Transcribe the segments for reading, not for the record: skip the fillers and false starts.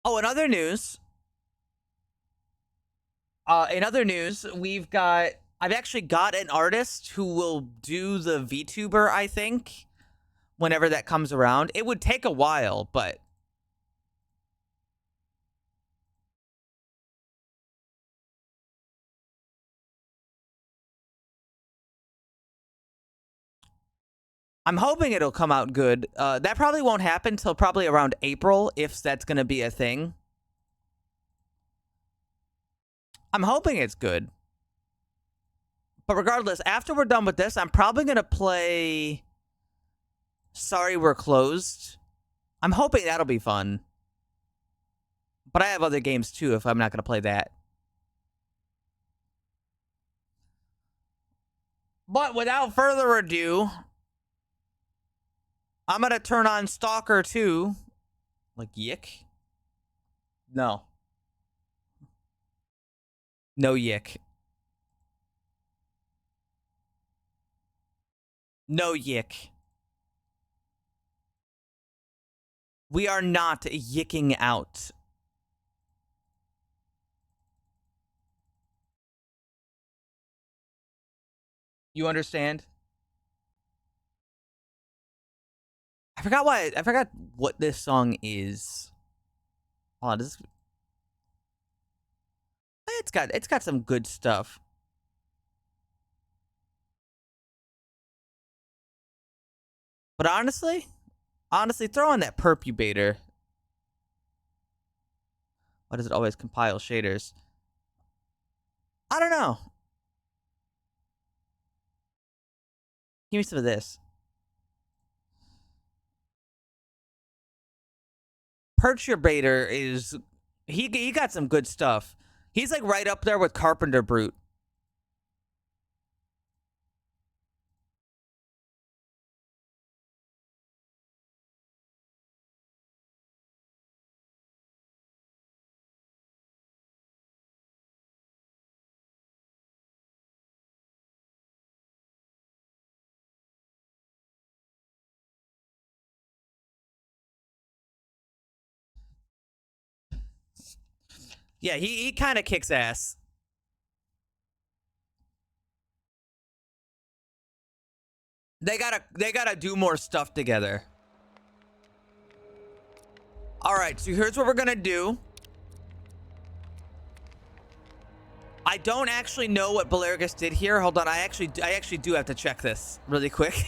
Oh, in other news, I've actually got an artist who will do the VTuber, I think, whenever that comes around. It would take a while, but I'm hoping it'll come out good. That probably won't happen till probably around April, if that's going to be a thing. I'm hoping it's good. But regardless, after we're done with this, I'm probably going to play Sorry We're Closed. I'm hoping that'll be fun. But I have other games too if I'm not going to play that. But without further ado, I'm going to turn on Stalker 2. Like, yick? No. No yick. No yick. We are not yicking out. You understand? I forgot what this song is. Hold on, it's got some good stuff. But honestly, throw on that perpubator. Why does it always compile shaders? I don't know. Give me some of this. Perturbator is he got some good stuff. He's like right up there with Carpenter Brute. Yeah, he kind of kicks ass. They gotta do more stuff together. All right, so here's what we're gonna do. I don't actually know what Belargus did here. Hold on, I actually do have to check this really quick.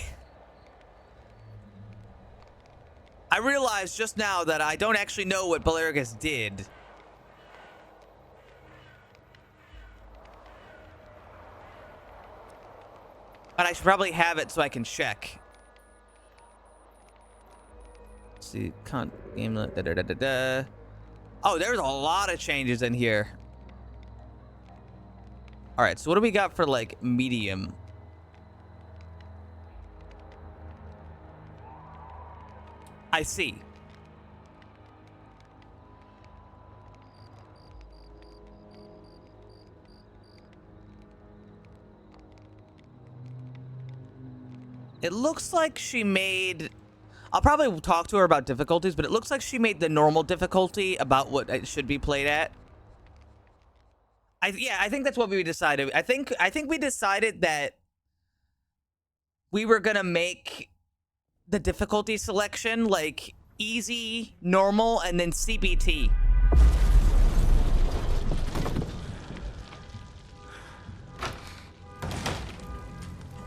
I realized just now that I don't actually know what Belargus did. But I should probably have it so I can check. Let's see, game. Oh, there's a lot of changes in here. All right, so what do we got for like medium? I see. It looks like she made... I'll probably talk to her about difficulties, but it looks like she made the normal difficulty about what it should be played at. Yeah, I think that's what we decided. I think we decided that we were gonna make the difficulty selection like easy, normal, and then CBT.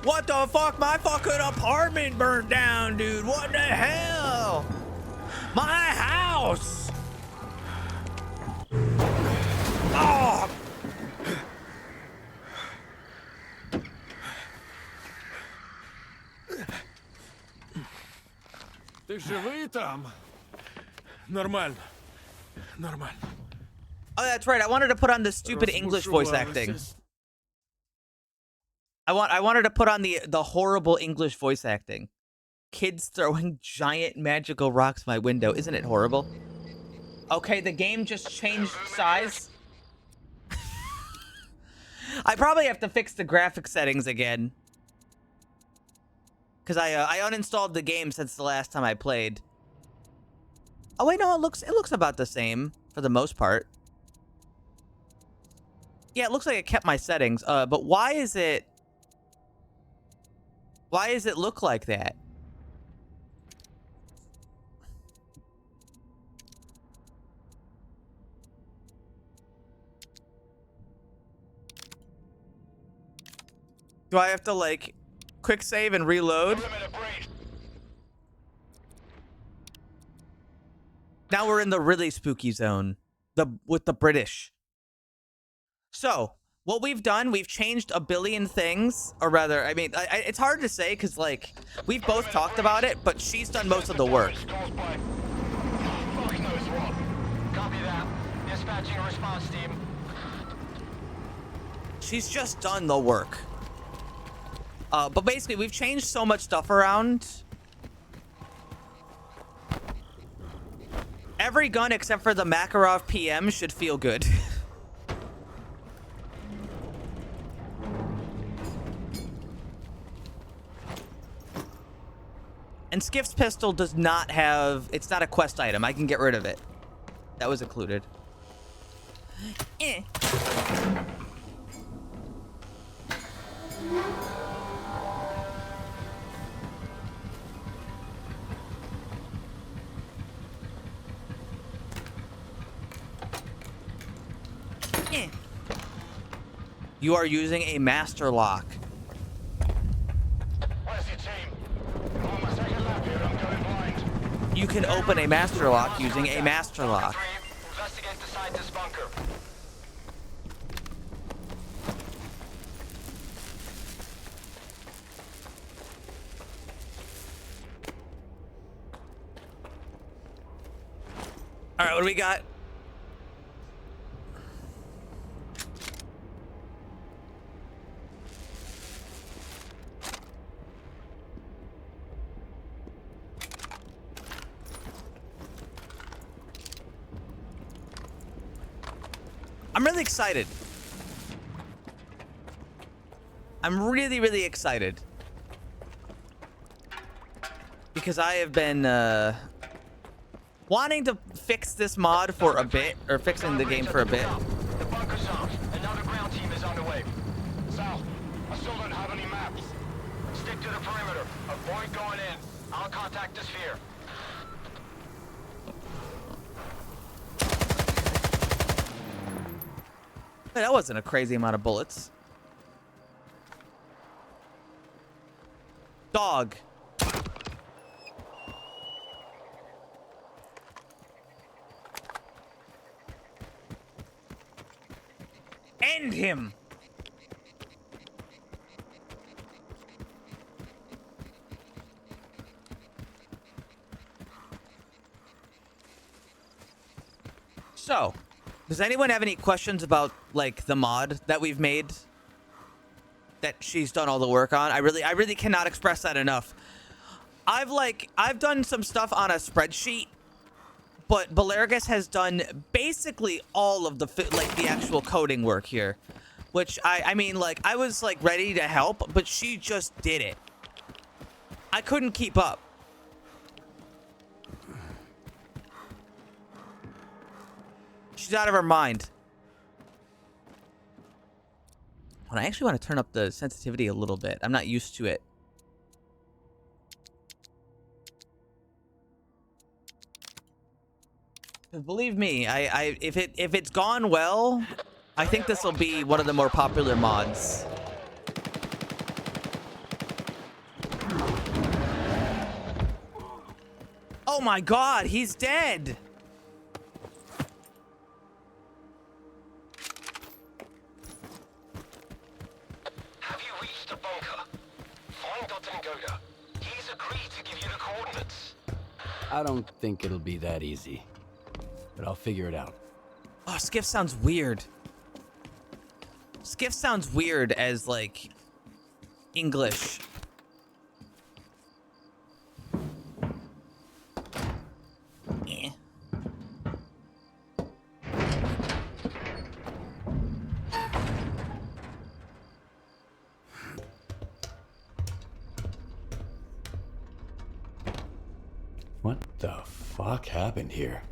What the fuck? My fucking apartment burned down, dude. What the hell? My house. Oh. Ты живый там? Нормально. Нормально. Oh, that's right. I wanted to put on the stupid English voice acting. I wanted to put on the horrible English voice acting. Kids throwing giant magical rocks my window. Isn't it horrible? Okay, the game just changed size. I probably have to fix the graphic settings again. Because I uninstalled the game since the last time I played. Oh wait, no, it looks about the same for the most part. Yeah, it looks like it kept my settings. But why is it look like that? Do I have to like quick save and reload? Now we're in the really spooky zone. With the British. So, what we've done, we've changed a billion things, or rather, I mean, it's hard to say because like we've both talked about it, but she's done most of the work. She's just done the work. But basically, we've changed so much stuff around. Every gun except for the Makarov PM should feel good. And Skiff's pistol does not have... It's not a quest item. I can get rid of it. That was included. Eh. You are using a master lock. You can open a master lock using a master lock. Investigate the side this bunker. All right, what do we got? I'm really excited. I'm really, really excited. Because I have been wanting to fix this mod for a bit, or fixing the game for a bit. The bunker's off. Another ground team is on the way. Sal, I still don't have any maps. Stick to the perimeter. Avoid going in. I'll contact the sphere. Hey, that wasn't a crazy amount of bullets. Dog. End him. So, does anyone have any questions about like the mod that we've made that she's done all the work on? I really cannot express that enough. I've done some stuff on a spreadsheet, but Belargus has done basically all of the the actual coding work here, which I mean, like, I was like ready to help, but she just did it. I couldn't keep up. She's out of her mind. And I actually want to turn up the sensitivity a little bit. I'm not used to it. Believe me, if it's gone well, I think this will be one of the more popular mods. Oh my god, he's dead. Have you reached the bunker? Find Dr. Ngoda. He's agreed to give you the coordinates. I don't think it'll be that easy, but I'll figure it out. Oh, Skiff sounds weird. Skiff sounds weird as, like, English. Eh. What the fuck happened here?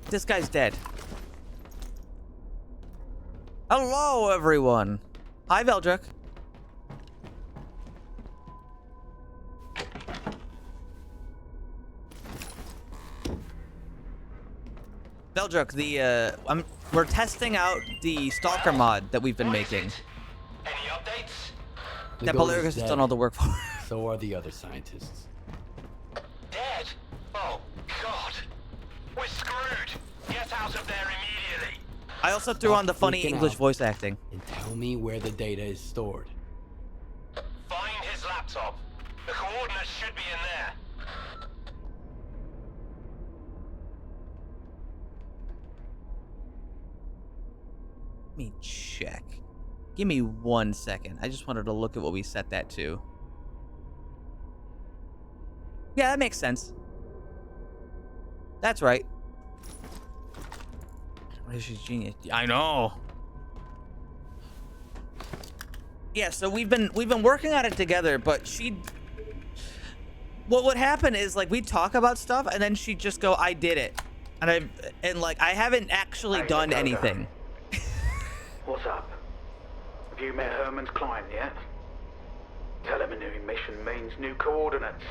This guy's dead. Hello, everyone. Hi, Veldrick. Veldrick, we're testing out the Stalker mod that we've been making. Any updates? That Polargus has done all the work for. So are the other scientists. Dead? Oh, God. We're screwed. Get out of there immediately. I also threw on the funny freaking English out. voice acting. And tell me where the data is stored. Find his laptop. The coordinates should be in there. Let me check. Give me 1 second. I just wanted to look at what we set that to. Yeah, that makes sense. That's right. She's genius. I know. Yeah, so we've been working on it together, but what would happen is like we'd talk about stuff and then she'd just go, I did it. And I haven't actually done anything. What's up? Have you met Herman's client yet? Tell him a new mission means new coordinates.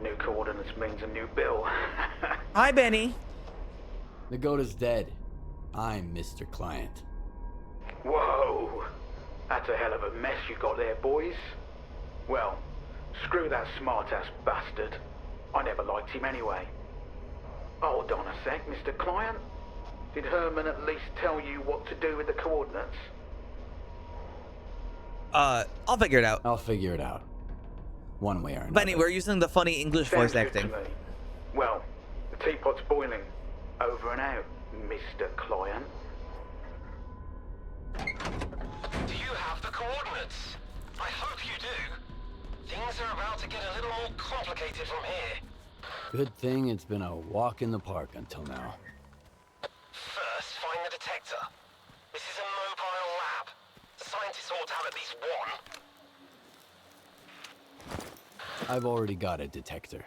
New coordinates means a new bill. Hi, Benny. Nagota's dead. I'm Mr. Client. Whoa! That's a hell of a mess you got there, boys. Well, screw that smart-ass bastard. I never liked him anyway. Hold on a sec, Mr. Client. Did Herman at least tell you what to do with the coordinates? I'll figure it out. I'll figure it out. One way or another. Benny, we're using the funny English voice Sounds good acting. to me. Well, the teapot's boiling. Over and out, Mr. Client. Do you have the coordinates? I hope you do. Things are about to get a little more complicated from here. Good thing it's been a walk in the park until now. First, find the detector. This is a mobile lab. The scientists ought to have at least one. I've already got a detector.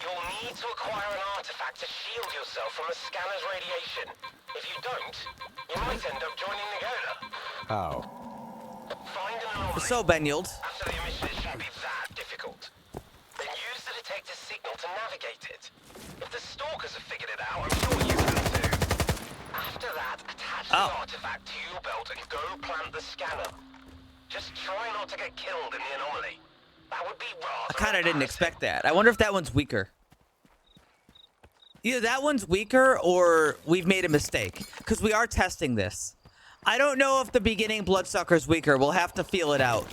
You'll need to acquire an artifact to shield yourself from the scanner's radiation. If you don't, you might end up joining Nagoda. How? Find an anomaly. So, Benyald. After the emission, it shouldn't be that difficult. Then use the detector's signal to navigate it. If the stalkers have figured it out, I'm sure you can too. After that, attach the artifact to your belt and go plant the scanner. Just try not to get killed in the anomaly. That would be rather I kind of didn't expect that. I wonder if that one's weaker. Either that one's weaker or we've made a mistake. Because we are testing this. I don't know if the beginning Bloodsucker's weaker. We'll have to feel it out.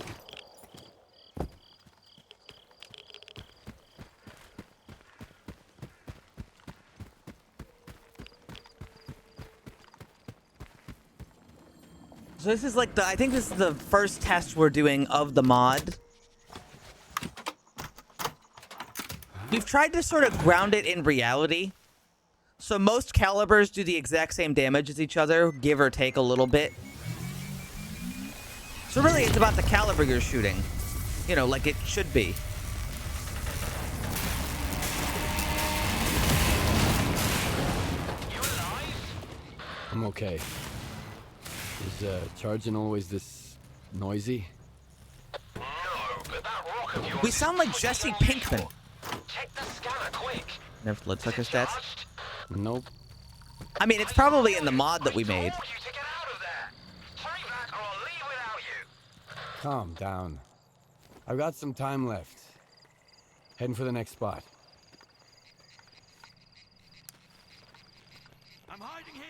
So this is like I think this is the first test we're doing of the mod. We've tried to sort of ground it in reality. So most calibers do the exact same damage as each other, give or take a little bit. So really it's about the caliber you're shooting. You know, like it should be. You alive? I'm okay. Is charging always this noisy? No, but that rock of yours We sound like Jesse Pinkman. Check the scanner quick. Never Bloodsucker stats. Charged? Nope. I mean, it's probably in the mod that we made. I told you to get out of there. Hurry back or I'll leave without you. Calm down. I've got some time left. Heading for the next spot. I'm hiding here.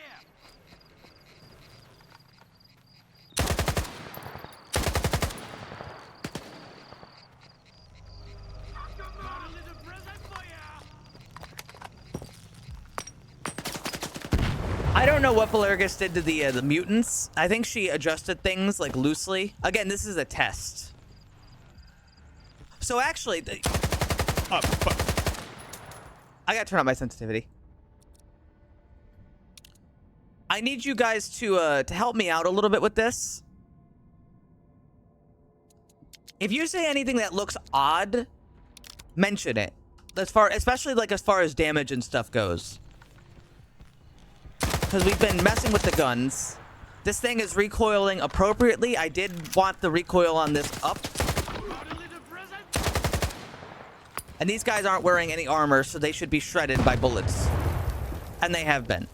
Got a little present for ya. I don't know what Polargus did to the mutants. I think she adjusted things like loosely. Again, this is a test. So actually, I gotta turn on my sensitivity. I need you guys to help me out a little bit with this. If you say anything that looks odd, mention it. especially like as far as damage and stuff goes. Because we've been messing with the guns. This thing is recoiling appropriately. I did want the recoil on this up. And these guys aren't wearing any armor, so they should be shredded by bullets. And they have been.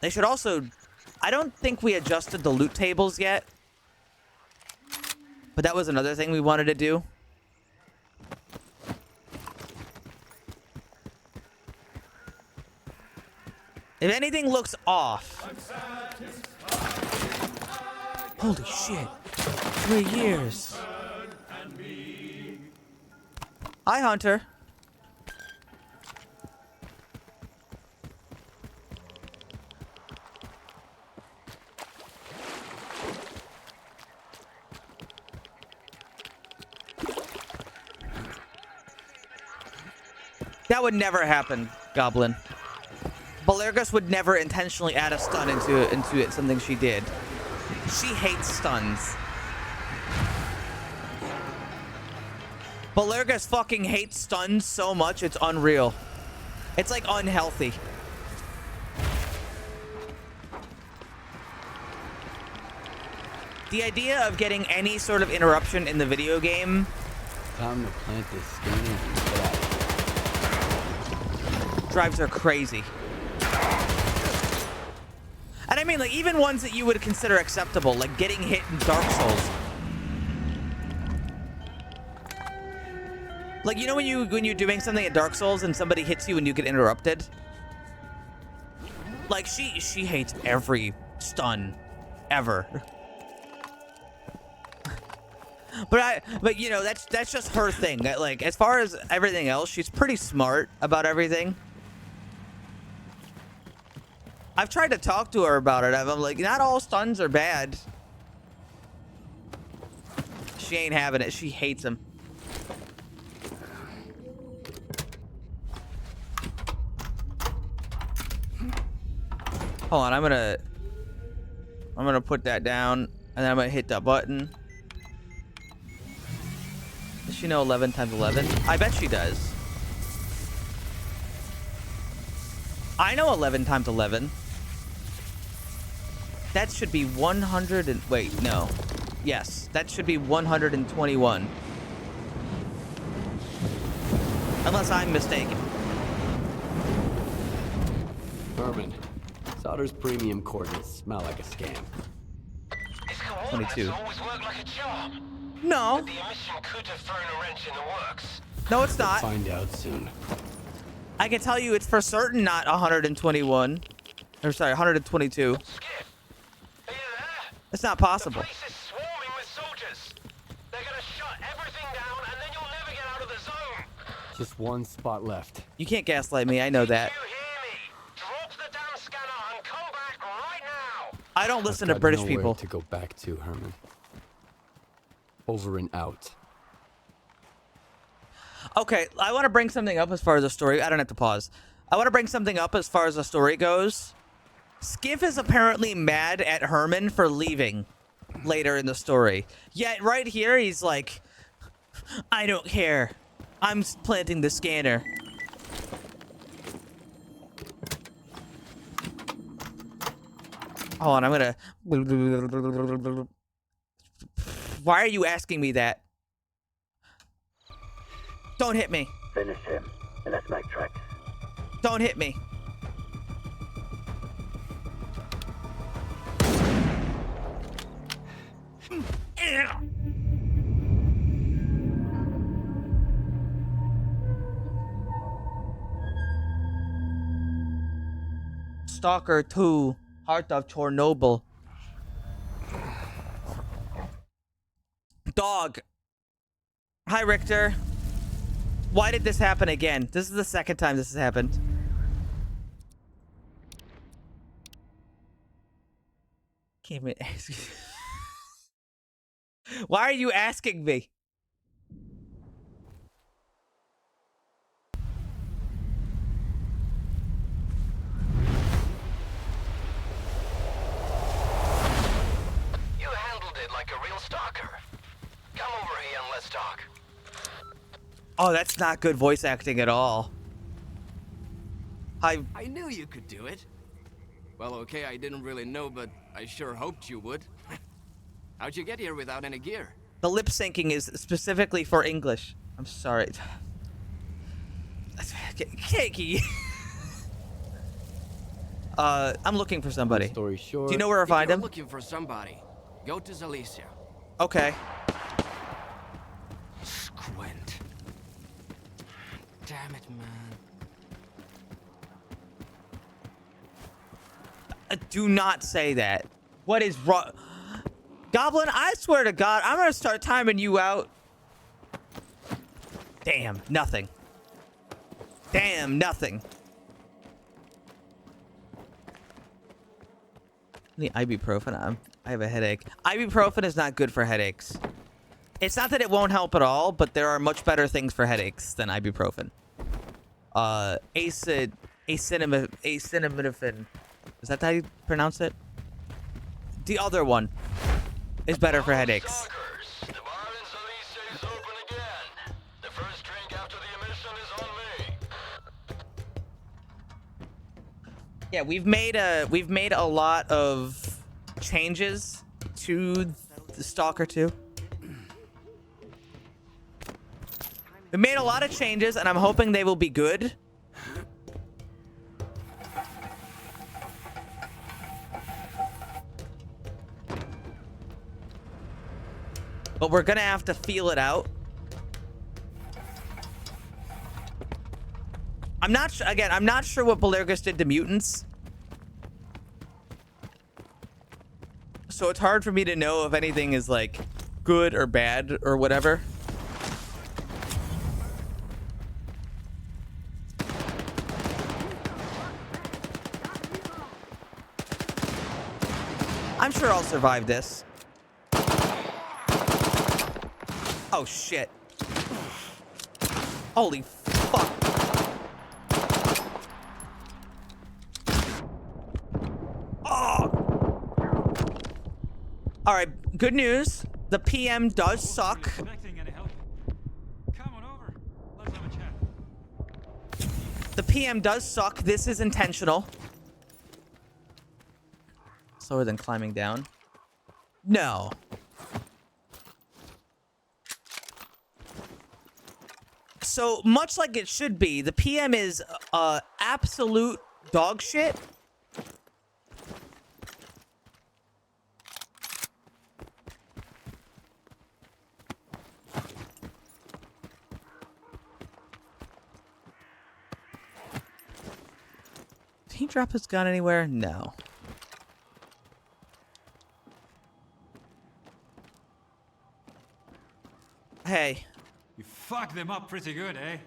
They should also... I don't think we adjusted the loot tables yet. But that was another thing we wanted to do. If anything looks off... Holy shit. 3 years. Hi, Hunter. That would never happen, Goblin. Belargus would never intentionally add a stun into it, something she did. She hates stuns. Belargus fucking hates stuns so much, it's unreal. It's like unhealthy. The idea of getting any sort of interruption in the video game... Time to plant this scanner and get out of here. Drives her crazy. And I mean, like, even ones that you would consider acceptable, like getting hit in Dark Souls. Like, you know when you're doing something in Dark Souls and somebody hits you and you get interrupted? Like, she hates every stun ever. But you know, that's just her thing. That, like, as far as everything else, she's pretty smart about everything. I've tried to talk to her about it. I'm like, not all stuns are bad. She ain't having it. She hates them. Hold on, I'm gonna put that down, and then I'm gonna hit that button. Does she know 11 times 11? I bet she does. I know 11 times 11. That should be 100 and... Wait, no. Yes, that should be 121. Unless I'm mistaken. Herman, Solder's premium coordinates smell like a scam. His coordinates 22. always work like a charm. No. But the emission could have thrown a wrench in the works. No, it's not. Find out soon. I can tell you it's for certain not 121. Or sorry, 122. Skip, are you there? It's not possible. The place is swarming with soldiers. They're gonna shut everything down, and then you'll never get out of the zone. Just one spot left. You can't gaslight me. I know that. You hear me? Drop the damn scanner and come back right now. I don't listen I've to got British nowhere people. to go back to, Herman. Over and out. Okay, I want to bring something up as far as the story. I don't have to pause. I want to bring something up as far as the story goes. Skiff is apparently mad at Herman for leaving later in the story. Yet right here, he's like, I don't care. I'm planting the scanner. Hold on, I'm gonna... Why are you asking me that? Don't hit me. Finish him, and let's make tracks. Don't hit me. Stalker 2, Heart of Chernobyl. Dog. Hi, Richter. Why did this happen again? This is the second time this has happened. Can't even ask. Why are you asking me? You handled it like a real stalker. Come over here and let's stock. Oh, that's not good voice acting at all. Hi. I knew you could do it. Well, okay, I didn't really know, but I sure hoped you would. How'd you get here without any gear? The lip syncing is specifically for English. I'm sorry. Cakey. I'm looking for somebody. Long story short, Do you know where to If find you're him? looking for somebody, go to Zalicia. Okay. Squint. Damn it, man. Do not say that. What is wrong? Goblin, I swear to God, I'm gonna start timing you out. Damn, nothing. Damn, nothing. The ibuprofen. I have a headache. Ibuprofen is not good for headaches. It's not that it won't help at all, but there are much better things for headaches than ibuprofen. Acetaminophen. Is that how you pronounce it? The other one is better for headaches. Stalkers, the bar in Zalicia is open again. The first drink after the emission is on me. Yeah, we've made a lot of changes to the Stalker 2. We made a lot of changes, and I'm hoping they will be good. But we're gonna have to feel it out. I'm not sure what Belargus did to mutants. So it's hard for me to know if anything is like good or bad or whatever. I'm sure I'll survive this. Oh shit. Holy fuck. Oh. All right, good news. The PM does suck. Expecting any help? Come on over. Let's have a chat. The PM does suck. This is intentional. Slower than climbing down. No. So much like it should be, the PM is absolute dog shit. Did he drop his gun anywhere? No. Hey. You fucked them up pretty good, eh?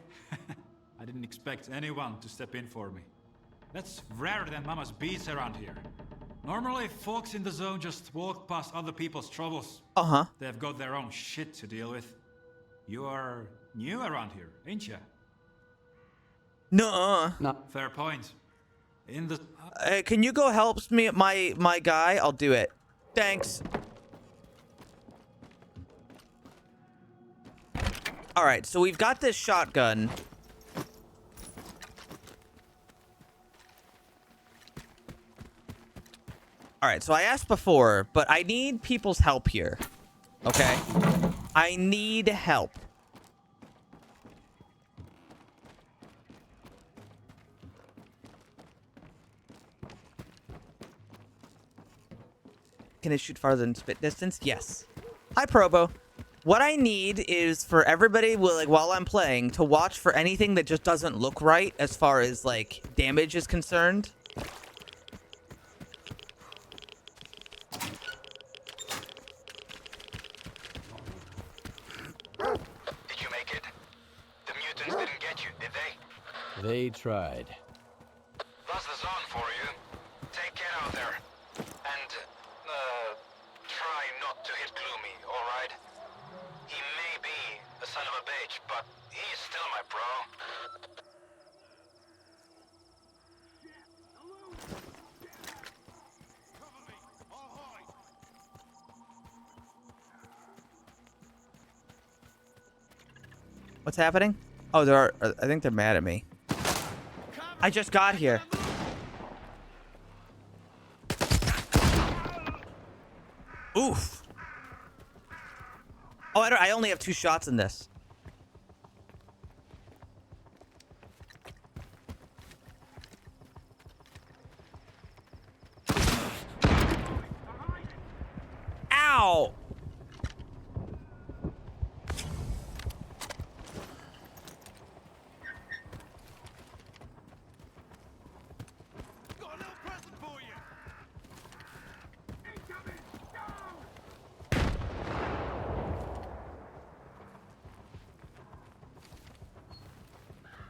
I didn't expect anyone to step in for me. That's rarer than Mama's beats around here. Normally, folks in the zone just walk past other people's troubles. Uh-huh. They've got their own shit to deal with. You are new around here, ain't ya? Nuh-uh. Not Fair point. In the... Hey, can you go help me, my guy? I'll do it. Thanks. All right, so we've got this shotgun. All right, so I asked before, but I need people's help here. Okay? I need help. Can it shoot farther than spit distance? Yes. Hi, Probo. What I need is for everybody, like, while I'm playing, to watch for anything that just doesn't look right as far as, like, damage is concerned. Did you make it? The mutants didn't get you, did they? they tried. That's the zone for you. Take care out there. And, try not to hit Gloomy, alright? He may be a son of a bitch, but he's still my bro. What's happening? Oh, there are. I think they're mad at me. I just got here. Oof. Oh, I only have 2 shots in this. Ow!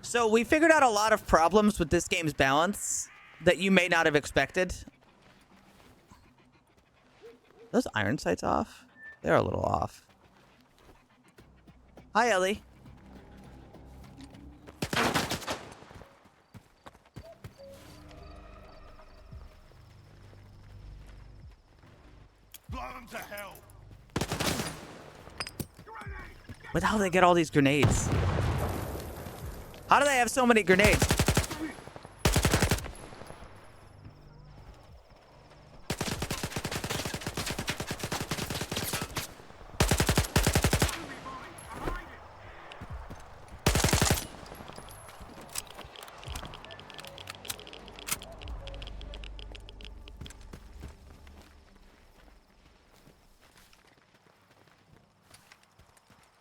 So we figured out a lot of problems with this game's balance that you may not have expected. Those iron sights off? They're a little off. Hi, Ellie. Blow them to hell. But how do they get all these grenades? How do they have so many grenades?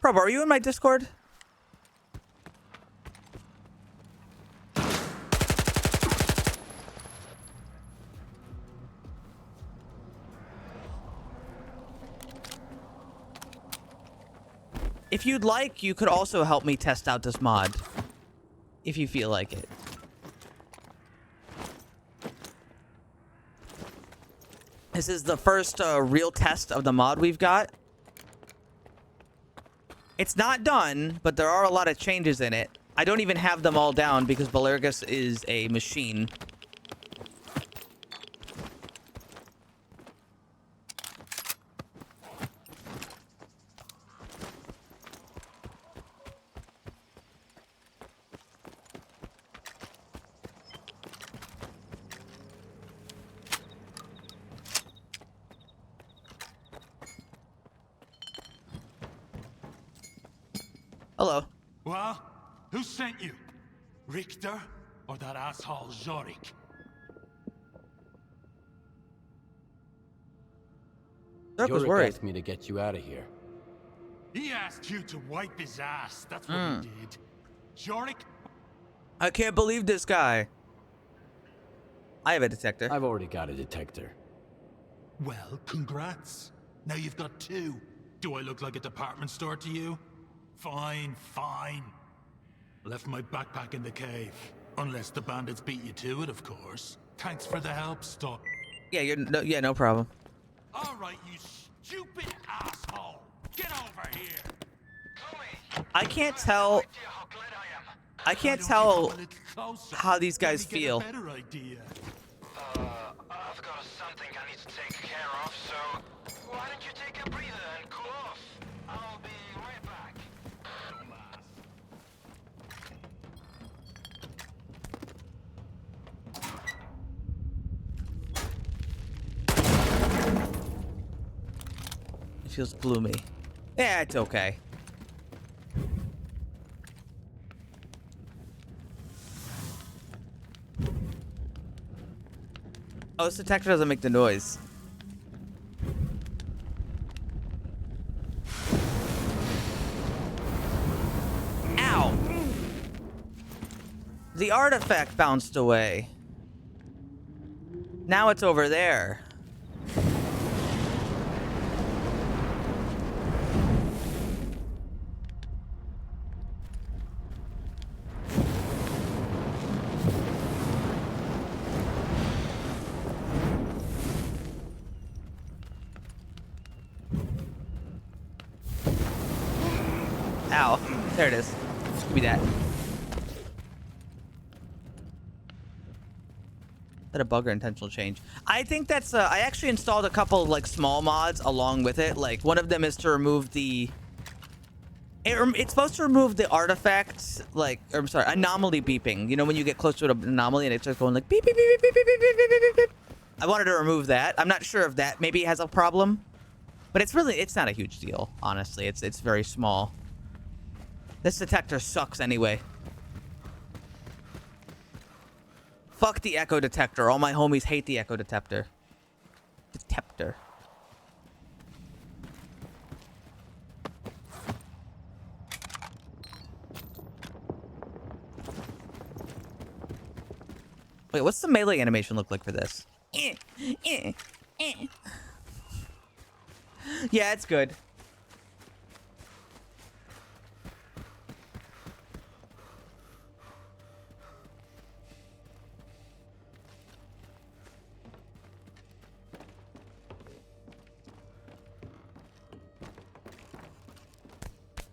Bro, are you in my Discord? If you'd like, you could also help me test out this mod. If you feel like it. This is the first real test of the mod we've got. It's not done, but there are a lot of changes in it. I don't even have them all down because Belargus is a machine. Hello. Well, who sent you? Richter or that asshole Zorik? Dirk was Yorick worried. asked me to get you out of here. He asked you to wipe his ass. That's what he did. Zorik? I can't believe this guy. I have a detector. I've already got a detector. Well, congrats. Now you've got 2. Do I look like a department store to you? Fine, fine. Left my backpack in the cave. Unless the bandits beat you to it, of course. Thanks for the help, Stock. Yeah, no problem. All right, you stupid asshole. Get over here. I can't tell. I can't tell how these guys feel. Better idea. I've got something I need to take care of, so why don't you take a breather and cool off? I'll be right back. It feels gloomy. Yeah, it's okay. Oh, this detector doesn't make the noise. Ow! The artifact bounced away. Now it's over there. Ow. There it is. Give me that. Is that a bug or intentional change? I think that's I actually installed a couple of like small mods along with it. Like one of them is to remove the It's supposed to remove the artifacts, like, or I'm sorry, anomaly beeping. You know, when you get close to an anomaly and it starts going like beep, beep, beep, beep, beep, beep, beep, beep, beep, beep. I wanted to remove that. I'm not sure if that maybe has a problem, but it's not a huge deal, honestly. It's very small. This detector sucks anyway. Fuck the echo detector. All my homies hate the echo detector. Detector. Wait, what's the melee animation look like for this? Yeah, it's good.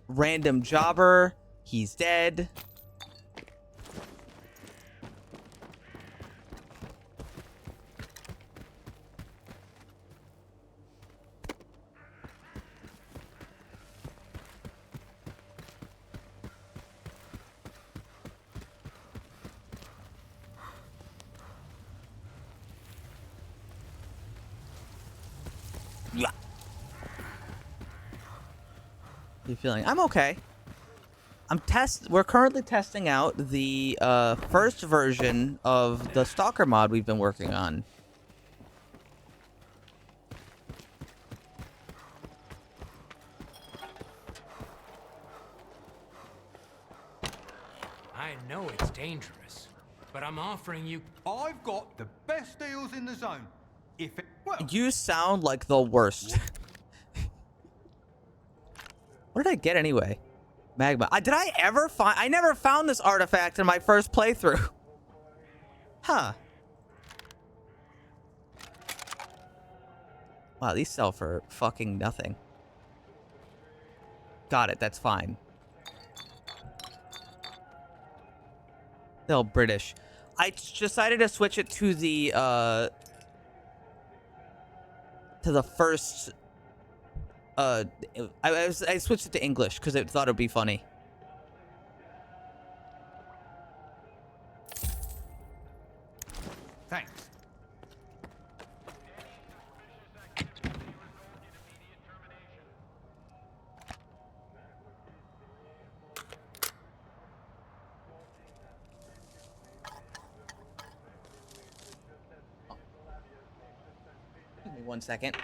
Random jobber. He's dead. Yeah. How you feeling? I'm okay. We're currently testing out the first version of the Stalker mod we've been working on. I know it's dangerous, but I'm offering you... I've got the best deals in the zone. If it... Well... You sound like the worst. What did I get anyway? Magma. Did I ever find... I never found this artifact in my first playthrough. Huh. Wow, these sell for fucking nothing. Got it, that's fine. Still British. I decided to switch it to the first I switched it to English because I thought it'd be funny. Thanks. Give me 1 second.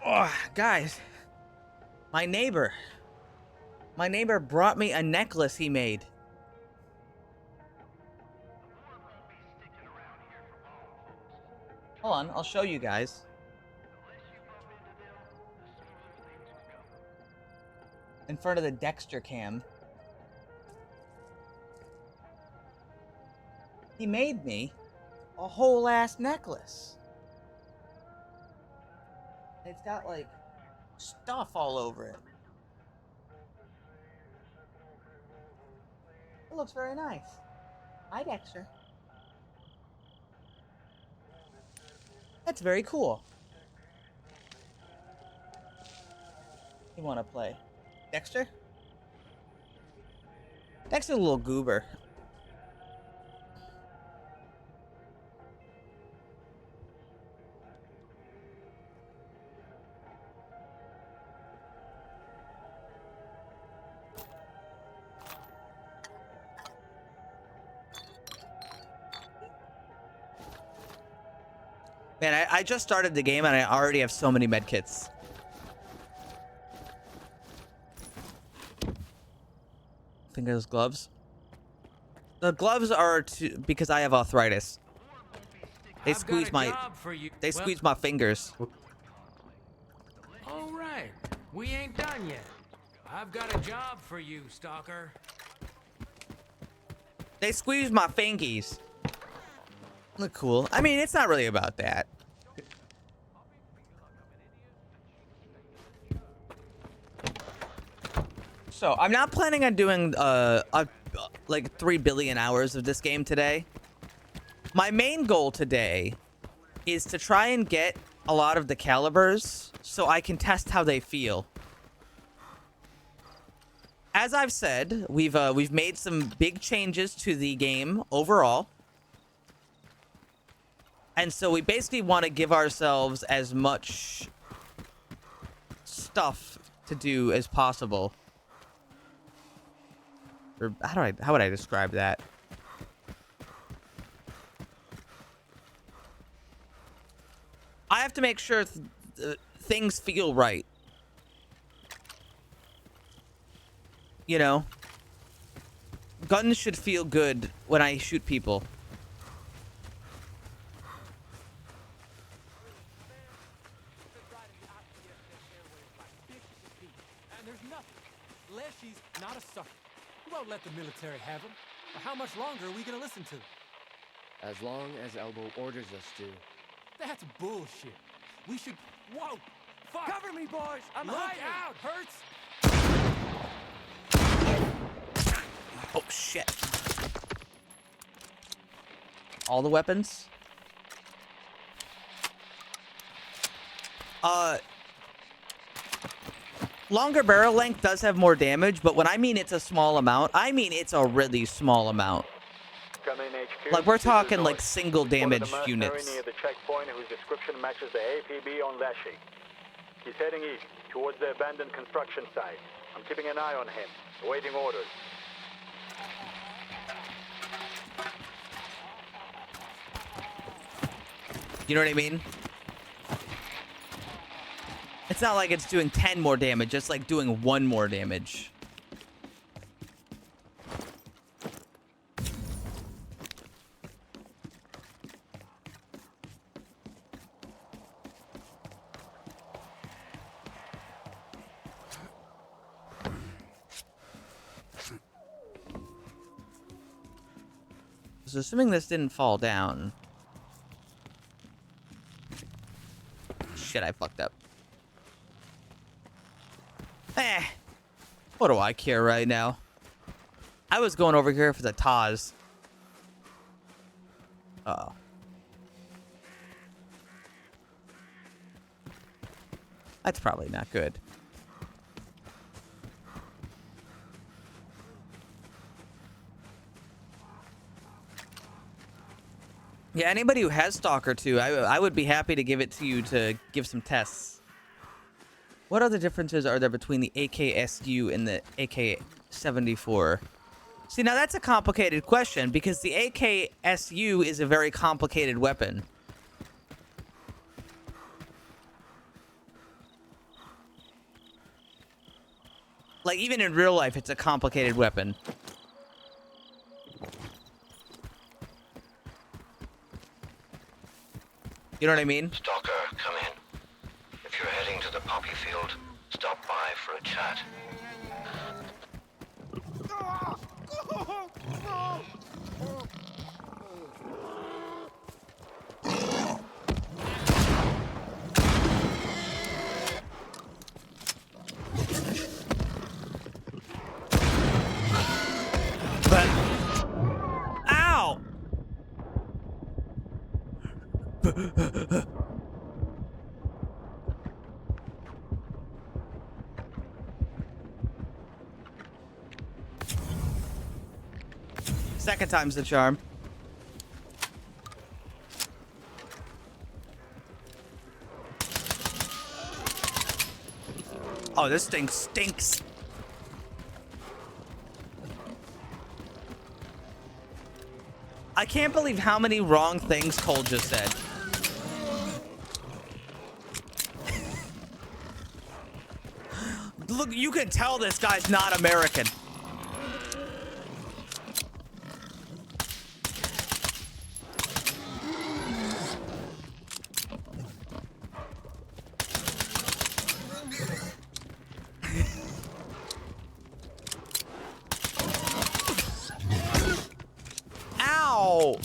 Oh, guys, my neighbor brought me a necklace he made. Hold on, I'll show you guys. In front of the Dexter cam. He made me a whole ass necklace. It's got like stuff all over it. It looks very nice. Hi, Dexter. That's very cool. You want to play? Dexter? Dexter's a little goober. Man, I just started the game and I already have so many medkits. Fingers, gloves. The gloves are because I have arthritis. They squeeze my fingers. All right, we ain't done yet. I've got a job for you, Stalker. They squeeze my fingies. Look cool. I mean, it's not really about that. So I'm not planning on doing like 3 billion hours of this game today. My main goal today is to try and get a lot of the calibers so I can test how they feel. As I've said, we've made some big changes to the game overall. And so we basically want to give ourselves as much stuff to do as possible. Or how would I describe that? I have to make sure things feel right. You know? Guns should feel good when I shoot people. And there's nothing. Leshy's not a sucker. We won't let the military have him. But how much longer are we gonna listen to? As long as Elbow orders us to. That's bullshit. We should... Whoa! Fuck! Cover me, boys! I'm hiding! out! Hurts! Oh, shit. All the weapons? Longer barrel length does have more damage, but when I mean it's a small amount, I mean it's a really small amount. Like, we're talking like single damage units. Near the checkpoint whose description matches the APB on Lashy. He's heading east, towards the abandoned construction site. I'm keeping an eye on him, awaiting orders. You know what I mean? It's not like it's doing 10 more damage, it's like doing 1 more damage. So assuming this didn't fall down. Shit, I fucked up. What do I care right now? I was going over here for the Taz. Uh-oh. That's probably not good. Yeah, anybody who has Stalker 2, I would be happy to give it to you to give some tests. What other differences are there between the AKSU and the AK-74? See, now that's a complicated question because the AKSU is a very complicated weapon. Like, even in real life, it's a complicated weapon. You know what I mean? Stalker, come in. If you're heading to the poppy field, stop by for a chat. But... Ow! Second time's the charm. Oh, this thing stinks. I can't believe how many wrong things Cole just said. Look, you can tell this guy's not American. Ow!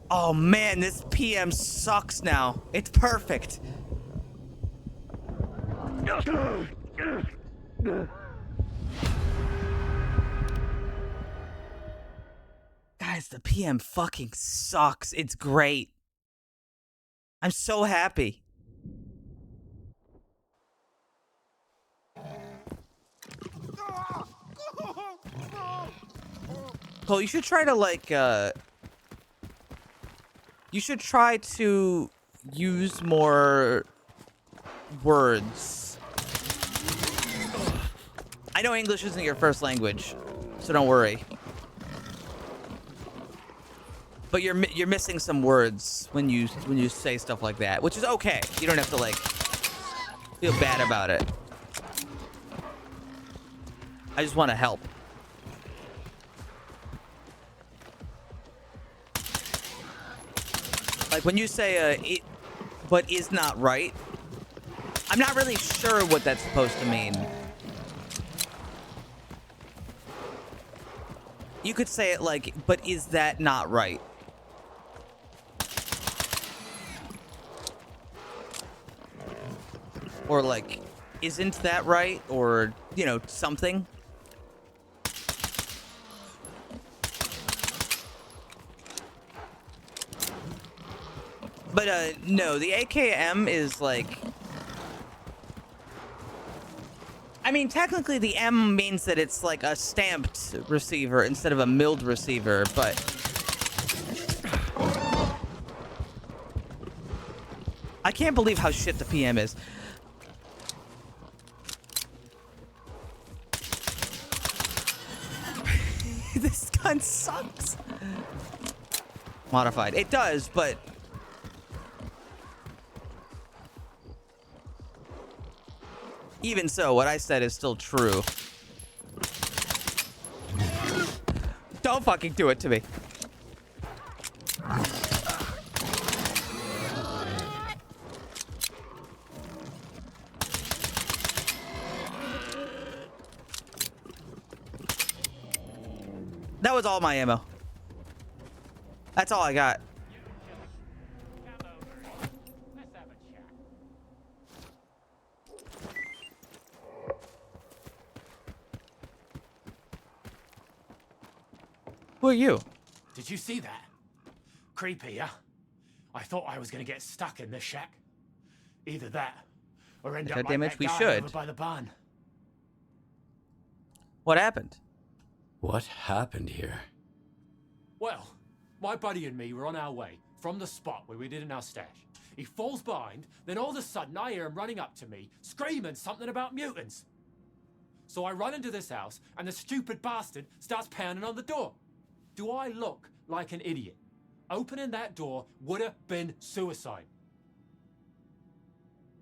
Oh man, this PM sucks now. It's perfect. Guys, the PM fucking sucks. It's great. I'm so happy. Cole, you should try to like you should try to use more words. I know English isn't your first language, so don't worry. But you're missing some words when you say stuff like that, which is okay. You don't have to like feel bad about it. I just want to help. Like when you say it, but is not right. I'm not really sure what that's supposed to mean. You could say it like, but is that not right? Or like, isn't that right? Or, you know, something. But no, the AKM is like, I mean, technically the M means that it's like a stamped receiver instead of a milled receiver, but I can't believe how shit the PM is. This gun sucks. Modified. It does, but even so, what I said is still true. Don't fucking do it to me. That was all my ammo. That's all I got. Who are you? Did you see that? Creepy, yeah? I thought I was gonna get stuck in this shack. Either that, or end up like Damage, that we guy should. over by the barn. What happened? What happened here? Well, my buddy and me were on our way from the spot where we did in our stash. He falls behind, then all of a sudden I hear him running up to me, screaming something about mutants. So I run into this house, and the stupid bastard starts pounding on the door. Do I look like an idiot? Opening that door would have been suicide.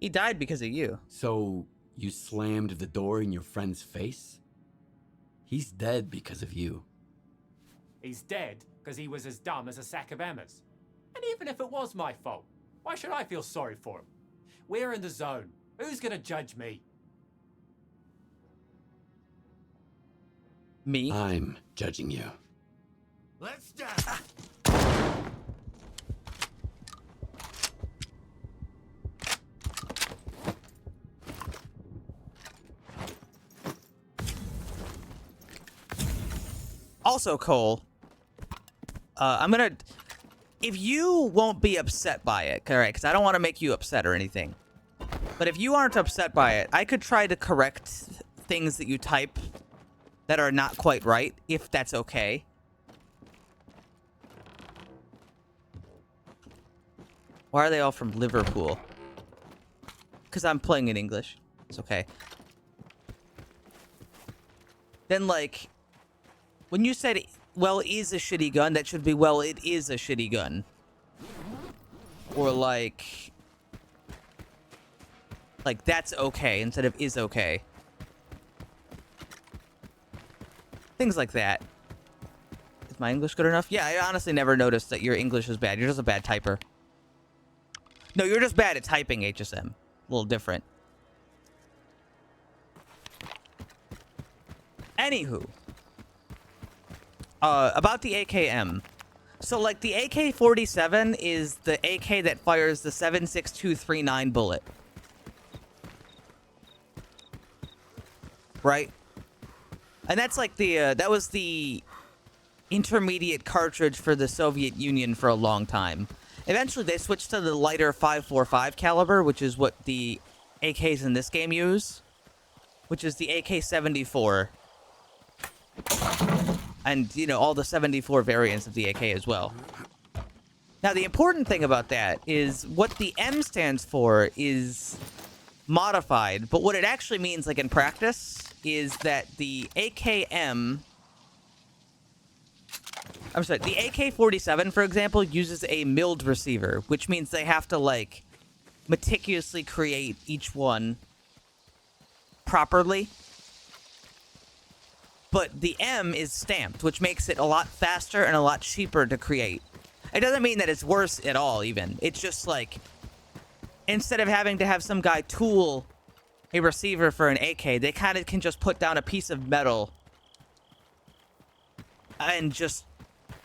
He died because of you. So you slammed the door in your friend's face? He's dead because of you. He's dead because he was as dumb as a sack of hammers. And even if it was my fault, why should I feel sorry for him? We're in the zone. Who's gonna judge me? Me? I'm judging you. Let's dance. Also, Cole, I'm gonna, if you won't be upset by it, all right, because I don't want to make you upset or anything, but if you aren't upset by it, I could try to correct things that you type that are not quite right, if that's okay. Why are they all from Liverpool? Because I'm playing in English. It's okay. Then, like, when you said, well, is a shitty gun, that should be, well, it is a shitty gun. Or, like, Like, that's okay instead of is okay. Things like that. Is my English good enough? Yeah, I honestly never noticed that your English is bad. You're just a bad typer. No, you're just bad at typing, HSM. A little different. Anywho. About the AKM. So, like, the AK-47 is the AK that fires the 7.6239 bullet. Right? And that's like the, that was the intermediate cartridge for the Soviet Union for a long time. Eventually, they switched to the lighter 5.45 caliber, which is what the AKs in this game use, which is the AK-74. And, you know, all the 74 variants of the AK as well. Now, the important thing about that is what the M stands for is modified, but what it actually means, like in practice, is that the AKM... I'm sorry, the AK-47, for example, uses a milled receiver, which means they have to, like, meticulously create each one properly. But the M is stamped, which makes it a lot faster and a lot cheaper to create. It doesn't mean that it's worse at all, even. It's just, like, instead of having to have some guy tool a receiver for an AK, they kind of can just put down a piece of metal and just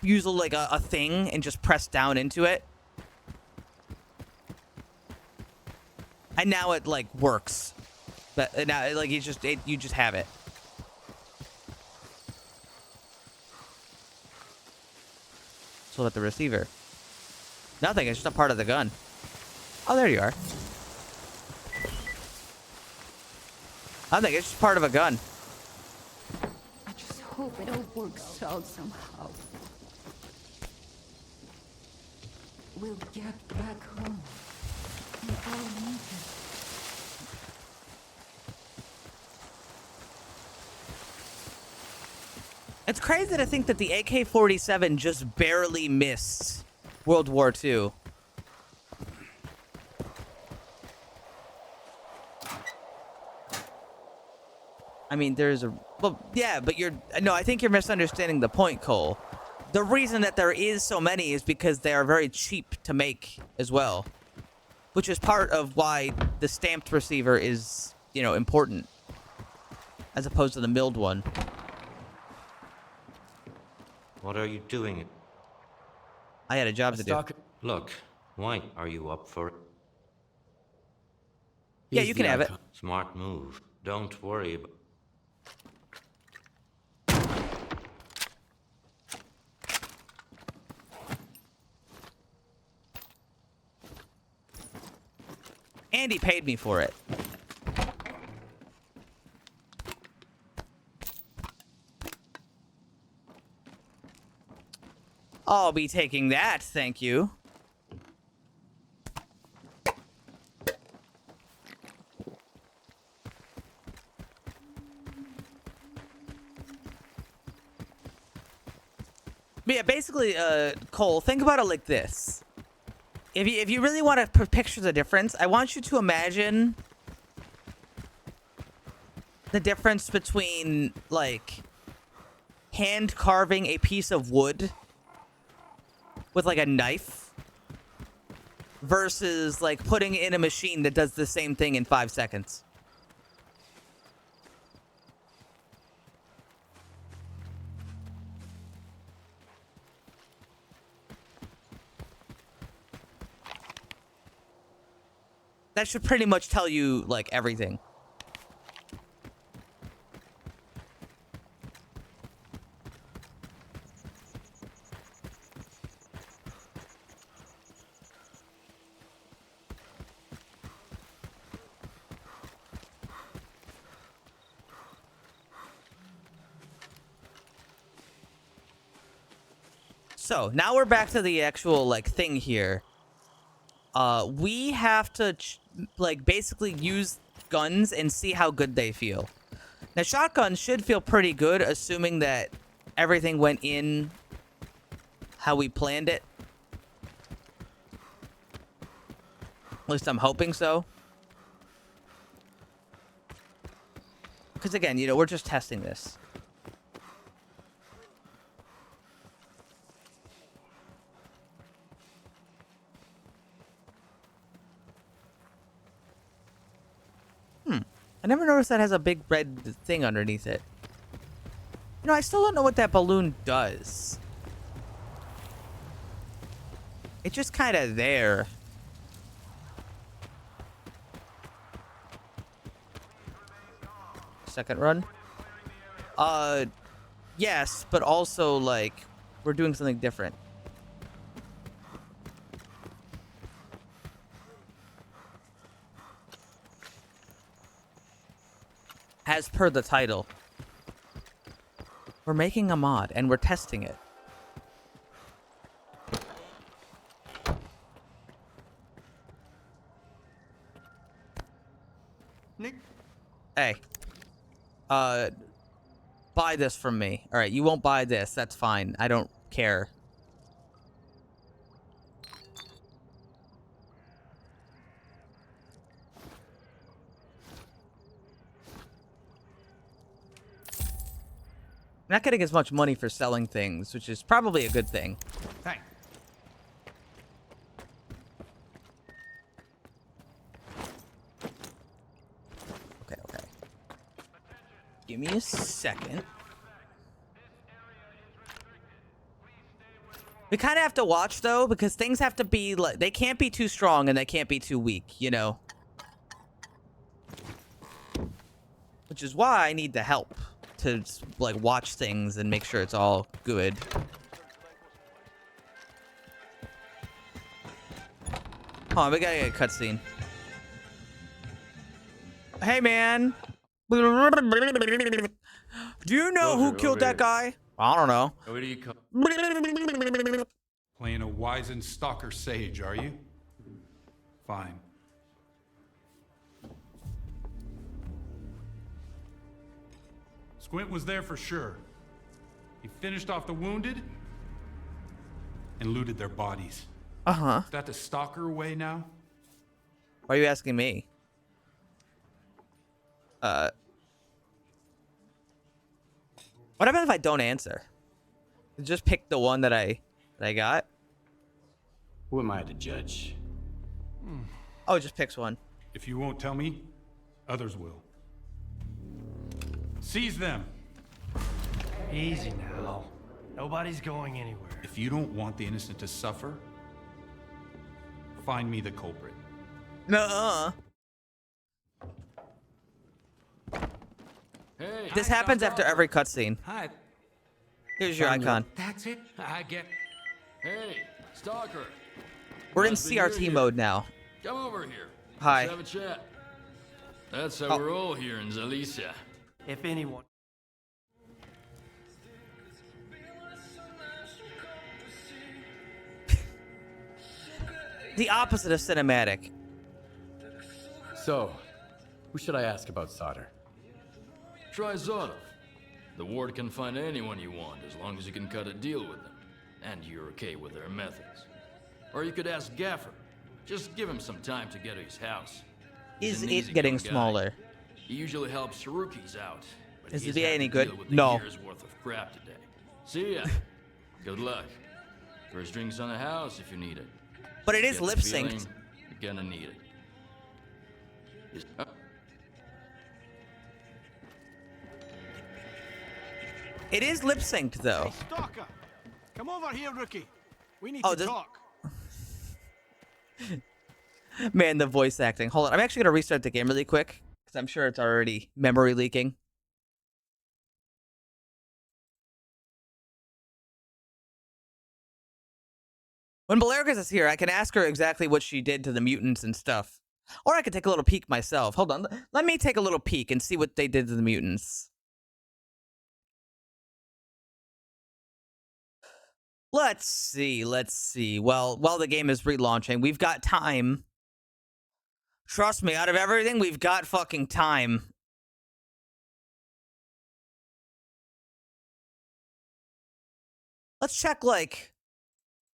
use like a thing and just press down into it. And now it like works. But now like you just have it. So with the receiver. Nothing, it's just a part of the gun. Oh, there you are. I think it's just part of a gun. I just hope it all works out somehow. We'll get back home. We all need it. It's crazy to think that the AK-47 just barely missed World War II. I mean, there's a... Well, yeah, but you're... No, I think you're misunderstanding the point, Cole. The reason that there is so many is because they are very cheap to make as well. Which is part of why the stamped receiver is, you know, important. As opposed to the milled one. What are you doing? I had a job to do. Look, why are you up for it? Yeah, you can have it. Smart move. Don't worry about... Andy paid me for it. I'll be taking that, thank you. But yeah, basically, Cole, think about it like this. If you really want to picture the difference, I want you to imagine the difference between, like, hand carving a piece of wood with, like, a knife versus, like, putting it in a machine that does the same thing in 5 seconds. That should pretty much tell you, like, everything. So, now we're back to the actual, like, thing here. We have to, like, basically use guns and see how good they feel. Now, shotguns should feel pretty good, assuming that everything went in how we planned it. At least I'm hoping so. Because again, you know, we're just testing this. I never noticed that has a big red thing underneath it. You know, I still don't know what that balloon does. It's just kind of there. Second run? Yes, but also, like, we're doing something different. As per the title. We're making a mod, and we're testing it. Nick? Hey. Buy this from me. Alright, you won't buy this. That's fine. I don't care. I'm not getting as much money for selling things, which is probably a good thing. Thanks. Okay. Give me a second. We kind of have to watch, though, because things have to be, like, they can't be too strong and they can't be too weak, you know? Which is why I need the help to, like, watch things and make sure it's all good. Hold on, we gotta get a cutscene. Hey, man. Do you know who killed that guy? I don't know. Playing a wizened stalker sage, are you? Fine. Squint was there for sure. He finished off the wounded and looted their bodies. Uh-huh. Is that the stalker way now? Why are you asking me? What happens if I don't answer? Just pick the one that I got? Who am I to judge? Oh, it just picks one. If you won't tell me, others will. Seize them. Easy now. Nobody's going anywhere. If you don't want the innocent to suffer, find me the culprit. Nuh-uh. Hey, This happens after every cutscene. Hi. Here's your icon. That's it. I get. Hey, Stalker. We're in Nice to hear CRT you. mode now. Come over here. Hi. Let's have a chat. That's how we're all here in Zalicia. If anyone. The opposite of cinematic. So, who should I ask about solder? Try Zotov. The ward can find anyone you want as long as you can cut a deal with them. And you're okay with their methods. Or you could ask Gaffer. Just give him some time to get to his house. Is He's an it easygoing getting guy. smaller? He usually helps rookies out. But Is he's the VA had any to good? deal with a No. year's worth of crap today. See ya. Good luck. First drinks on the house if you need it. But it is Get the lip synced. feeling, you're gonna need it. It is lip synced though. Stalker! Come over here, rookie. We need Oh, to this- talk. Man, the voice acting. Hold on. I'm actually going to restart the game really quick because I'm sure it's already memory leaking. When Belargus is here, I can ask her exactly what she did to the mutants and stuff. Or I could take a little peek myself. Hold on. Let me take a little peek and see what they did to the mutants. Let's see. Well, while the game is relaunching, we've got time. Trust me, out of everything, we've got fucking time. Let's check, like,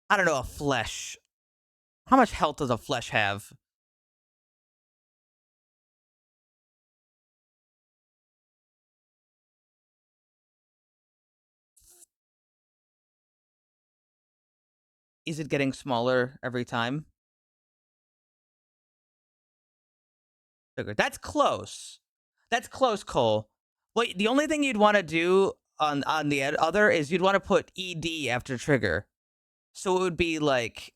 I don't know, a flesh. How much health does a flesh have? Is it getting smaller every time? That's close. That's close, Cole. Well, the only thing you'd want to do on the other is you'd want to put ED after trigger. So it would be like,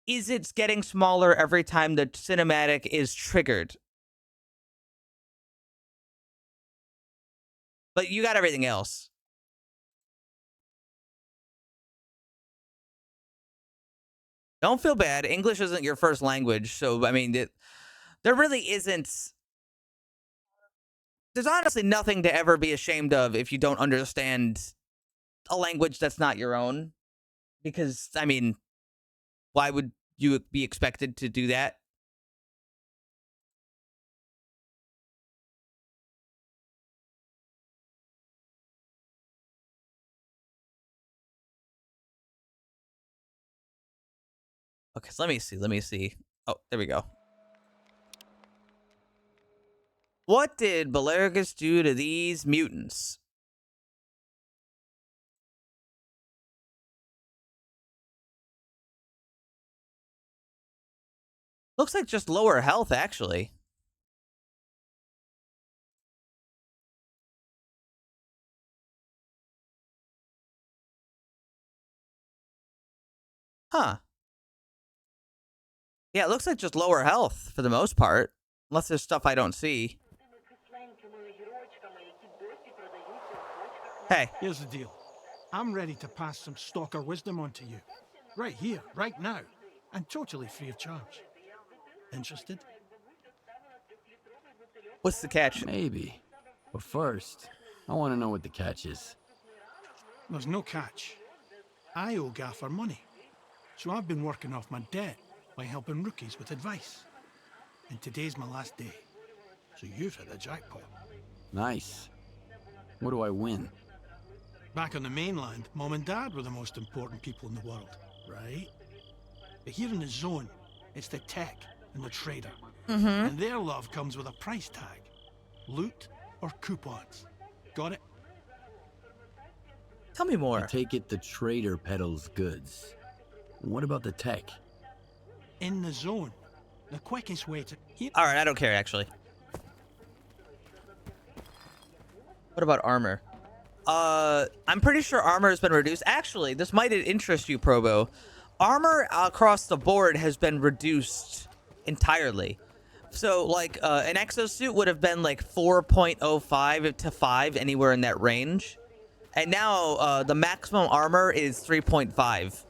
is it getting smaller every time the cinematic is triggered? But you got everything else. Don't feel bad. English isn't your first language, so I mean, there really isn't. There's honestly nothing to ever be ashamed of if you don't understand a language that's not your own. Because, I mean, why would you be expected to do that? Okay, so let me see. Let me see. Oh, there we go. What did Belargus do to these mutants? Looks like just lower health, actually. Huh. Yeah, it looks like just lower health for the most part. Unless there's stuff I don't see. Hey. Here's the deal. I'm ready to pass some stalker wisdom on to you. Right here, right now. And totally free of charge. Interested? What's the catch? Maybe. But first, I want to know what the catch is. There's no catch. I owe Gaffer money. So I've been working off my debt by helping rookies with advice. And today's my last day. So you've hit a jackpot. Nice. What do I win? Back on the mainland, Mom and Dad were the most important people in the world, right? But here in the zone, it's the tech and the trader. And their love comes with a price tag. Loot or coupons. Got it? Tell me more. I take it the trader peddles goods. What about the tech? In the zone. The quickest way to... Alright, I don't care, actually. What about armor? I'm pretty sure armor has been reduced. Actually, this might interest you, Probo. Armor across the board has been reduced entirely. So, like, an exosuit would have been like 4.05 to 5, anywhere in that range. And now, the maximum armor is 3.5.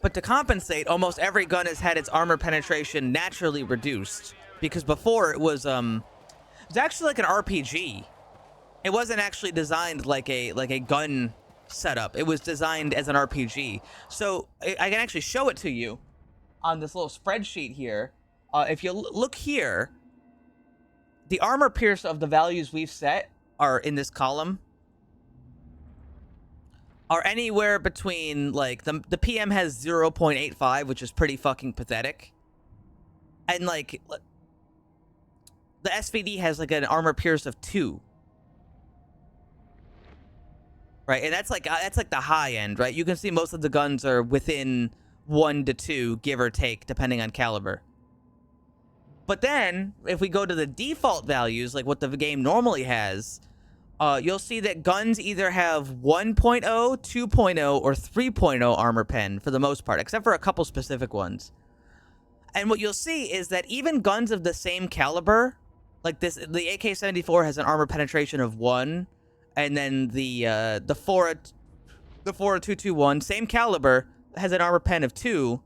But to compensate, almost every gun has had its armor penetration naturally reduced. Because before, it was actually like an RPG. It wasn't actually designed like a gun setup. It was designed as an RPG. So I can actually show it to you on this little spreadsheet here. If you look here, the armor pierce of the values we've set are in this column. Are anywhere between, like, the PM has 0.85, which is pretty fucking pathetic. And, like, the SVD has, like, an armor pierce of 2. Right, and that's like the high end, right? You can see most of the guns are within 1 to 2, give or take, depending on caliber. But then, if we go to the default values, like what the game normally has, you'll see that guns either have 1.0, 2.0, or 3.0 armor pen for the most part, except for a couple specific ones. And what you'll see is that even guns of the same caliber, like this, the AK-74 has an armor penetration of 1. And then the 4.221, same caliber, has an armor pen of 2.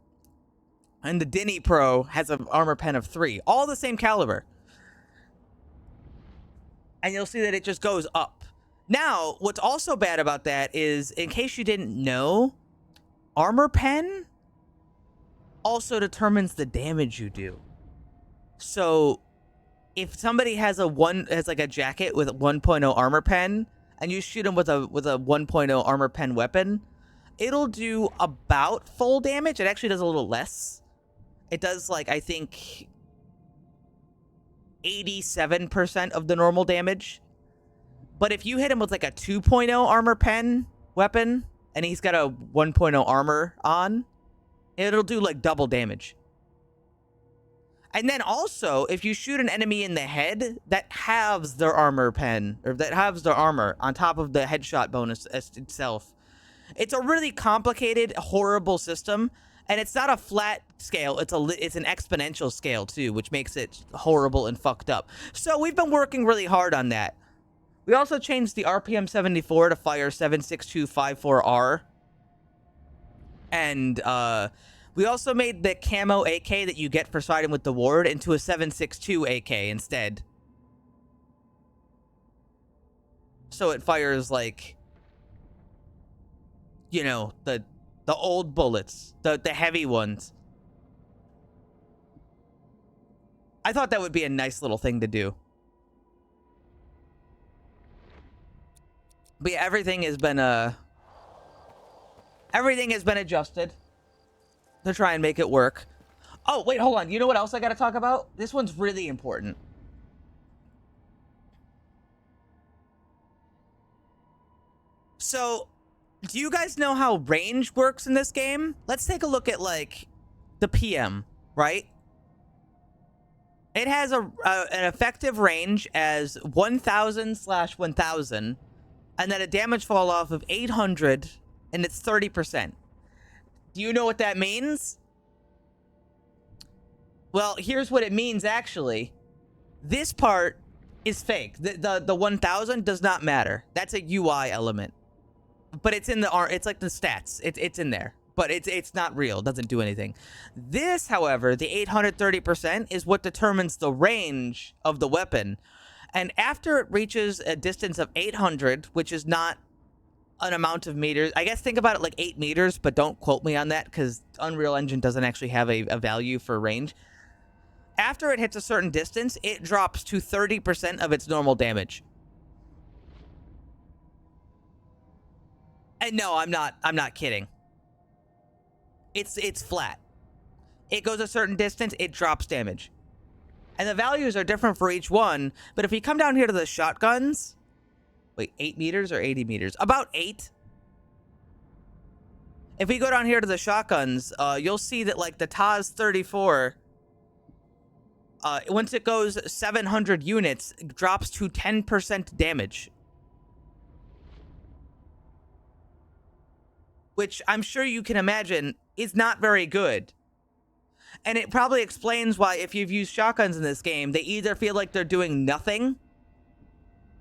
And the Denny Pro has an armor pen of 3. All the same caliber. And you'll see that it just goes up. Now, what's also bad about that is, in case you didn't know, armor pen also determines the damage you do. So, if somebody has like a jacket with a 1.0 armor pen, and you shoot them with a 1.0 armor pen weapon, it'll do about full damage. It actually does a little less. It does, like, I think 87% of the normal damage. But if you hit him with like a 2.0 armor pen weapon, and he's got a 1.0 armor on, it'll do like double damage. And then also, if you shoot an enemy in the head, that halves their armor pen, or that halves their armor on top of the headshot bonus itself. It's a really complicated, horrible system, and it's not a flat scale. It's an exponential scale too, which makes it horrible and fucked up. So we've been working really hard on that. We also changed the RPM 74 to fire 7.6254R, and we also made the camo AK that you get for siding with the ward into a 7.62 AK instead. So it fires like, you know, the old bullets, the heavy ones. I thought that would be a nice little thing to do. But yeah, everything has been adjusted to try and make it work. Oh, wait, hold on. You know what else I got to talk about? This one's really important. So, do you guys know how range works in this game? Let's take a look at, like, the PM, right? It has an effective range as 1,000/1,000, and then a damage fall off of 800, and it's 30%. Do you know what that means? Well, here's what it means, actually. This part is fake. The 1,000 does not matter. That's a UI element. But it's in the it's like the stats. It's in there. But it's not real. It doesn't do anything. This, however, the 830% is what determines the range of the weapon. And after it reaches a distance of 800, which is not an amount of meters. I guess think about it like 8 meters, but don't quote me on that because Unreal Engine doesn't actually have a value for range. After it hits a certain distance, it drops to 30% of its normal damage. And no, I'm not kidding. It's flat. It goes a certain distance, it drops damage. And the values are different for each one, but if you come down here to the shotguns, wait, 8 meters or 80 meters? About 8. If we go down here to the shotguns, you'll see that like the TAS 34, once it goes 700 units, it drops to 10% damage. Which I'm sure you can imagine is not very good. And it probably explains why if you've used shotguns in this game, they either feel like they're doing nothing,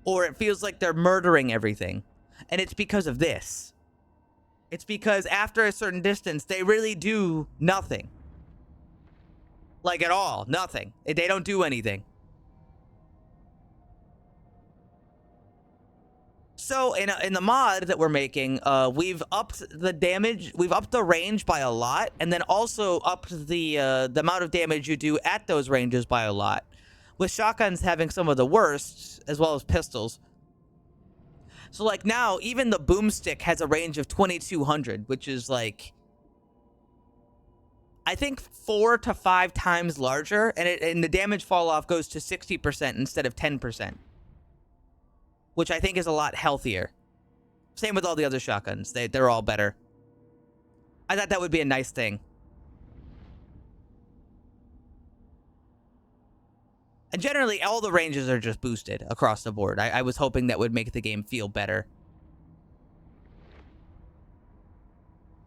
or it feels like they're murdering everything. And it's because of this. It's because after a certain distance, they really do nothing. Like at all. Nothing. They don't do anything. So in the mod that we're making, we've upped the damage, we've upped the range by a lot, and then also upped the amount of damage you do at those ranges by a lot. With shotguns having some of the worst, as well as pistols. So like now, even the boomstick has a range of 2,200, which is like, I think 4 to 5 times larger, and the damage fall off goes to 60% instead of 10%. Which I think is a lot healthier. Same with all the other shotguns. They're all better. I thought that would be a nice thing. And generally, all the ranges are just boosted across the board. I was hoping that would make the game feel better.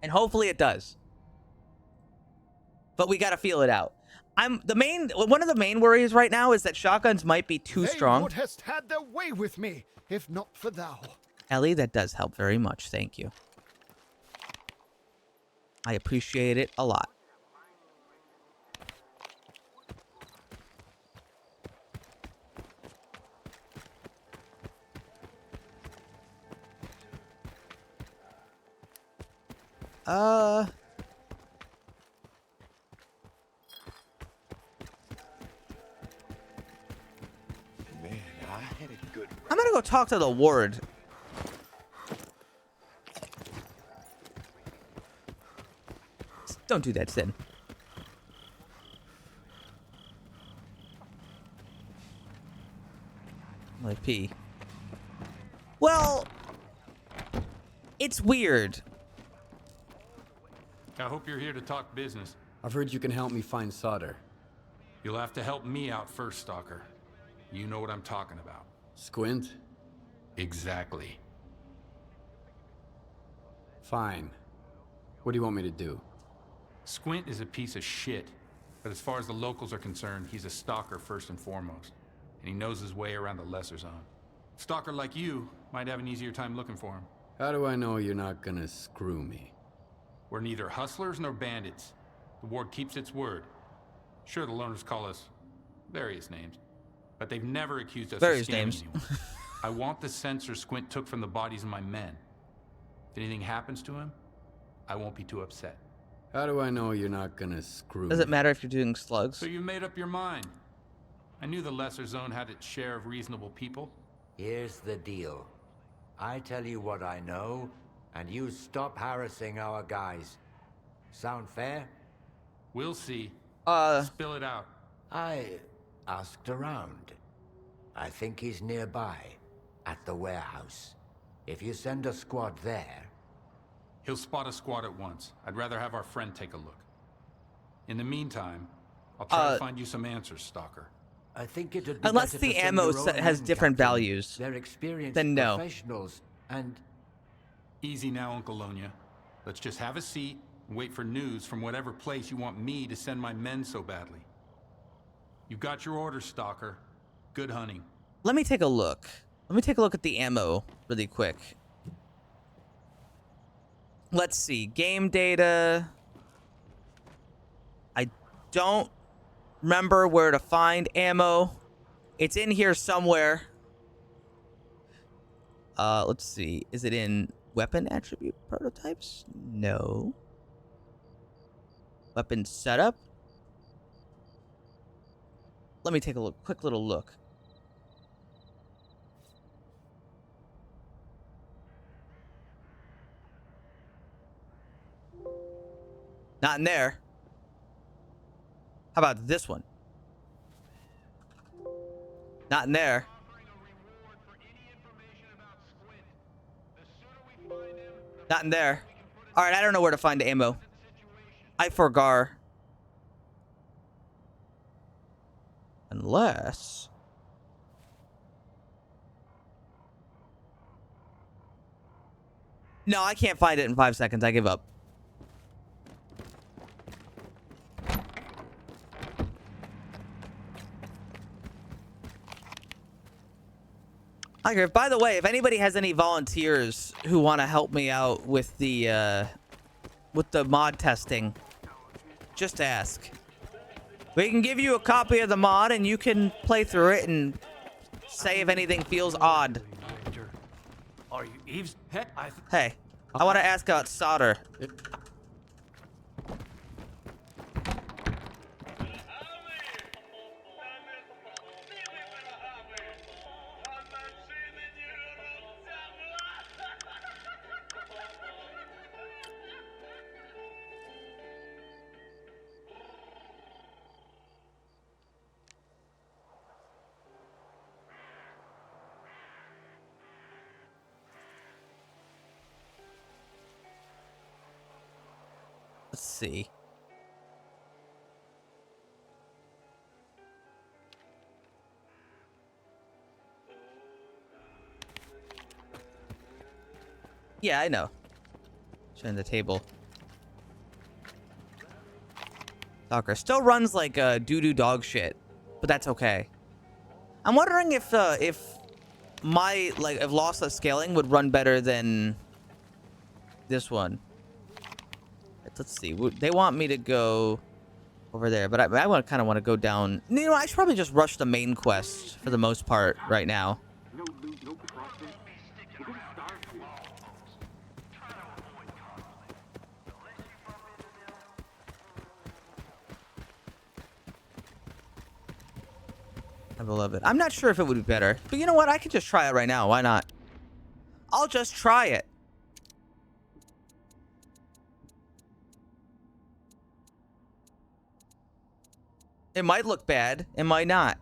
And hopefully it does. But we gotta feel it out. One of the main worries right now is that shotguns might be too strong. They would have had their way with me, if not for thou. Ellie, that does help very much. Thank you. I appreciate it a lot. I'm gonna go talk to the ward. Don't do that, Sin. Like pee. Well, it's weird. I hope you're here to talk business. I've heard you can help me find Solder. You'll have to help me out first, Stalker. You know what I'm talking about. Squint? Exactly. Fine. What do you want me to do? Squint is a piece of shit. But as far as the locals are concerned, he's a stalker first and foremost. And he knows his way around the lesser zone. Stalker like you might have an easier time looking for him. How do I know you're not gonna screw me? We're neither hustlers nor bandits. The ward keeps its word. Sure, the loners call us various names, but they've never accused us Various of scamming names. anyone. I want the sensor Squint took from the bodies of my men. If anything happens to him, I won't be too upset. How do I know you're not gonna screw Does me? it matter if you're doing slugs? So you made up your mind. I knew the lesser zone had its share of reasonable people. Here's the deal. I tell you what I know, and you stop harassing our guys. Sound fair? We'll see. Spill it out. I asked around. I think he's nearby, at the warehouse. If you send a squad there... He'll spot a squad at once. I'd rather have our friend take a look. In the meantime, I'll try to find you some answers, Stalker. I think it'd be Unless better the to send ammo your own set has men, different Captain. values, They're experienced then no. professionals, and... Easy now, Uncle Lonia. Let's just have a seat and wait for news from whatever place you want me to send my men so badly. You've got your orders, Stalker. Good hunting. Let me take a look. Let me take a look at the ammo really quick. Let's see. Game data. I don't remember where to find ammo. It's in here somewhere. Let's see. Is it in weapon attribute prototypes? No. Weapon setup? Let me take a look. Quick little look. Not in there. How about this one? Not in there. Not in there. All right, I don't know where to find ammo. I forgar. Unless... No, I can't find it in 5 seconds. I give up. By the way, if anybody has any volunteers who want to help me out with the mod testing, just ask. We can give you a copy of the mod and you can play through it and say if anything feels odd. Are you Eves? Hey, I want to ask about solder. Let's see. Yeah, I know. Showing the table. Stalker still runs like doo-doo dog shit, but that's okay. I'm wondering if my if lossless scaling would run better than this one. Let's see. They want me to go over there, but I kind of want to go down. You know, I should probably just rush the main quest for the most part right now. I love it. I'm not sure if it would be better, but you know what? I could just try it right now. Why not? I'll just try it. It might look bad. It might not.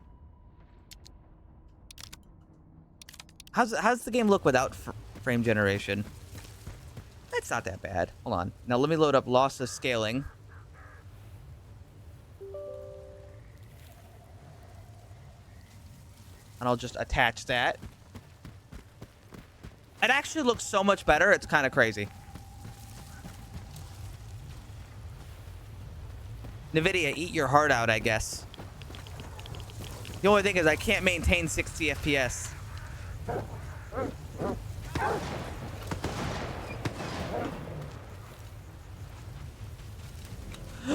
How's the game look without frame generation? It's not that bad. Hold on. Now let me load up lossless scaling. And I'll just attach that. It actually looks so much better. It's kind of crazy. NVIDIA, eat your heart out, I guess. The only thing is I can't maintain 60 FPS.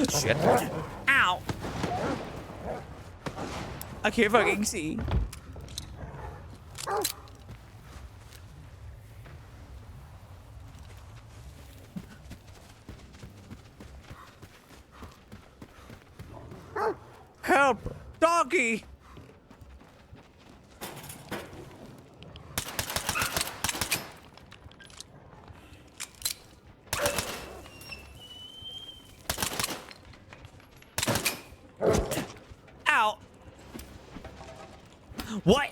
Shit. Ow. I can't fucking see. Help! Doggy! Ow! What?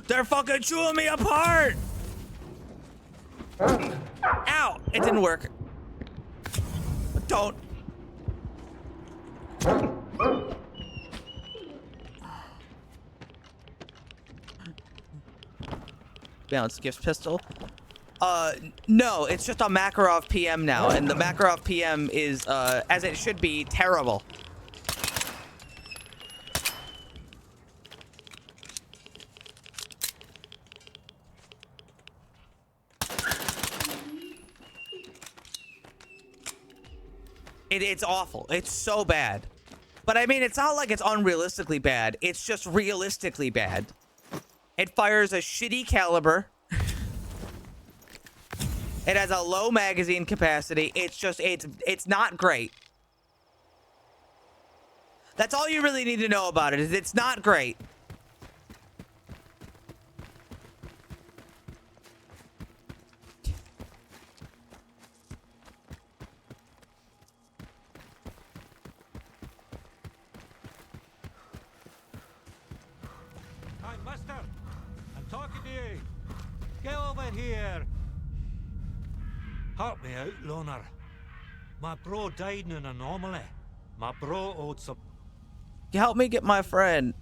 They're fucking chewing me apart! Ow! It didn't work. Don't. Balanced gift pistol. No, it's just a Makarov PM now, and the Makarov PM is, as it should be, terrible. It's awful. It's so bad. But I mean, it's not like it's unrealistically bad. It's just realistically bad. It fires a shitty caliber. It has a low magazine capacity. It's just, it's not great. That's all you really need to know about it, is it's not great. Hi, Mister. I'm talking to you. Get over here. Help me out, loner. My bro died in an anomaly. My bro owed some... Help me get my friend.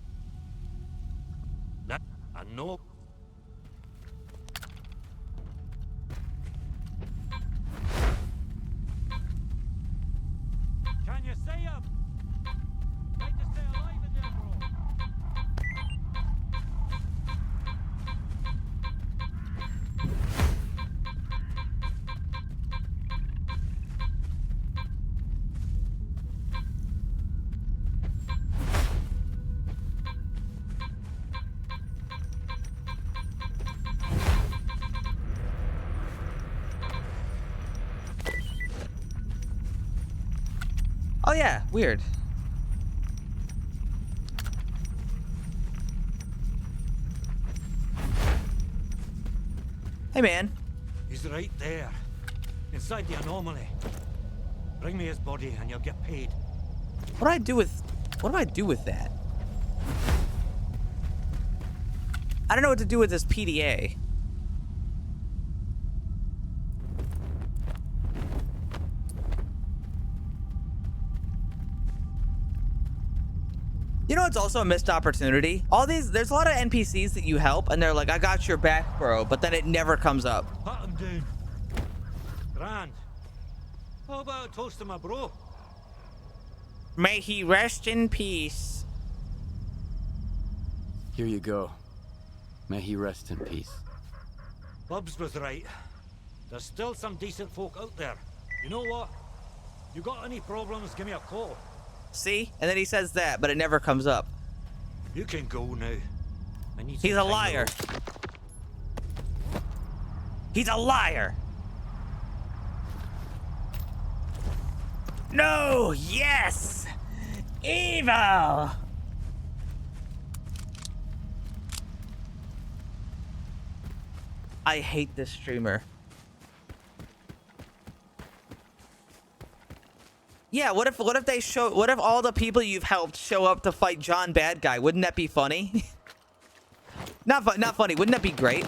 I know. Can you see him? Like to stay alive in there, bro. Oh yeah, weird. Hey man. He's right there. Inside the anomaly. Bring me his body and you'll get paid. What do I do with that? I don't know what to do with this PDA. You know, it's also a missed opportunity. There's a lot of NPCs that you help and they're like, I got your back, bro, but then it never comes up. Pat him down. Grand. How about a toast to my bro? May he rest in peace. Here you go. May he rest in peace. Bubs was right. There's still some decent folk out there. You know what? You got any problems, give me a call. See? And then he says that, but it never comes up. You can go now. I need He's a liar. He's a liar. No! Yes! Evil! I hate this streamer. Yeah, what if all the people you've helped show up to fight John Bad Guy? Wouldn't that be funny? not funny. Wouldn't that be great?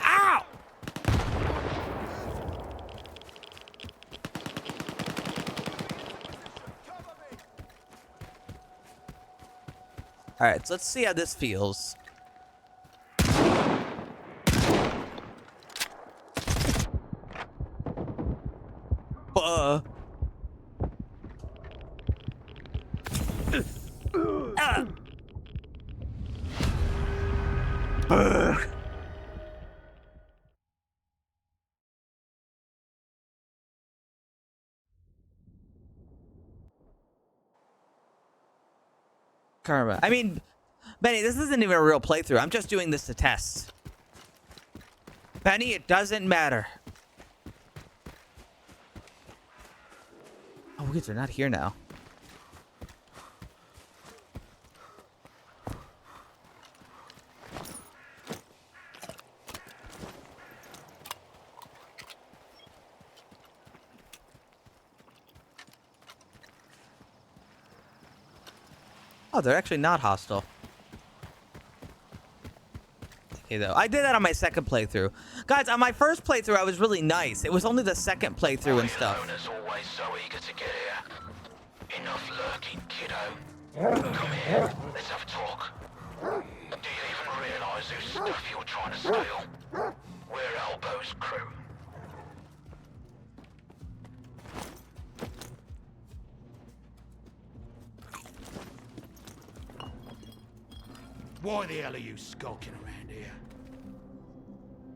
Ow! All right, so let's see how this feels. Karma. I mean, Benny, this isn't even a real playthrough. I'm just doing this to test. Benny, it doesn't matter. Oh, wait, they're not here now. Oh, they're actually not hostile. Okay, though. I did that on my second playthrough. Guys, on my first playthrough, I was really nice. It was only the second playthrough and stuff. Always so eager to get here. Enough lurking, kiddo. Come here, let's have a talk. Do you even realize whose stuff you're trying to steal? We're Elbow's crew. Why the hell are you skulking around here?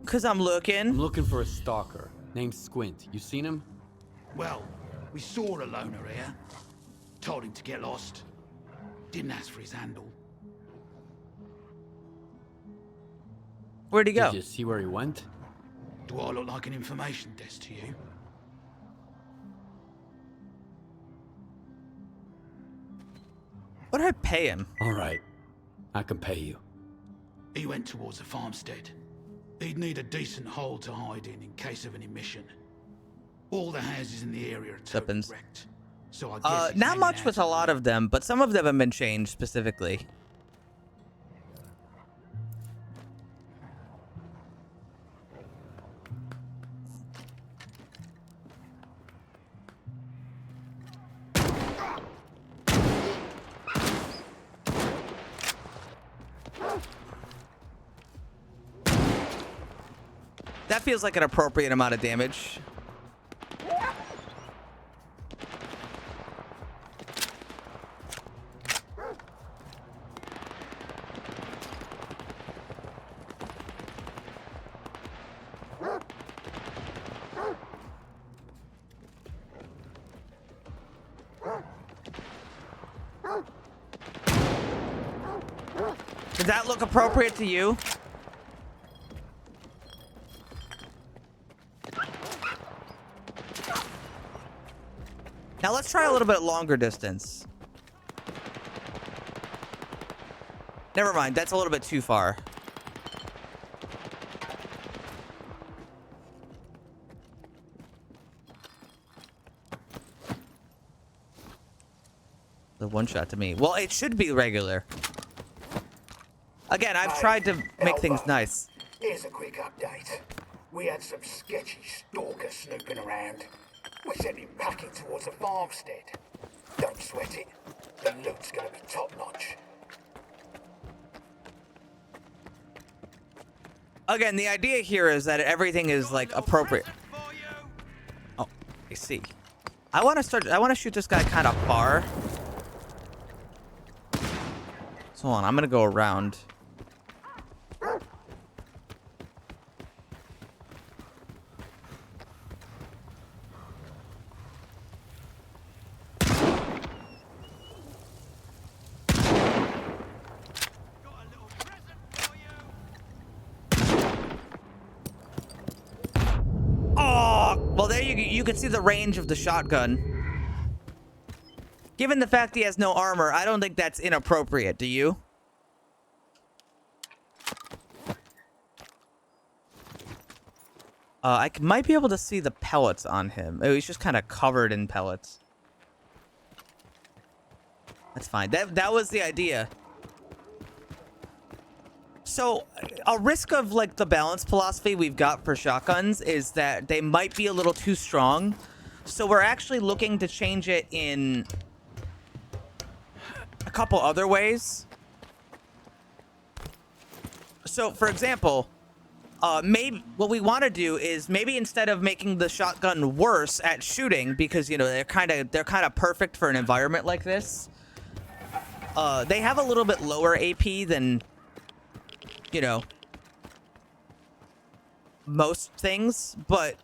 Cause I'm looking. I'm looking for a stalker named Squint. You seen him? Well, we saw a loner here. Told him to get lost. Didn't ask for his handle. Where'd he go? Did you see where he went? Do I look like an information desk to you? What did I pay him? All right. I can pay you. He went towards the farmstead. He'd need a decent hole to hide in case of an emission. All the houses in the area are totally wrecked. So I guess not much with a lot of them, but some of them have been changed specifically. That feels like an appropriate amount of damage. Does that look appropriate to you? Now let's try a little bit longer distance. Never mind, that's a little bit too far. The one shot to me. Well, it should be regular. Again, I've tried to make things nice. Here's a quick update. We had some sketchy stalker snooping around. We sent him packing towards a farmstead. Don't sweat it. The loot's gonna be top-notch. Again, the idea here is that everything is like appropriate. Oh, I see. I want to shoot this guy kind of far. So hold on, I'm gonna go around. Oh, well there you can see the range of the shotgun. Given the fact he has no armor, I don't think that's inappropriate, do you? I might be able to see the pellets on him. Oh, he's just kind of covered in pellets. That's fine. That was the idea. So, a risk of, like, the balance philosophy we've got for shotguns is that they might be a little too strong. So we're actually looking to change it in a couple other ways. So, for example, maybe what we want to do is maybe instead of making the shotgun worse at shooting, because, you know, they're kind of perfect for an environment like this. They have a little bit lower AP than, you know, most things, but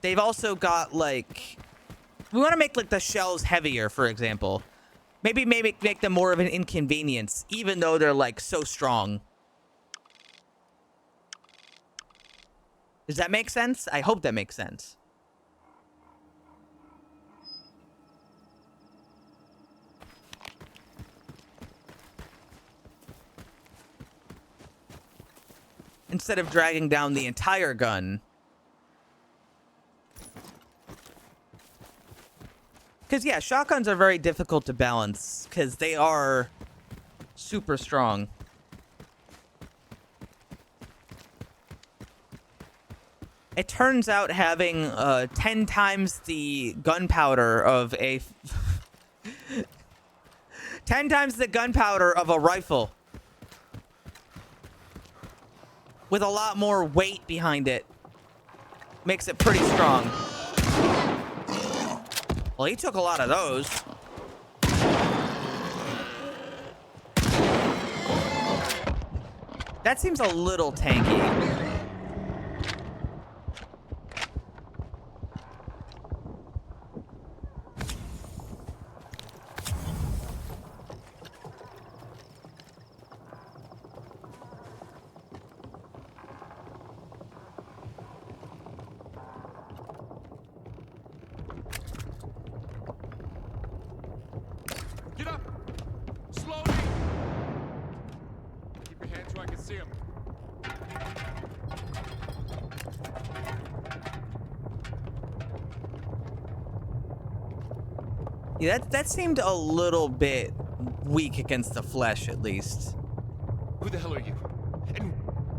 they've also got, like, we want to make, like, the shells heavier, for example. Maybe make them more of an inconvenience, even though they're, like, so strong. Does that make sense? I hope that makes sense. Instead of dragging down the entire gun. Because, yeah, shotguns are very difficult to balance because they are super strong. It turns out having 10 times the gunpowder of a... 10 times the gunpowder of a rifle with a lot more weight behind it makes it pretty strong. Well, he took a lot of those. That seems a little tanky. Get up! Slowly! Keep your hands where I can see them. Yeah, that seemed a little bit weak against the flesh, at least. Who the hell are you? And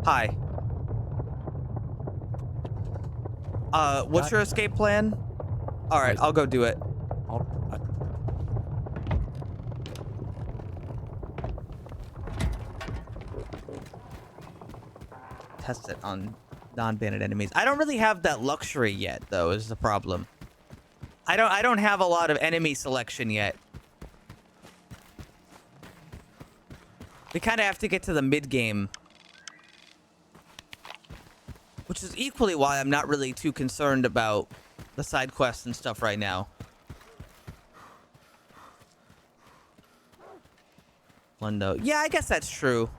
Hi. What's your escape plan? All right, I'll go do it. Test it on non-bandit enemies. I don't really have that luxury yet, though, is the problem. I don't have a lot of enemy selection yet. We kind of have to get to the mid-game. Which is equally why I'm not really too concerned about the side quests and stuff right now. Lundo. Yeah, I guess that's true.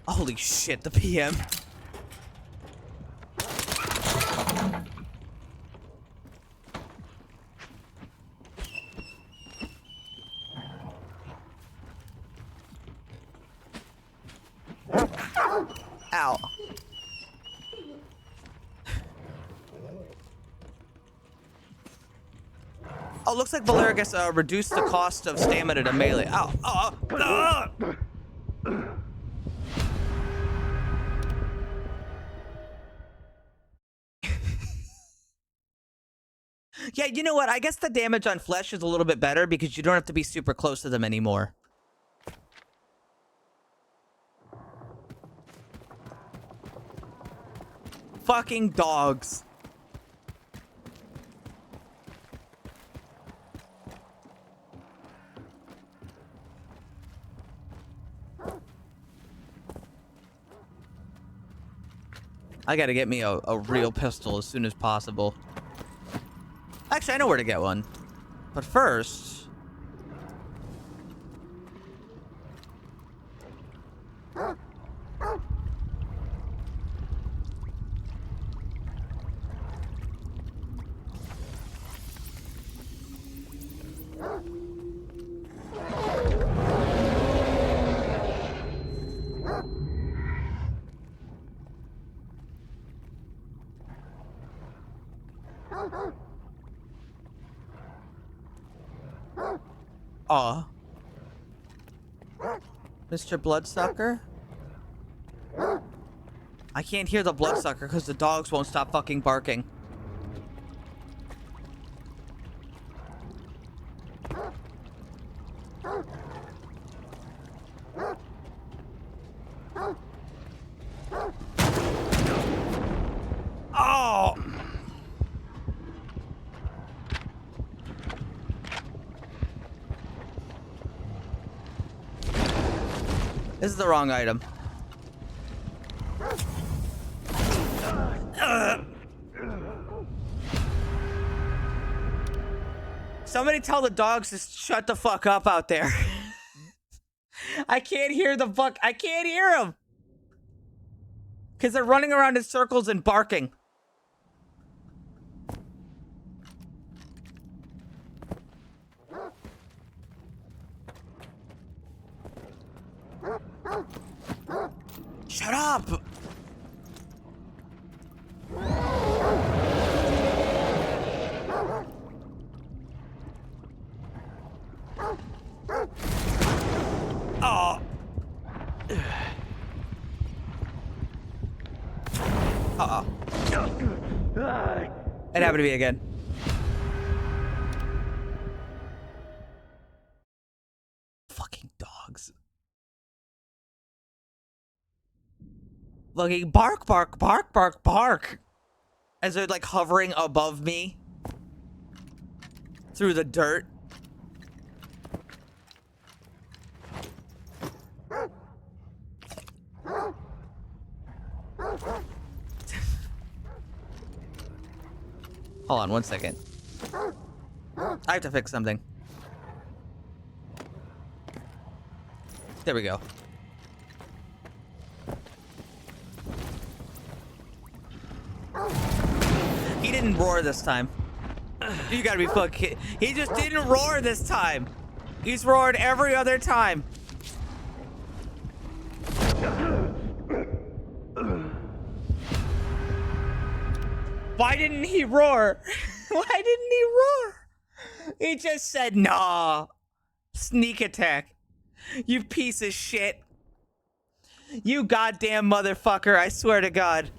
Holy shit, the PM. Ow. Oh, looks like Valerigus reduced the cost of stamina to melee. Ow. Oh. Yeah, you know what? I guess the damage on flesh is a little bit better because you don't have to be super close to them anymore. Fucking dogs. I gotta get me a real pistol as soon as possible. Actually, I know where to get one. But first... Aw. Mr. Bloodsucker? I can't hear the bloodsucker because the dogs won't stop fucking barking. Oh! This is the wrong item. Somebody tell the dogs to shut the fuck up out there. I can't hear the fuck. I can't hear them. Because they're running around in circles and barking. Shut up! Oh. Uh-oh. It happened to me again. Fucking dogs. Looking bark, bark, bark, bark, bark. As they're like hovering above me. Through the dirt. Hold on 1 second. I have to fix something. There we go. He didn't roar this time. You gotta be fucking. He just didn't roar this time. He's roared every other time. Why didn't he roar? Why didn't he roar? He just said, nah. Sneak attack. You piece of shit. You goddamn motherfucker, I swear to God.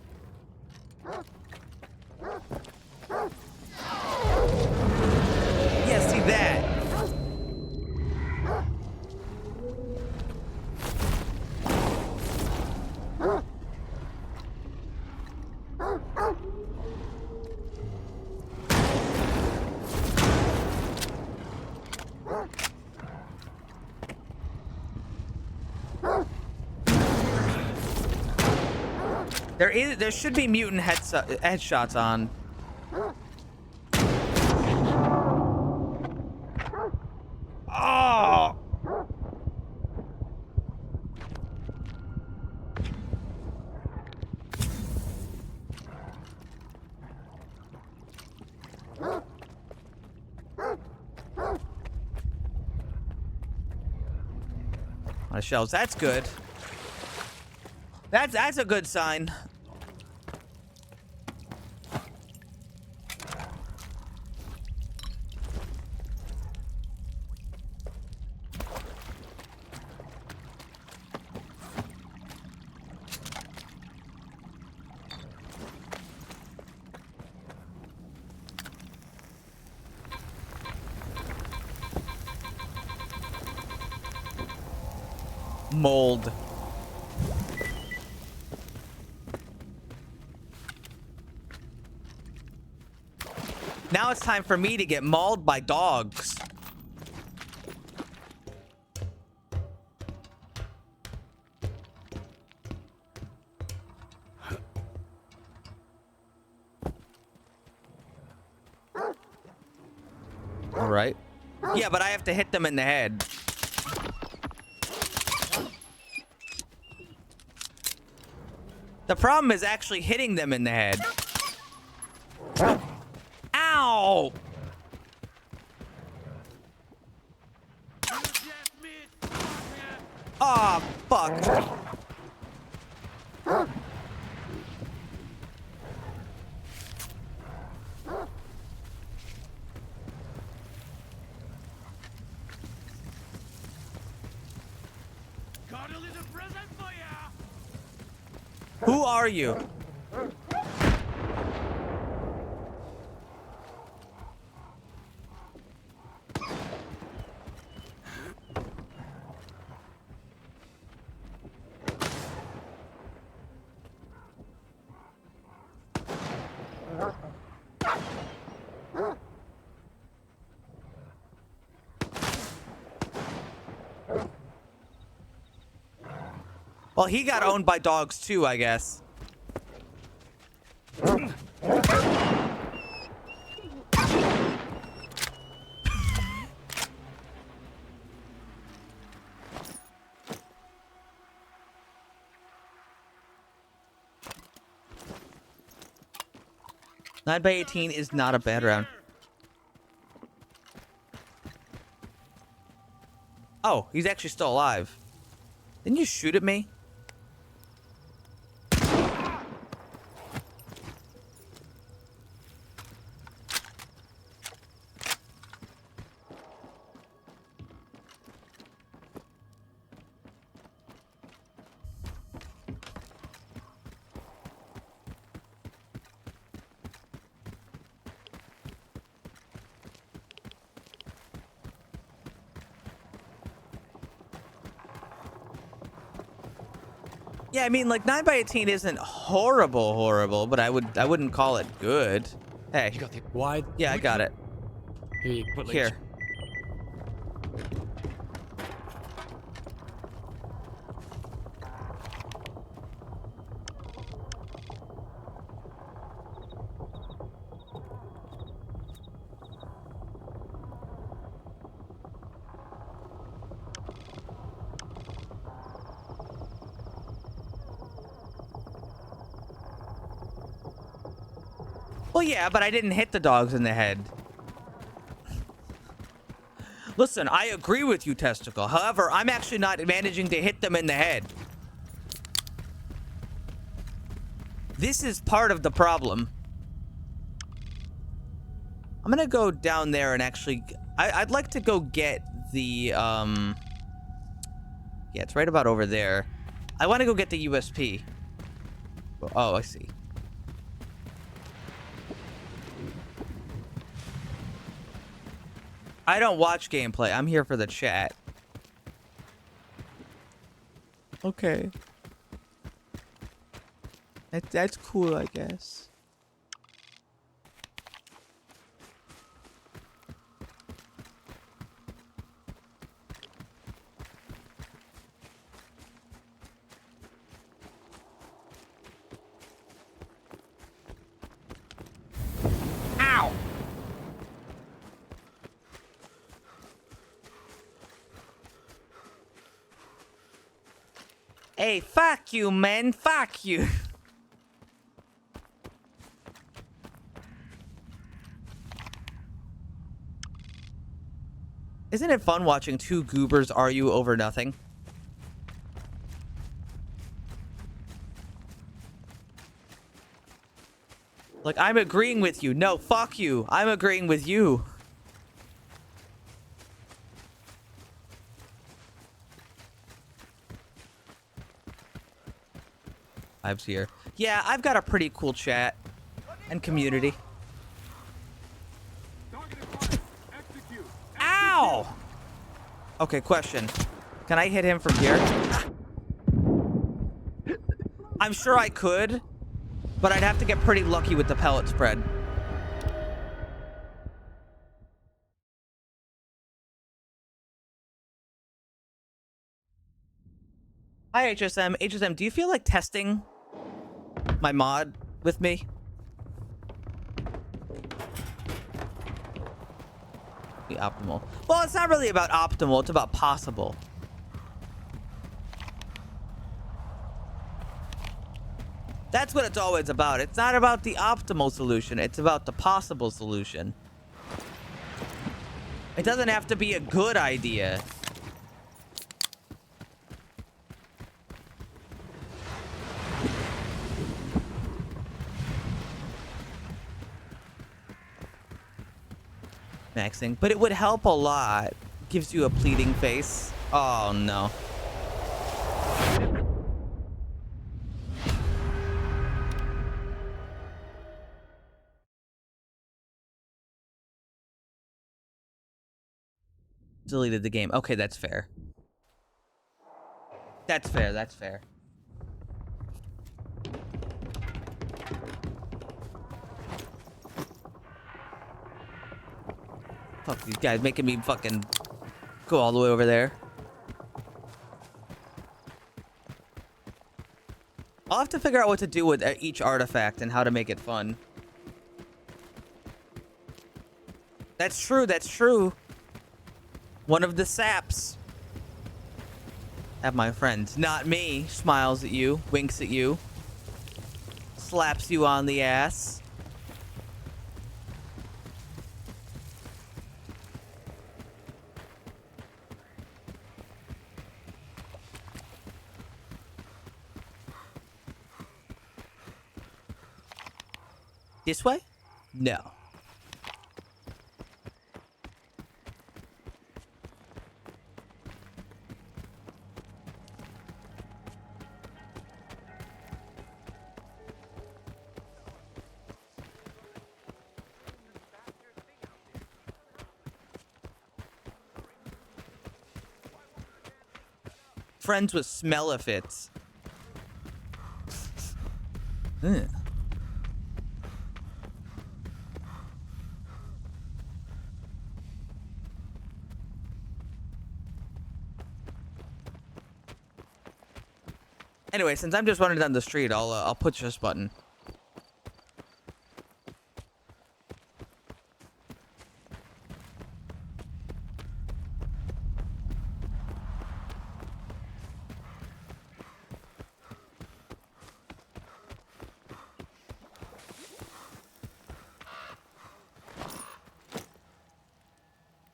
Yeah, see that. There should be mutant headshots on. Oh! On the shelves, that's good. That's a good sign. Mold. Now it's time for me to get mauled by dogs. All right. Yeah, but I have to hit them in the head. The problem is actually hitting them in the head. Ow! Oh, fuck. Got a little present for ya. Who are you? Well, he got owned by dogs too, I guess. 9x18 is not a bad round. Oh, he's actually still alive. Didn't you shoot at me? Yeah, I mean, like 9x18 isn't horrible, but I wouldn't call it good. Hey, you got the wide? Yeah, I got it. Here. Well, yeah, but I didn't hit the dogs in the head. Listen, I agree with you, Testicle. However, I'm actually not managing to hit them in the head. This is part of the problem. I'm gonna go down there and actually... I'd like to go get the, Yeah, it's right about over there. I want to go get the USP. Oh, I see. I don't watch gameplay. I'm here for the chat. Okay. That's cool, I guess. Ow! Hey, fuck you, man. Fuck you. Isn't it fun watching two goobers argue over nothing? Like, I'm agreeing with you. No, fuck you. I'm agreeing with you. Vibes here. Yeah, I've got a pretty cool chat and community. Ow! Okay, question. Can I hit him from here? I'm sure I could, but I'd have to get pretty lucky with the pellet spread. Hi, HSM. HSM, do you feel like testing my mod with me? Be optimal. Well, it's not really about optimal. It's about possible. That's what it's always about. It's not about the optimal solution. It's about the possible solution. It doesn't have to be a good idea. maxing, but it would help a lot. Gives you a pleading face. Oh no. Deleted the game. Okay, that's fair. That's fair, that's fair. Fuck these guys making me fucking go all the way over there. I'll have to figure out what to do with each artifact and how to make it fun. That's true, that's true. One of the saps. Have my friends, not me, smiles at you, winks at you, slaps you on the ass. This way? No. Friends with smell-a-fits. Ugh. Anyway, since I'm just running down the street, I'll push this button.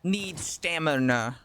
Need stamina.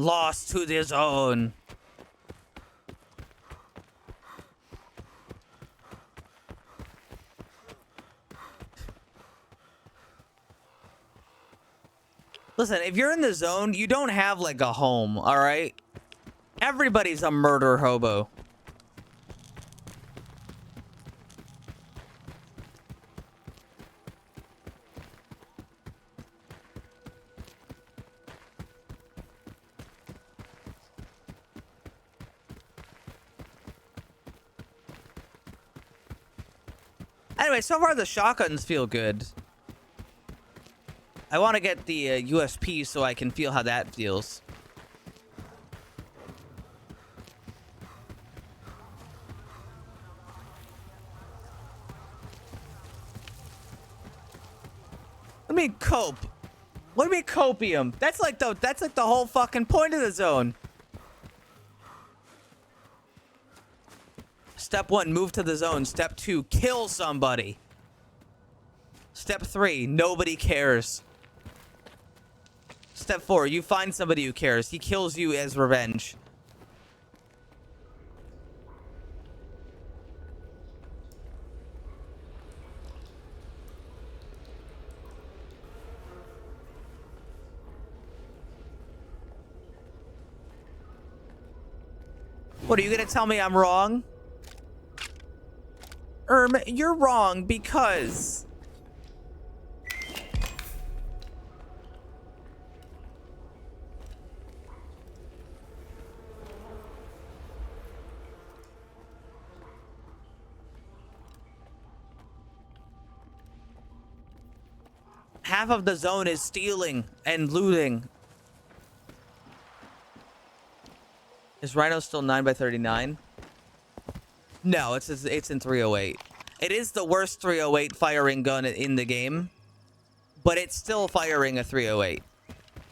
Lost to the zone. Listen, if you're in the zone, you don't have like a home, all right? Everybody's a murder hobo. Anyway, so far the shotguns feel good. I want to get the USP so I can feel how that feels. What do you mean cope? What do you mean copium? That's like the whole fucking point of the zone. Step 1, move to the zone. Step 2, kill somebody. Step 3, nobody cares. Step 4, you find somebody who cares. He kills you as revenge. What, are you gonna tell me I'm wrong? You're wrong because... half of the zone is stealing and looting. Is Rhino still 9x39? No, it's in 308. It is the worst 308 firing gun in the game, but it's still firing a 308.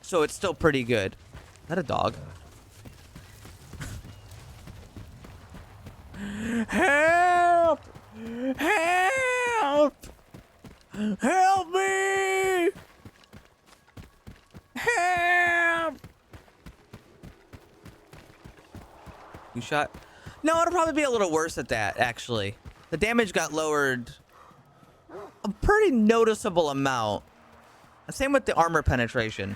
So it's still pretty good. Is that a dog? Help! Help! Help me! Help! You shot? No, it'll probably be a little worse at that, actually. The damage got lowered a pretty noticeable amount. Same with the armor penetration.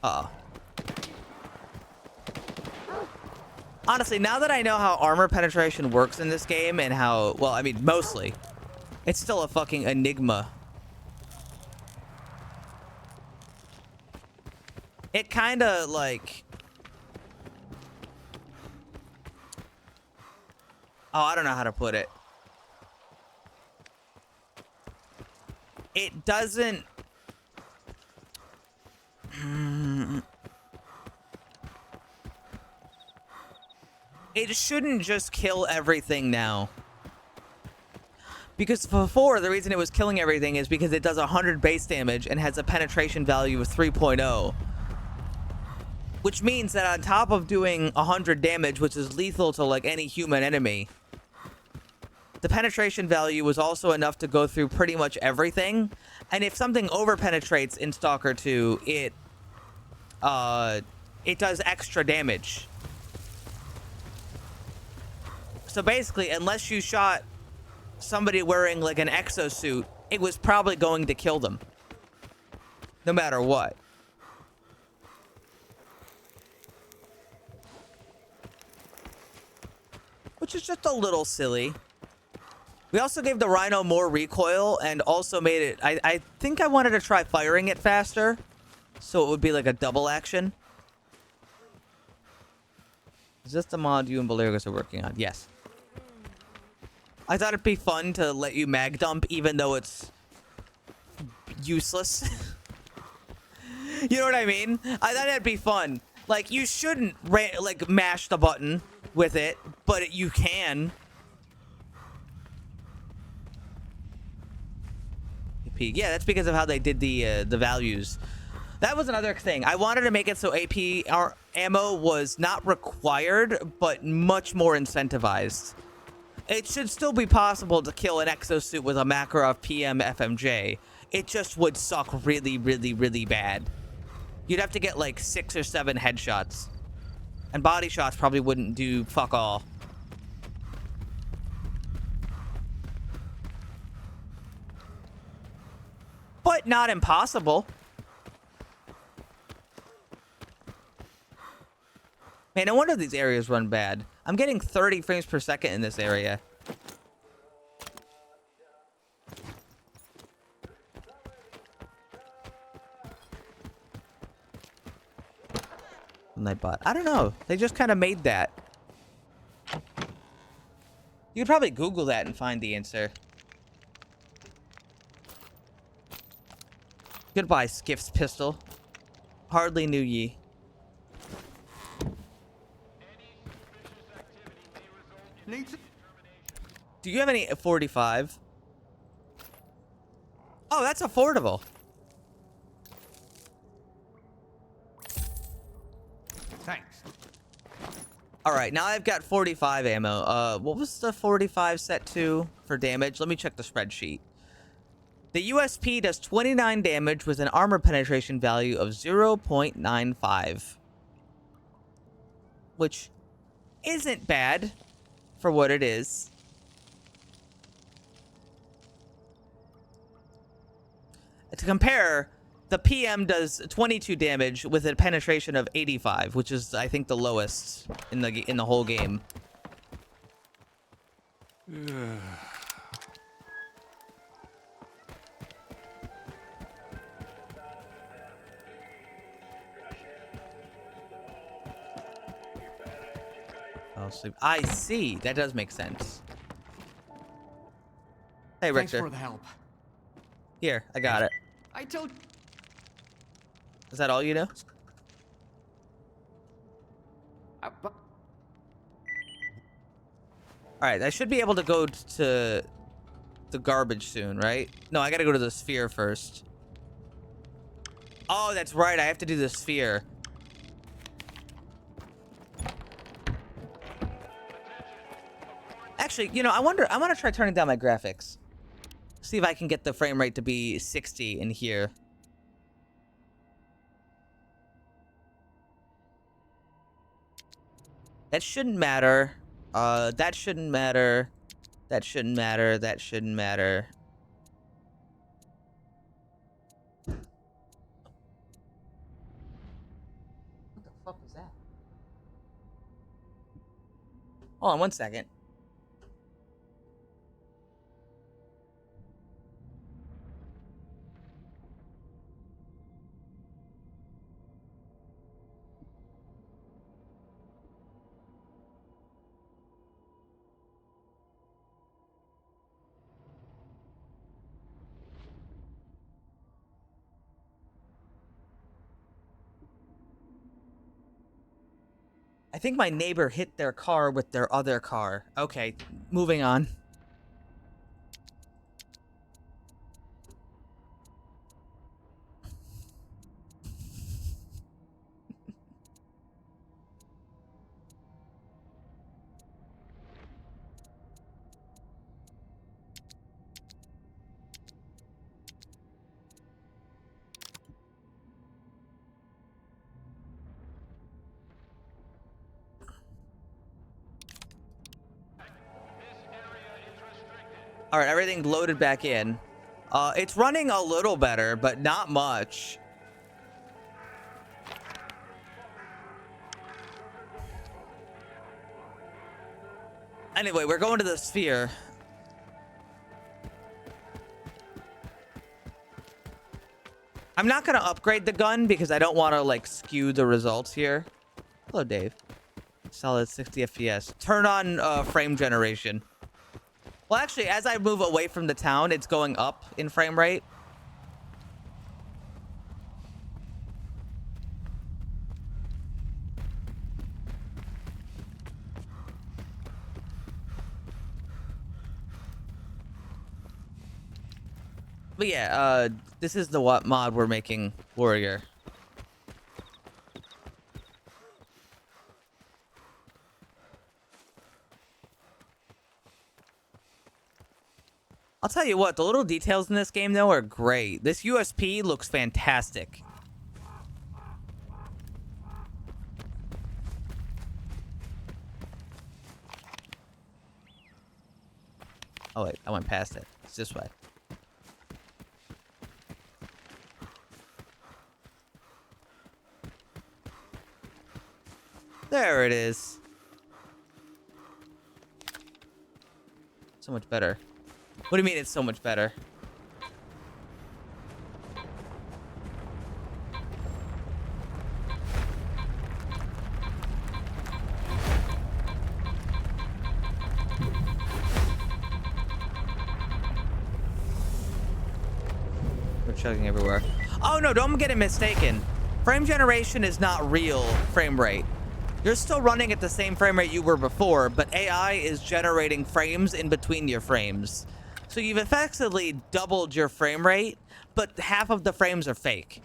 Uh-oh. Honestly, now that I know how armor penetration works in this game and how, well, I mean, mostly, it's still a fucking enigma. It kind of like... oh, I don't know how to put it. It doesn't... it shouldn't just kill everything now. Because before, the reason it was killing everything is because it does 100 base damage and has a penetration value of 3.0. Which means that on top of doing 100 damage, which is lethal to like any human enemy, the penetration value was also enough to go through pretty much everything. And if something over penetrates in Stalker 2, it does extra damage. So basically, unless you shot somebody wearing like an exosuit, it was probably going to kill them. No matter what. Which is just a little silly. We also gave the Rhino more recoil and also made it... I think I wanted to try firing it faster. So it would be like a double action. Is this the mod you and Valergus are working on? Yes. I thought it'd be fun to let you mag dump even though it's useless. You know what I mean? I thought it'd be fun. Like, you shouldn't like mash the button with it, but you can. Yeah, that's because of how they did the values. That was another thing. I wanted to make it so AP ammo was not required, but much more incentivized. It should still be possible to kill an exosuit with a Makarov PM FMJ. It just would suck really, really, really bad. You'd have to get like 6 or 7 headshots. And body shots probably wouldn't do fuck all. But not impossible. Man, no wonder these areas run bad. I'm getting 30 frames per second in this area. Nightbot. I don't know. They just kind of made that. You could probably Google that and find the answer. Goodbye, Skiff's pistol. Hardly knew ye. Do you have any 45? Oh, that's affordable. Thanks. All right, now I've got 45 ammo. What was the 45 set to for damage? Let me check the spreadsheet. The USP does 29 damage with an armor penetration value of 0.95. Which isn't bad for what it is. To compare, the PM does 22 damage with a penetration of 85, which is, I think, the lowest in the whole game. I'll sleep. I see. That does make sense. Hey, Thanks Richter. for the help. Here, I got it. I told. Is that all you know? Alright, I should be able to go to the garbage soon, right? No, I gotta go to the sphere first. Oh, that's right. I have to do the sphere. Actually, you know, I want to try turning down my graphics. See if I can get the frame rate to be 60 in here. That shouldn't matter. That shouldn't matter. That shouldn't matter. That shouldn't matter. What the fuck was that? Hold on 1 second. I think my neighbor hit their car with their other car. Okay, moving on. All right, everything loaded back in. It's running a little better, but not much. Anyway, we're going to the sphere. I'm not going to upgrade the gun because I don't want to, like, skew the results here. Hello, Dave. Solid 60 FPS. Turn on frame generation. Well, actually, as I move away from the town, it's going up in frame rate. But yeah, this is the mod we're making, Warrior. I'll tell you what, the little details in this game, though, are great. This USP looks fantastic. Oh, wait, I went past it. It's this way. There it is. So much better. What do you mean it's so much better? We're chugging everywhere. Oh no, don't get it mistaken. Frame generation is not real frame rate. You're still running at the same frame rate you were before, but AI is generating frames in between your frames. So you've effectively doubled your frame rate, but half of the frames are fake.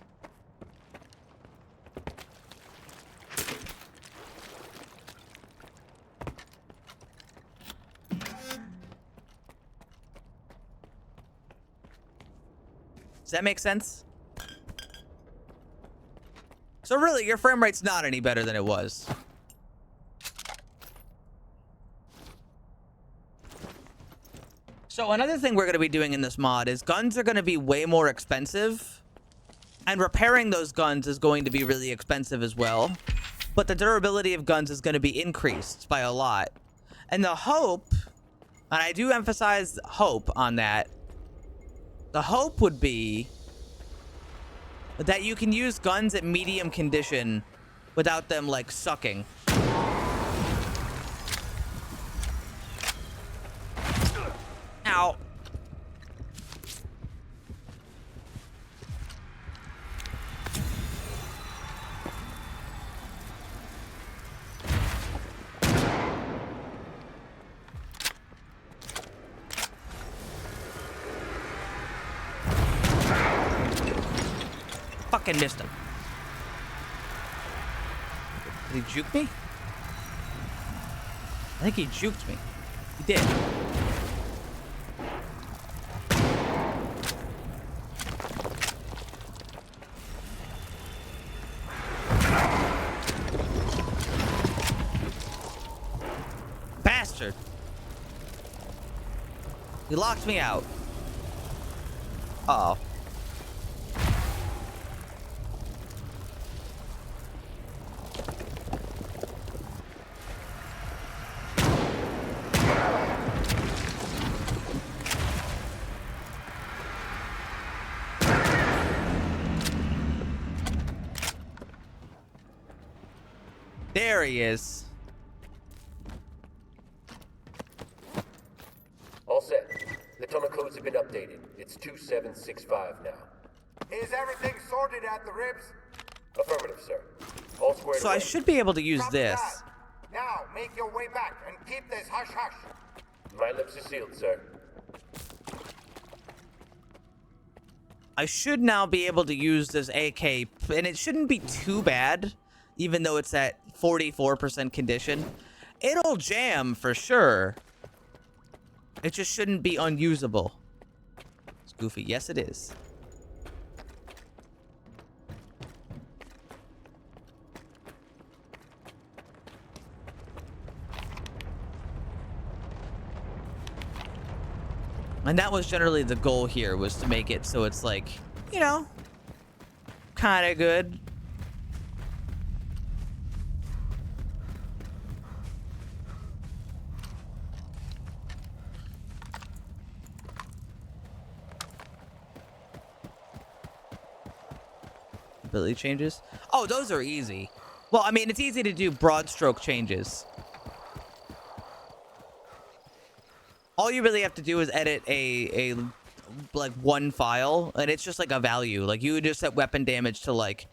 Does that make sense? So really, your frame rate's not any better than it was. So another thing we're going to be doing in this mod is guns are going to be way more expensive And repairing those guns is going to be really expensive as well. But the durability of guns is going to be increased by a lot. And the hope, and I do emphasize hope on that, the hope would be that you can use guns at medium condition without them, like, sucking. Ow. Fucking missed him. Did he juke me? I think he juked me. He did. Bastard. He locked me out. Uh-oh. There he is. All set. The tunnel codes have been updated. It's 2765 now. Is everything sorted at the ribs? Affirmative, sir. All squared So away. I should be able to use Copy this. that. Now, make your way back and keep this hush-hush. My lips are sealed, sir. I should now be able to use this AK, and it shouldn't be too bad, even though it's at 44% condition. It'll jam for sure. It just shouldn't be unusable. It's goofy. Yes, it is. And that was generally the goal here, was to make it so it's like, you know, kind of good. Ability changes. Oh, those are easy. Well, I mean, it's easy to do broad stroke changes. All you really have to do is edit a like one file, and it's just like a value. Like you would just set weapon damage to like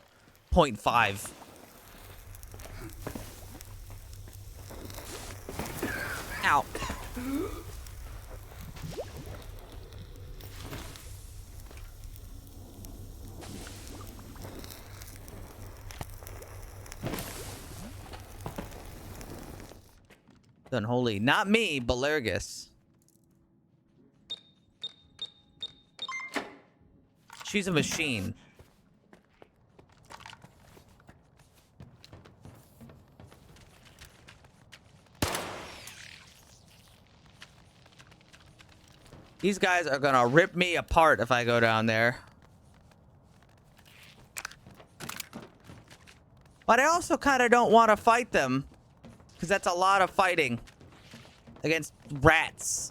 0.5. Ow. Unholy. Not me, Belergus. She's a machine. These guys are gonna rip me apart if I go down there. But I also kind of don't want to fight them, because that's a lot of fighting against rats.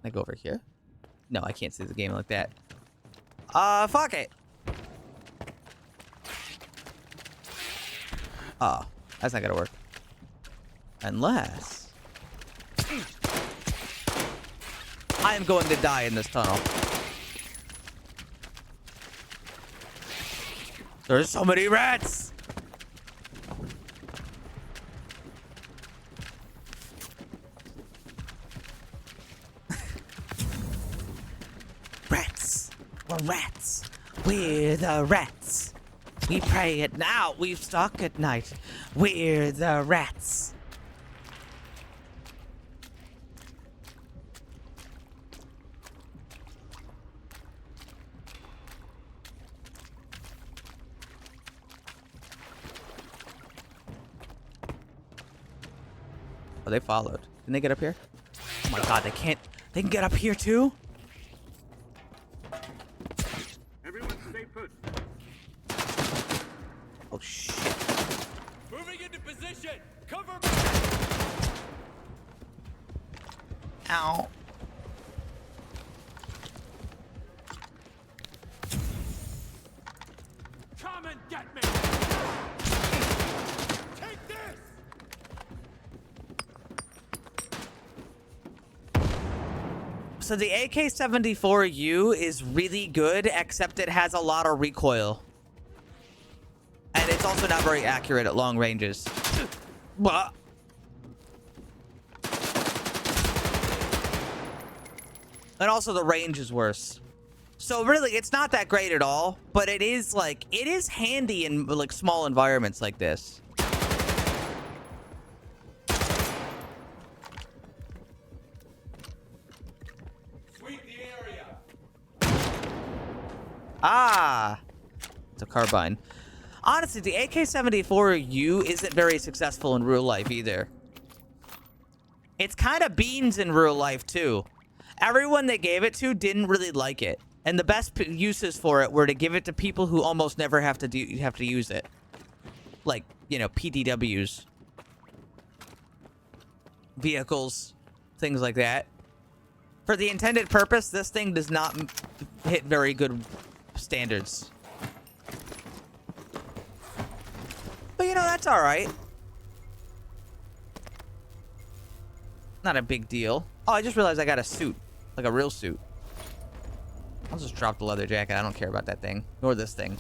Can I go over here? No, I can't see the game like that. Fuck it. Oh, that's not gonna work. Unless I am going to die in this tunnel. There's so many rats. Rats. We're rats. We're the rats. We pray at night. We stalk at night. We're the rats. Oh, they followed. Can they get up here? Oh my god, they can't. They can get up here too? Everyone stay put. Oh shit. Moving into position. Cover me. Ow. Come and get me. Take this. So the AK-74U is really good, except it has a lot of recoil. And it's also not very accurate at long ranges. What? And also the range is worse. So really, it's not that great at all, but it is like, it is handy in like small environments like this. Sweep the area. Ah, it's a carbine. Honestly, the AK-74U isn't very successful in real life either. It's kind of beans in real life too. Everyone they gave it to didn't really like it, and the best uses for it were to give it to people who almost never have to use it, like, you know, PDWs, vehicles, things like that. For the intended purpose, this thing does not hit very good standards. But you know, that's all right. Not a big deal. Oh, I just realized I got a suit. Like a real suit. I'll just drop the leather jacket. I don't care about that thing. Nor this thing.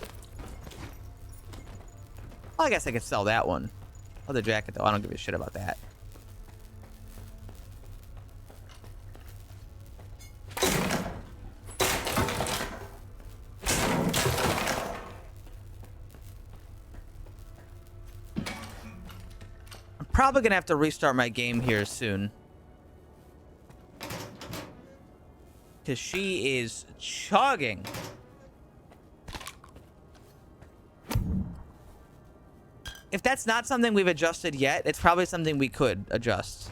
Well, I guess I could sell that one. Leather jacket, though. I don't give a shit about that. I'm probably going to have to restart my game here soon. Because she is chugging. If that's not something we've adjusted yet, it's probably something we could adjust.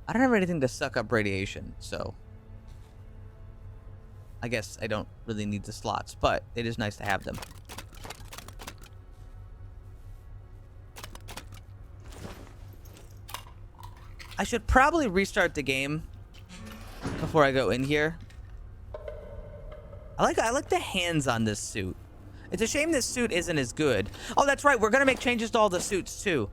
I don't have anything to suck up radiation, so I guess I don't really need the slots, but it is nice to have them. I should probably restart the game before I go in here. I like the hands on this suit. It's a shame this suit isn't as good. Oh, that's right. We're going to make changes to all the suits too.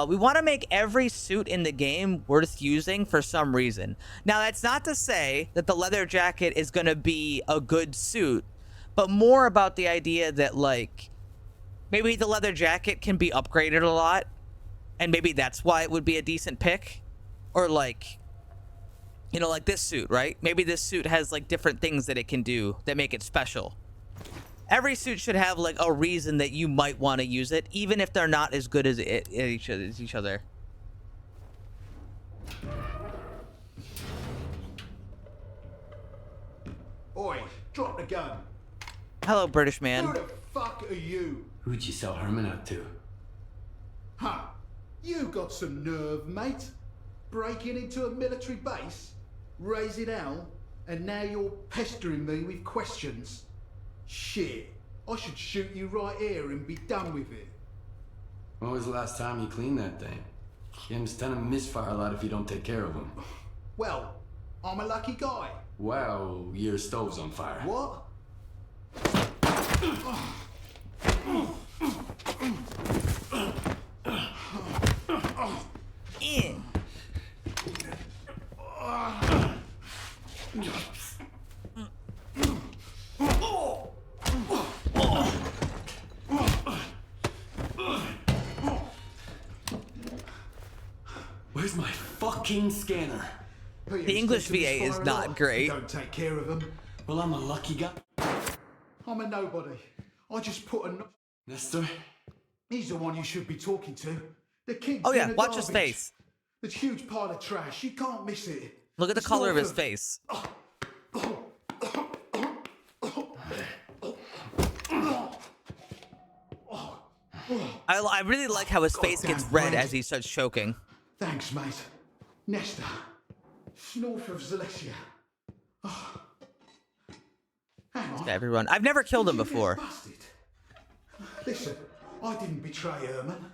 We want to make every suit in the game worth using for some reason. Now, that's not to say that the leather jacket is going to be a good suit, but more about the idea that, like, maybe the leather jacket can be upgraded a lot, and maybe that's why it would be a decent pick. Or, like, you know, like this suit, right? Maybe this suit has, like, different things that it can do that make it special. Every suit should have, like, a reason that you might want to use it, even if they're not as good as each other. Oi, drop the gun. Hello, British man. Who the fuck are you? Who'd you sell Herman out to? Huh? You got some nerve, mate. Breaking into a military base, raising hell, and now you're pestering me with questions. Shit, I should shoot you right here and be done with it. When was the last time you cleaned that thing? Kim's tend to misfire a lot if you don't take care of them. Well, I'm a lucky guy. Wow, your stove's on fire. What? Where's my fucking scanner? The English VA is not great. Don't take care of them. Well, I'm a lucky guy. I'm a nobody. I just put a... Nestor? He's the one you should be talking to. The king. Oh yeah, watch his face. It's a huge pile of trash. You can't miss it. Look at the color of his face. I really like how his face gets red as he starts choking. Thanks, mate. Nesta. It's north of Zalesia. Oh. Hang on. Everyone. I've never killed him before. Listen, I didn't betray Herman.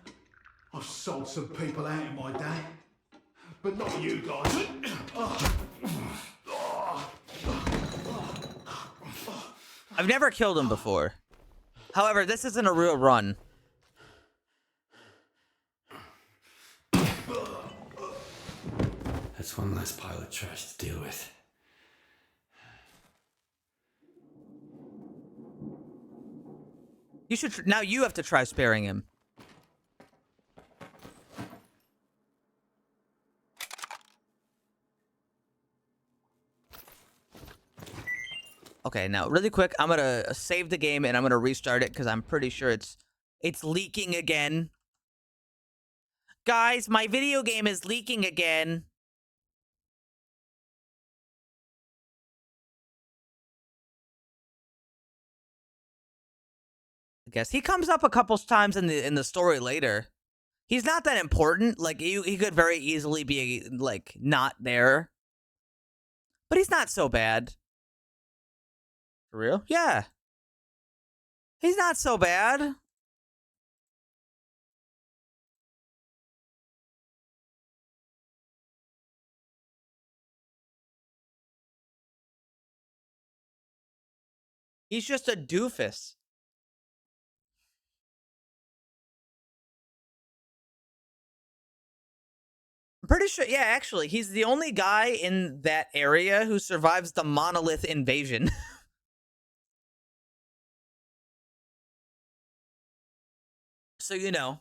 I've sold some people out in my day. But not you guys. I've never killed him before. However, this isn't a real run. That's one less pile of trash to deal with. You should now you have to try sparing him. Okay, now really quick, I'm gonna save the game and I'm gonna restart it because I'm pretty sure it's leaking again. Guys, my video game is leaking again. I guess he comes up a couple times in the story later. He's not that important. Like he could very easily be like not there. But he's not so bad. For real? Yeah. He's not so bad. He's just a doofus. I'm pretty sure, yeah, actually, he's the only guy in that area who survives the monolith invasion. So, you know.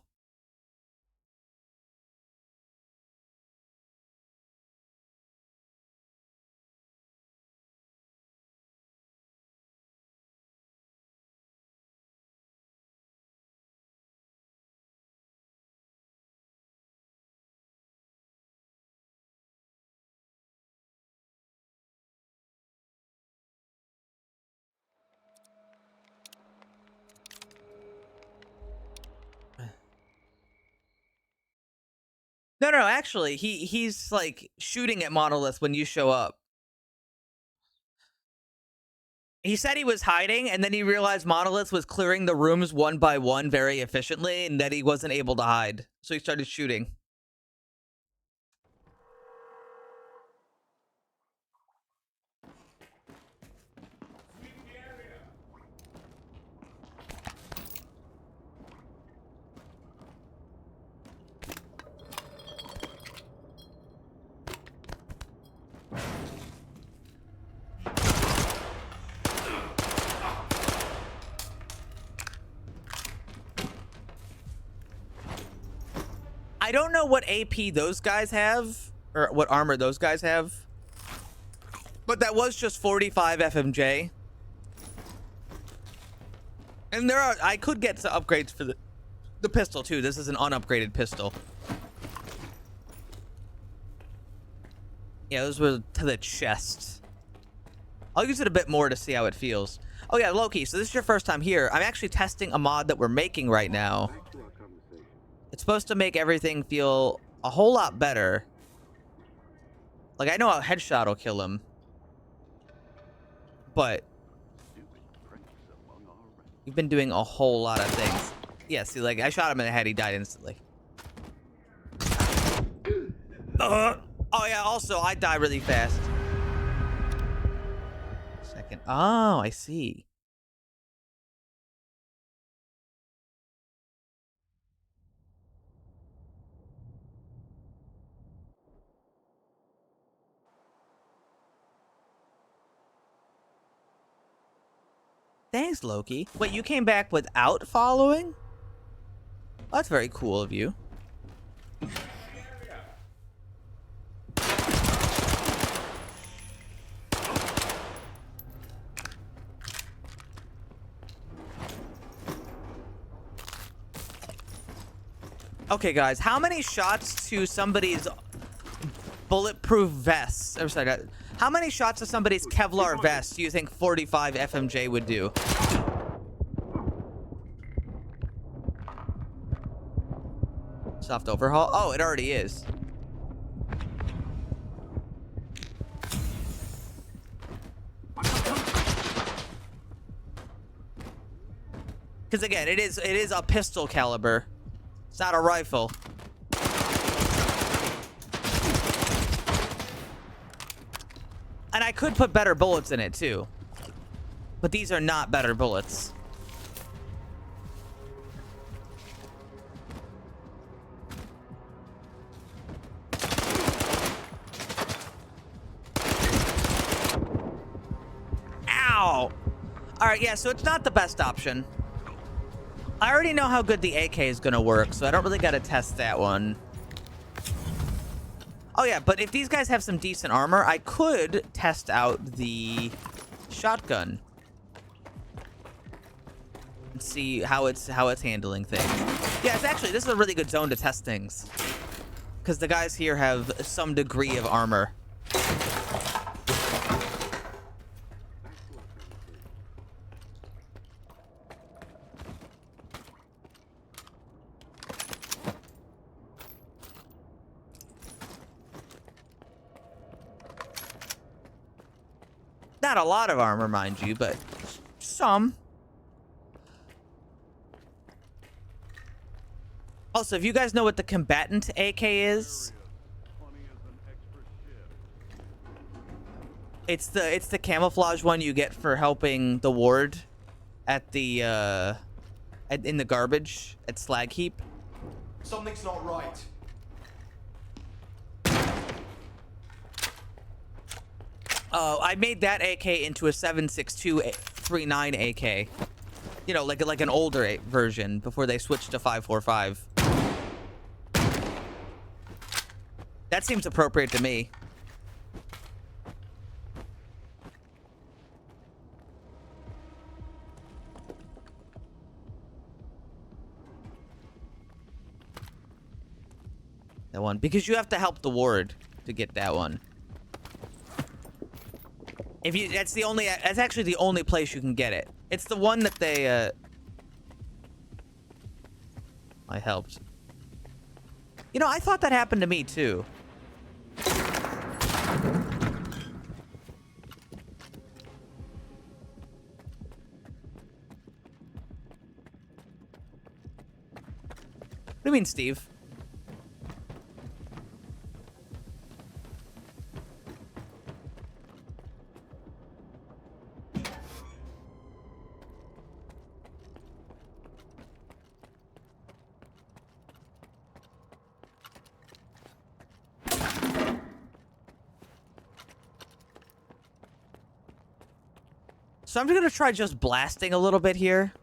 No, actually, he's like shooting at Monolith when you show up. He said he was hiding, and then he realized Monolith was clearing the rooms one by one very efficiently, and that he wasn't able to hide. So he started shooting. I don't know what AP those guys have, or what armor those guys have, but that was just 45 FMJ. And I could get some upgrades for the pistol too. This is an unupgraded pistol. Yeah, those were to the chest. I'll use it a bit more to see how it feels. Oh yeah, Loki, so this is your first time here. I'm actually testing a mod that we're making right now. It's supposed to make everything feel a whole lot better. Like, I know a headshot will kill him. But you've been doing a whole lot of things. Yeah, see, like, I shot him in the head, he died instantly. Oh yeah, also, I die really fast. Second. Oh, I see. Thanks, Loki. Wait, you came back without following? Oh, that's very cool of you. Okay, guys, how many shots to somebody's bulletproof vest? I'm sorry, how many shots to somebody's Kevlar vest do you think 45 FMJ would do? Soft overhaul? Oh, it already is. Because again, it is a pistol caliber. It's not a rifle. And I could put better bullets in it too. But these are not better bullets. Ow! Alright, yeah, so it's not the best option. I already know how good the AK is gonna work, so I don't really gotta test that one. Oh yeah, but if these guys have some decent armor, I could test out the shotgun and see how it's handling things. Yeah, it's actually, this is a really good zone to test things, because the guys here have some degree of armor. Not a lot of armor, mind you, but some. Also, if you guys know what the combatant AK is, it's the camouflage one you get for helping the ward at the in the garbage at Slag Heap. Something's not right. I made that AK into a 7.62 39 AK. You know, like an older version before they switched to 5.45. That seems appropriate to me. That one, because you have to help the ward to get that one. If you, that's actually the only place you can get it. It's the one that they, I helped. You know, I thought that happened to me too. What do you mean, Steve? So I'm gonna try just blasting a little bit here.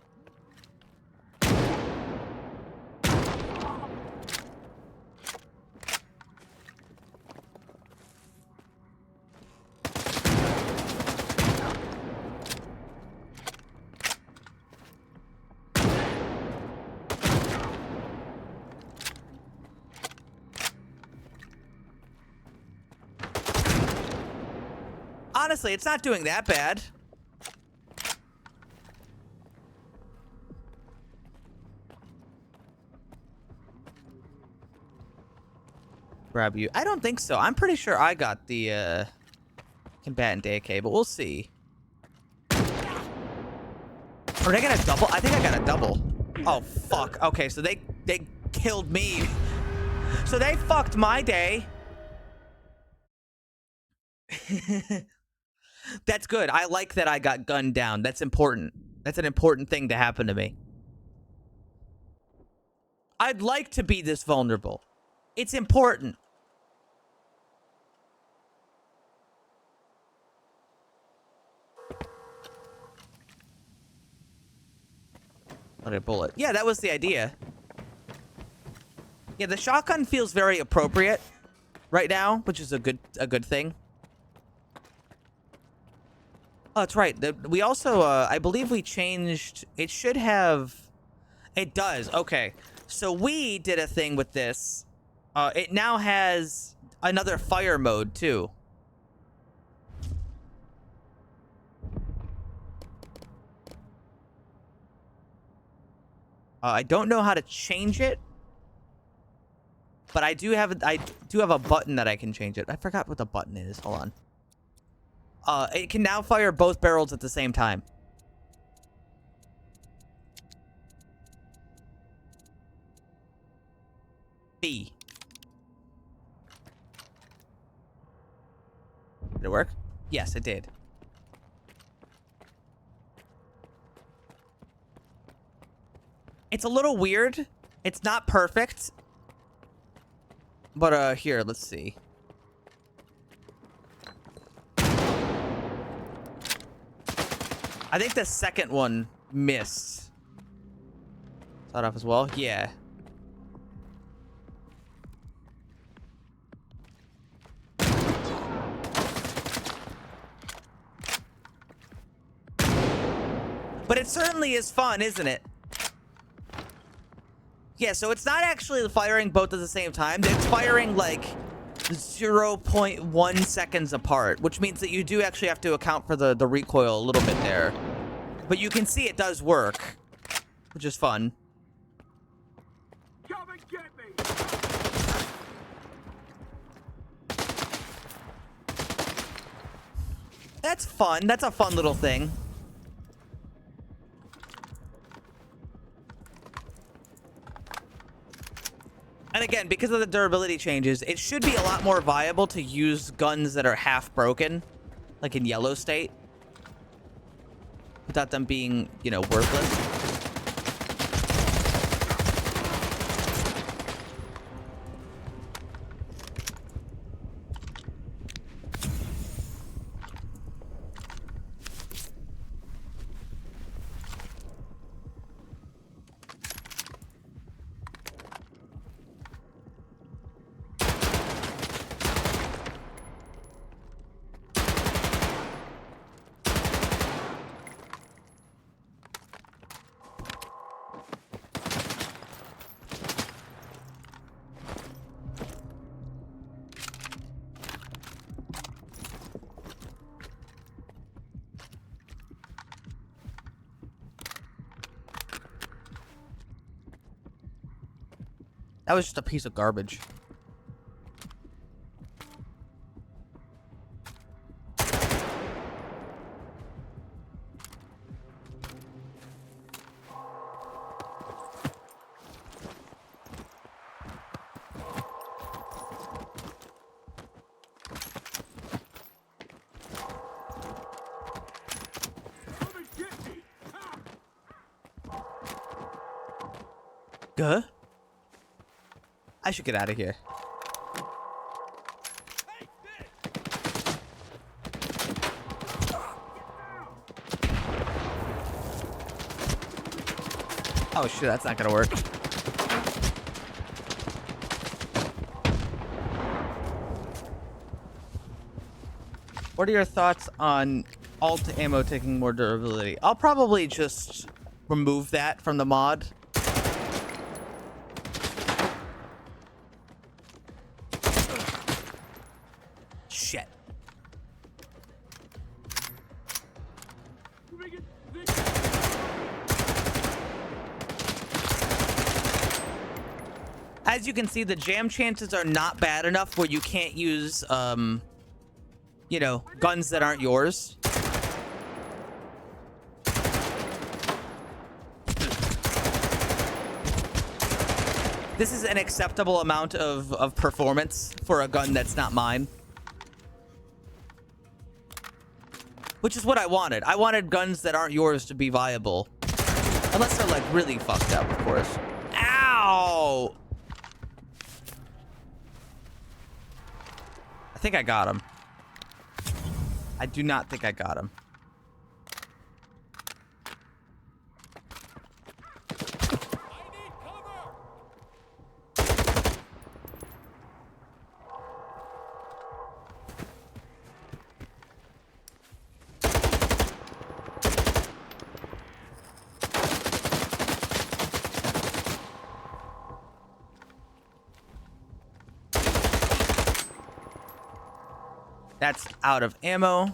Honestly, it's not doing that bad. Grab you. I don't think so. I'm pretty sure I got the combatant AK, but we'll see. Or did I get a double? I think I got a double. Oh fuck. Okay, so they killed me. So they fucked my day. That's good. I like that I got gunned down. That's important. That's an important thing to happen to me. I'd like to be this vulnerable. It's important. What a bullet. Yeah, that was the idea. Yeah, the shotgun feels very appropriate right now, which is a good thing. Oh, that's right. We also, I believe we changed... It should have... It does. Okay. So we did a thing with this. It now has another fire mode, too. I don't know how to change it. But I do have a button that I can change it. I forgot what the button is. Hold on. It can now fire both barrels at the same time. B. Did it work? Yes, it did. It's a little weird. It's not perfect. But, here, let's see. I think the second one missed. Saw it off as well? Yeah. But it certainly is fun, isn't it? Yeah, so it's not actually firing both at the same time. It's firing like 0.1 seconds apart, which means that you do actually have to account for the recoil a little bit there. But you can see it does work, which is fun. Come and get me! That's fun. That's a fun little thing. And again, because of the durability changes, it should be a lot more viable to use guns that are half broken, like in yellow state, without them being, you know, worthless. That was just a piece of garbage. Guh? I should get out of here. Oh shit, that's not gonna work. What are your thoughts on alt ammo taking more durability? I'll probably just remove that from the mod. Shit. As you can see, the jam chances are not bad enough where you can't use, you know, guns that aren't yours. This is an acceptable amount of performance for a gun that's not mine. Which is what I wanted. I wanted guns that aren't yours to be viable. Unless they're, like, really fucked up, of course. Ow! I think I got him. I do not think I got him. That's out of ammo.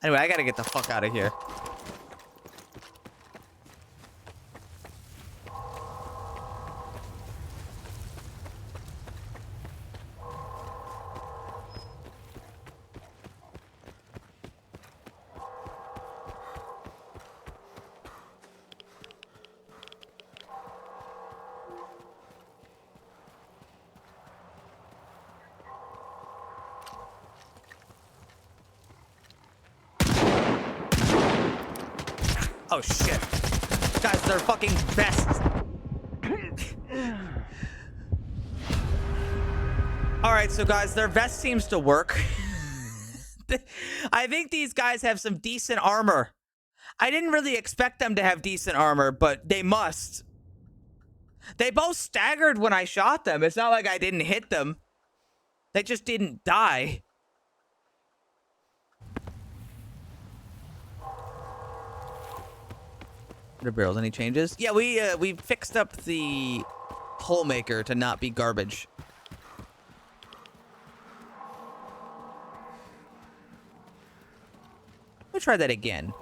Anyway, I gotta get the fuck out of here. Oh shit. Guys, they're fucking vests. Alright, so guys, their vest seems to work. I think these guys have some decent armor. I didn't really expect them to have decent armor, but they must. They both staggered when I shot them. It's not like I didn't hit them. They just didn't die. The barrels, any changes? Yeah, we fixed up the hole maker to not be garbage. We'll try that again.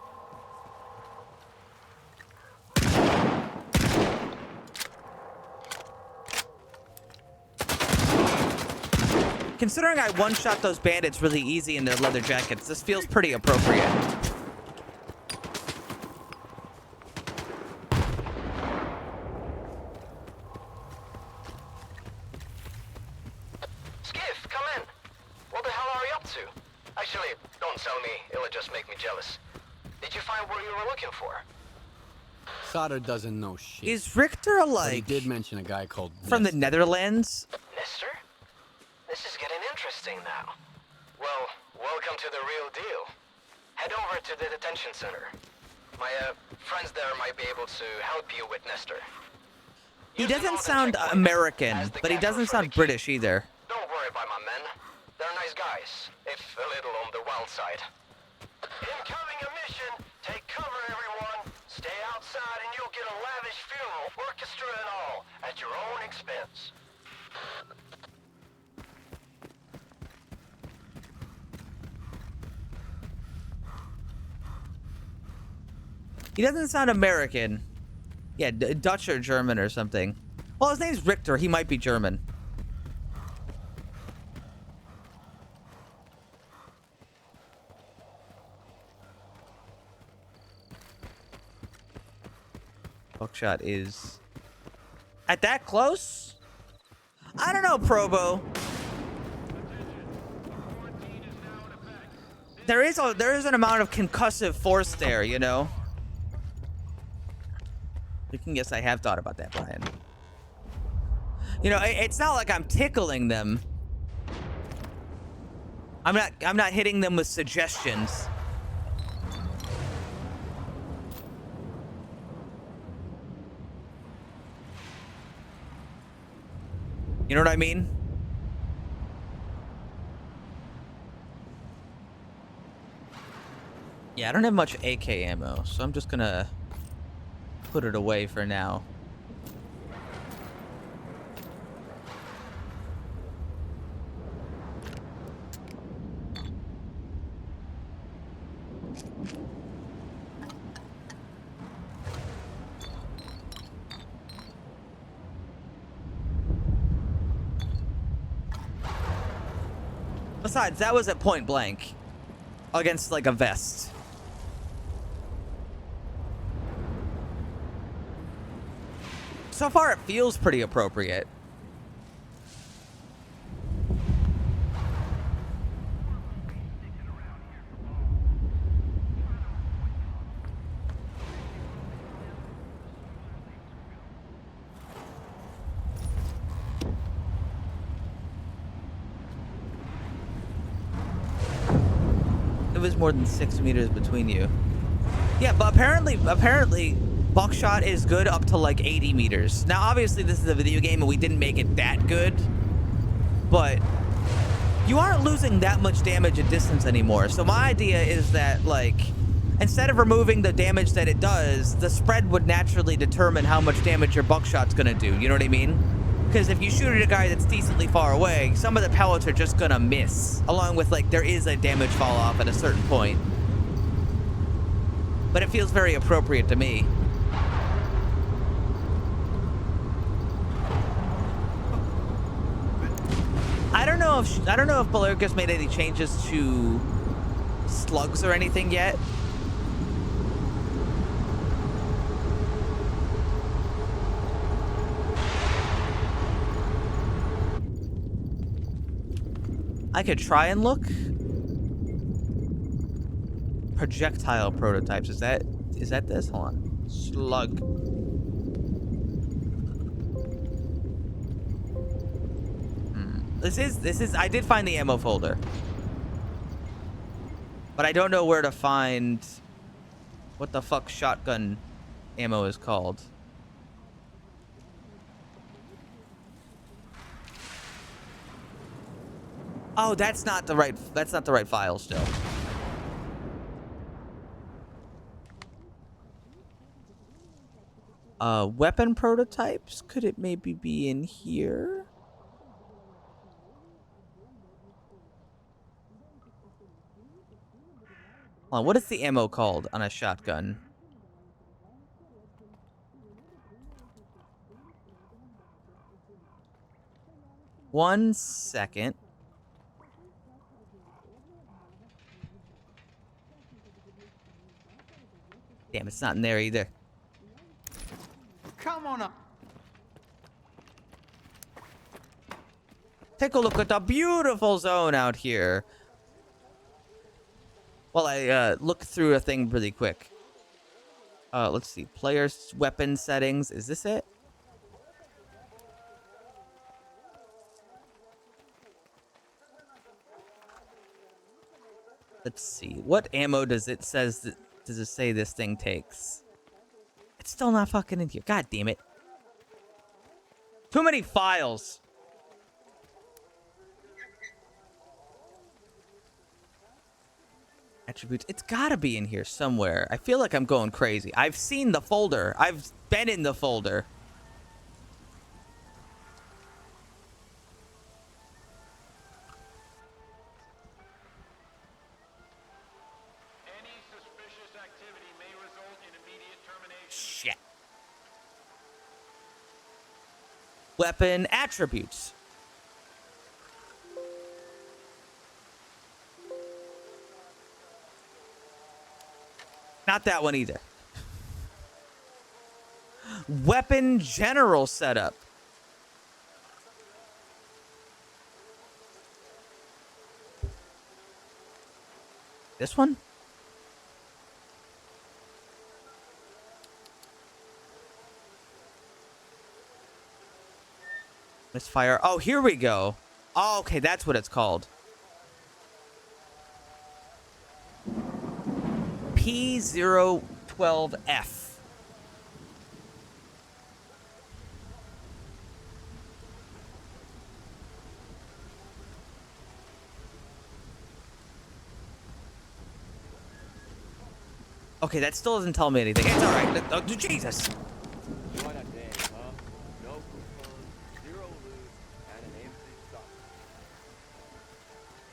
Considering I one-shot those bandits really easy in their leather jackets, this feels pretty appropriate. Skiff, come in. What the hell are you up to? Actually, don't tell me. It'll just make me jealous. Did you find what you were looking for? Sutter doesn't know shit. Is Richter But he like did mention a guy called from the Netherlands? Nestor? This is getting interesting now. Well, welcome to the real deal. Head over to the detention center. My friends there might be able to help you with Nestor. He doesn't sound American, but he doesn't sound British either. Don't worry about my men. They're nice guys, if a little on the wild side. Incoming a mission. Take cover, everyone. Stay outside and you'll get a lavish funeral, orchestra and all, at your own expense. He doesn't sound American. Yeah, Dutch or German or something. Well, his name's Richter. He might be German. Buckshot is at that close? I don't know, Probo. There is an amount of concussive force there, you know. You can guess I have thought about that, Brian. You know, it's not like I'm tickling them. I'm not hitting them with suggestions. You know what I mean? Yeah, I don't have much AK ammo, so I'm just gonna put it away for now. Besides, that was at point blank against like a vest. So far, it feels pretty appropriate. It was more than 6 meters between you. Yeah, but apparently buckshot is good up to like 80 meters. Now, obviously, this is a video game and we didn't make it that good, but you aren't losing that much damage at distance anymore. So my idea is that, like, instead of removing the damage that it does, the spread would naturally determine how much damage your buckshot's gonna do. You know what I mean? Because if you shoot at a guy that's decently far away, some of the pellets are just gonna miss. Along with, like, there is a damage fall off at a certain point. but it feels very appropriate to me. I don't know if S.T.A.L.K.E.R's made any changes to slugs or anything yet. I could try and look. Projectile prototypes. Is that this? Hold on. Slug. This is I did find the ammo folder. But I don't know where to find what the fuck shotgun ammo is called. Oh, that's not the right file still. Weapon prototypes? Could it maybe be in here? Hold on, what is the ammo called on a shotgun? One second. Damn, it's not in there either. Come on up. Take a look at the beautiful zone out here. Well, I look through a thing really quick. Let's see. Player's weapon settings. Is this it? Let's see. What ammo does it say this thing takes? It's still not fucking in here. God damn it. Too many files. Attributes. It's gotta be in here somewhere. I feel like I'm going crazy. I've seen the folder. I've been in the folder. Shit. Weapon attributes. Not that one either. Weapon general setup. This one? Misfire. Oh, here we go. Oh, okay, that's what it's called. P012F. Okay, that still doesn't tell me anything. It's all right. Oh, Jesus.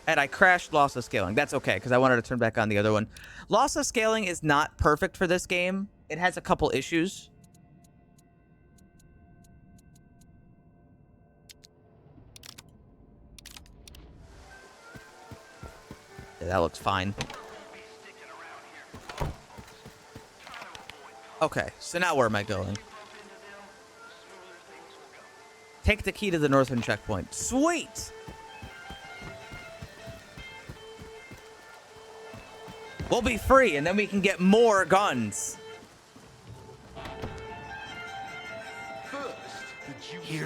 And I crashed loss of scaling. That's okay, because I wanted to turn back on the other one. Loss of scaling is not perfect for this game. It has a couple issues. Yeah, that looks fine. Okay, so now where am I going? Take the key to the northern checkpoint. Sweet! We'll be free, and then we can get more guns.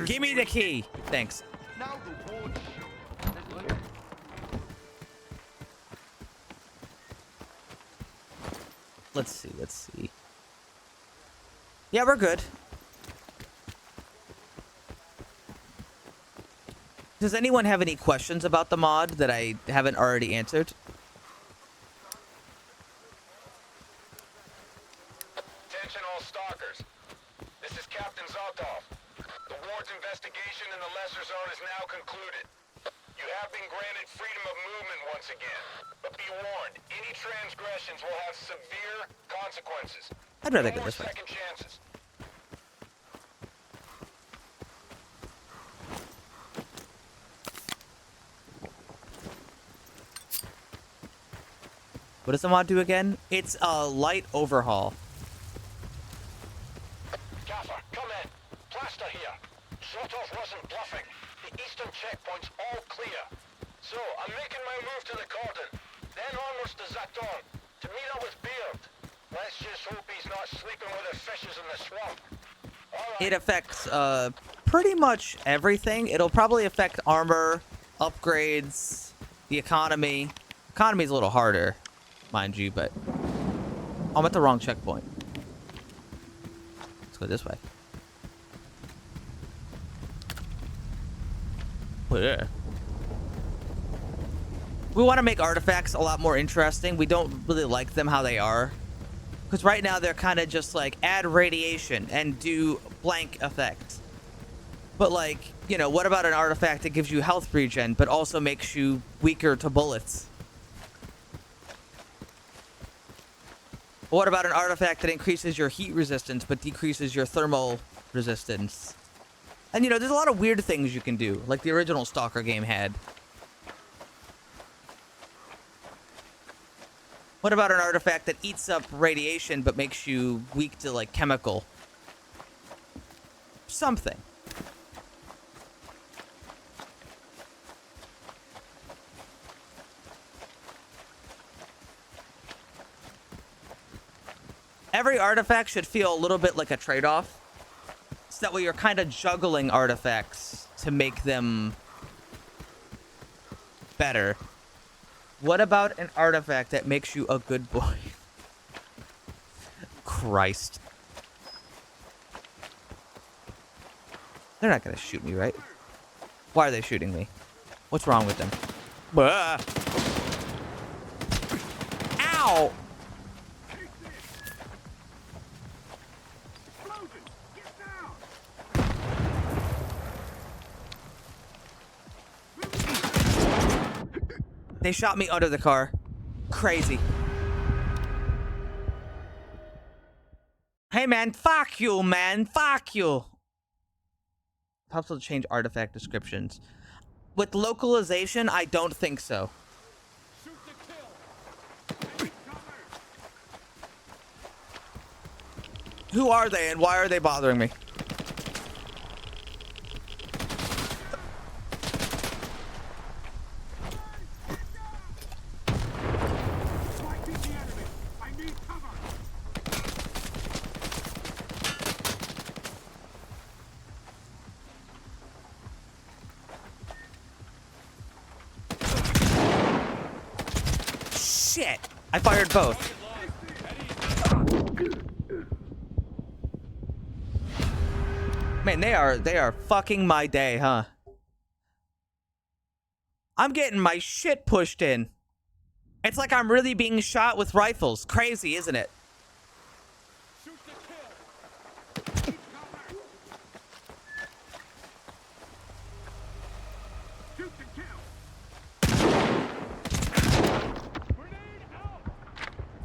Give me the key. Thanks. Let's see. Yeah, we're good. Does anyone have any questions about the mod that I haven't already answered? Attention all stalkers. This is Captain Zotov. The ward's investigation in the Lesser Zone is now concluded. You have been granted freedom of movement once again. But be warned, any transgressions will have severe consequences. I'd rather No go more this way. second chances. What does the mod do again? It's a light overhaul. Gaffer, come in. Plaster here. Zotov wasn't bluffing. The eastern checkpoint's all clear. So, I'm making my move to the cordon. Then onwards to Zaton, to meet up with Beard. Let's just hope he's not sleeping with the fishes in the swamp. It affects pretty much everything. It'll probably affect armor, upgrades, the economy. Economy's a little harder, mind you, but I'm at the wrong checkpoint. Let's go this way. Oh, yeah. We want to make artifacts a lot more interesting. We don't really like them how they are. Because right now they're kind of just like add radiation and do blank effect. But like, you know, what about an artifact that gives you health regen but also makes you weaker to bullets? What about an artifact that increases your heat resistance but decreases your thermal resistance? And you know, there's a lot of weird things you can do, like the original Stalker game had. What about an artifact that eats up radiation but makes you weak to, like, chemical? Something. Every artifact should feel a little bit like a trade-off. So that way you're kind of juggling artifacts to make them better. What about an artifact that makes you a good boy? Christ. They're not gonna shoot me, right? Why are they shooting me? What's wrong with them? Bah. Ow! They shot me under the car. Crazy. Hey, man. Fuck you, man. Fuck you. Helps to change artifact descriptions. With localization, I don't think so. Who are they and why are they bothering me? Shit! I fired both. Man, they are fucking my day, huh? I'm getting my shit pushed in. It's like I'm really being shot with rifles. Crazy, isn't it?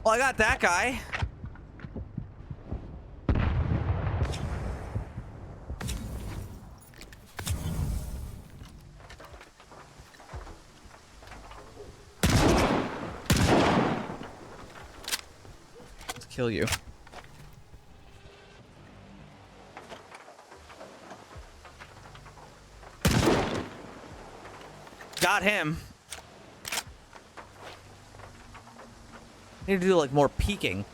Well, I got that guy. Let's kill you. Got him. Need to do like more peeking.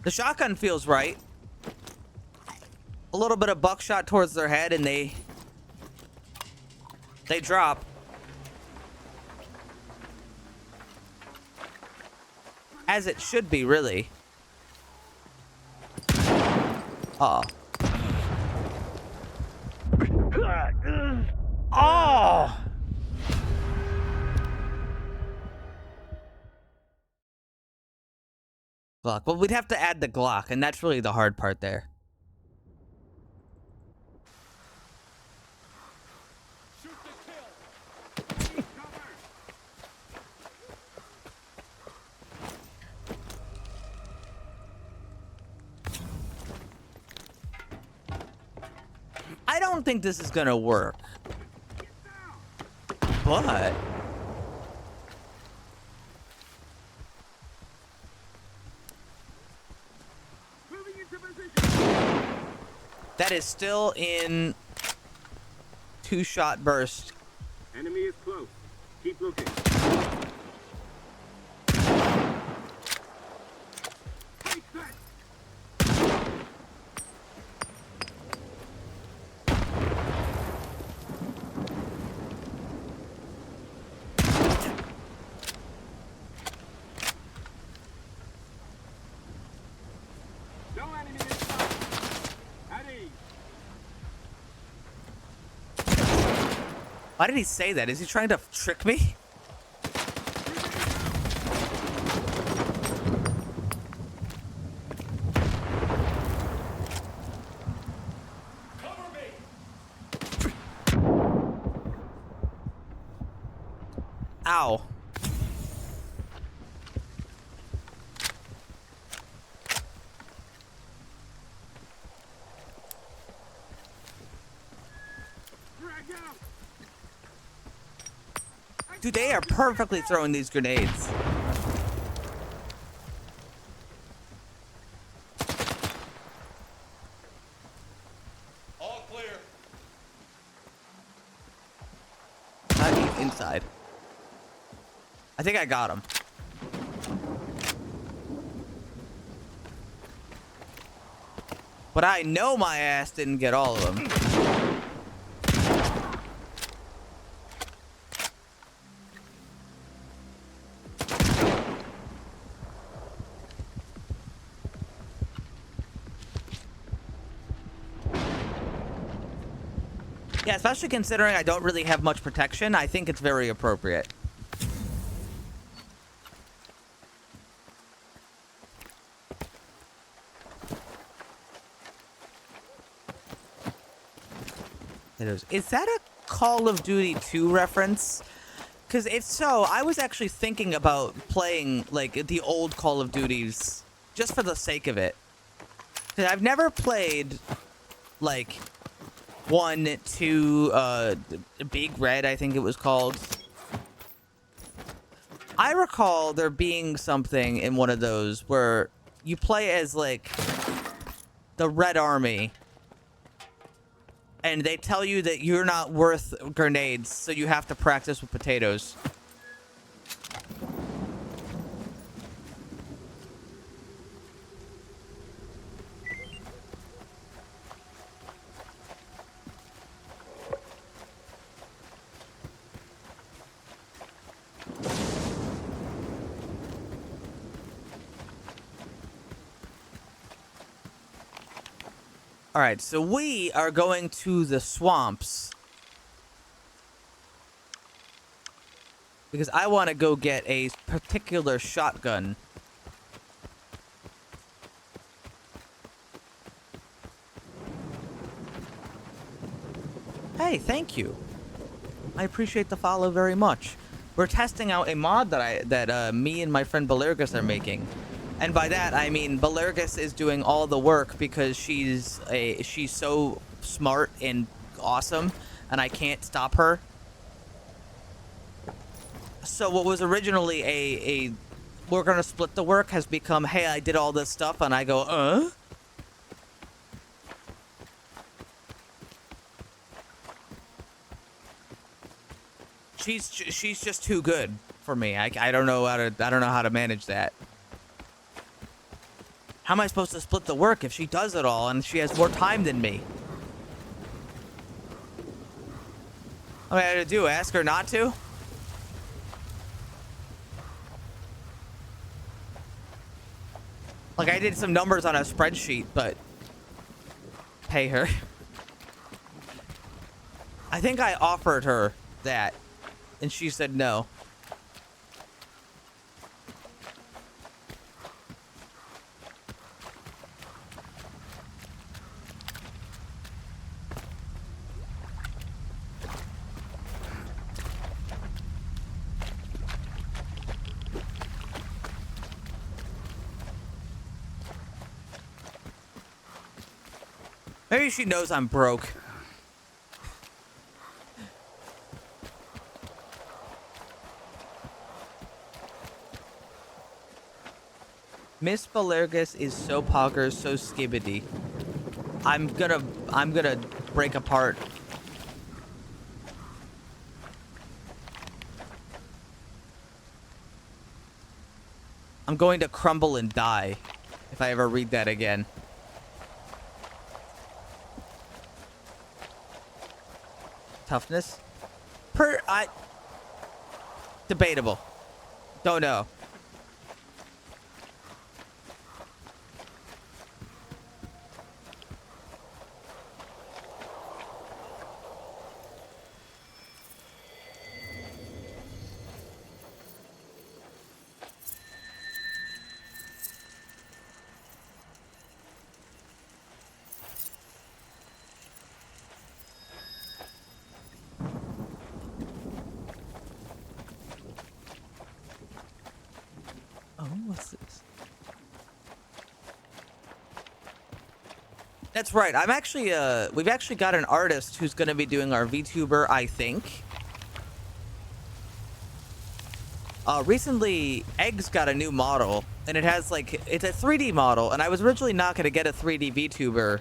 The shotgun feels right. A little bit of buckshot towards their head and they drop. As it should be, really. Uh-oh. Oh! Glock. Well, we'd have to add the Glock, and that's really the hard part there. I don't think this is gonna work. But that is still in 2-shot burst. Enemy is close. Keep looking. Why did he say that? Is he trying to trick me? Ow. Dude, they are perfectly throwing these grenades. All clear. Not inside. I think I got him. But I know my ass didn't get all of them. Yeah, especially considering I don't really have much protection, I think it's very appropriate. Is that a Call of Duty 2 reference? Because if so, I was actually thinking about playing, like, the old Call of Duties just for the sake of it. Because I've never played, like, 1, 2, Big Red, I think it was called. I recall there being something in one of those where you play as, like, the Red Army. And they tell you that you're not worth grenades, so you have to practice with potatoes. All right, so we are going to the swamps because I want to go get a particular shotgun. Hey, thank you. I appreciate the follow very much. We're testing out a mod that me and my friend Belergus are making. And by that, I mean Belergus is doing all the work because she's so smart and awesome, and I can't stop her. So what was originally a we're gonna split the work has become, hey, I did all this stuff, and I go, She's just too good for me. I don't know how to manage that. How am I supposed to split the work if she does it all and she has more time than me? What do I have to do? Ask her not to? Like, I did some numbers on a spreadsheet, but pay her. I think I offered her that, and she said no. Maybe she knows I'm broke. Miss Valergus is so poggers, so skibbity. I'm gonna break apart. I'm going to crumble and die if I ever read that again. Toughness? Debatable. Don't know. What's this? That's right. I'm actually we've actually got an artist who's going to be doing our VTuber, I think. Recently Eggs got a new model, and it has like, it's a 3D model, and I was originally not going to get a 3D VTuber.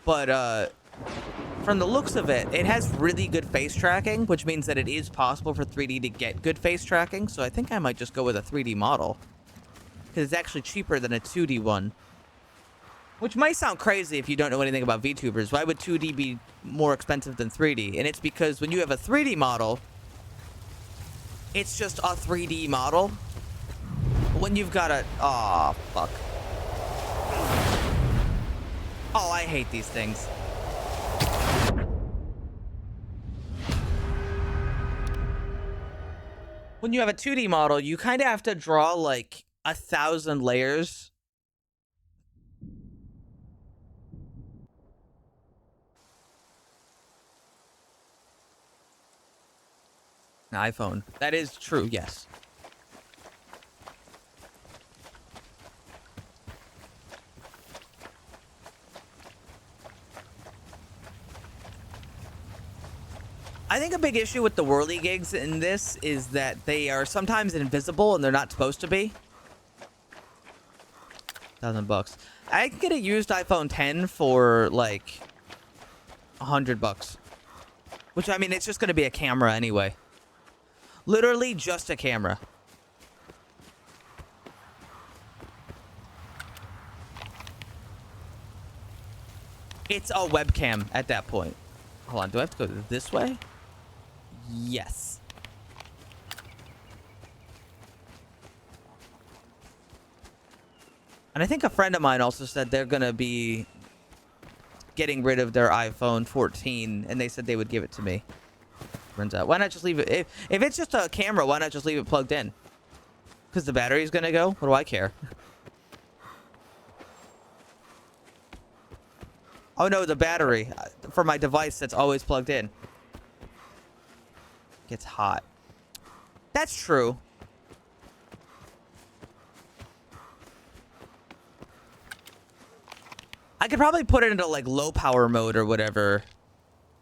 But from the looks of it, it has really good face tracking, which means that it is possible for 3D to get good face tracking. So I think I might just go with a 3D model, because it's actually cheaper than a 2D one. Which might sound crazy if you don't know anything about VTubers. Why would 2D be more expensive than 3D? And it's because when you have a 3D model, it's just a 3D model. When you've got a... Aw, fuck. Oh, I hate these things. When you have a 2D model, you kind of have to draw like 1,000 layers. An iPhone. That is true, yes. I think a big issue with the whirly gigs in this is that they are sometimes invisible and they're not supposed to be. $1,000. I can get a used iPhone 10 for like $100. Which, I mean, it's just going to be a camera anyway. Literally just a camera. It's a webcam at that point. Hold on, do I have to go this way? Yes. And I think a friend of mine also said they're going to be getting rid of their iPhone 14, and they said they would give it to me. Runs out. Why not just leave it? If it's just a camera, why not just leave it plugged in? Because the battery's going to go? What do I care? Oh no, the battery for my device that's always plugged in gets hot. That's true. I could probably put it into like low power mode or whatever,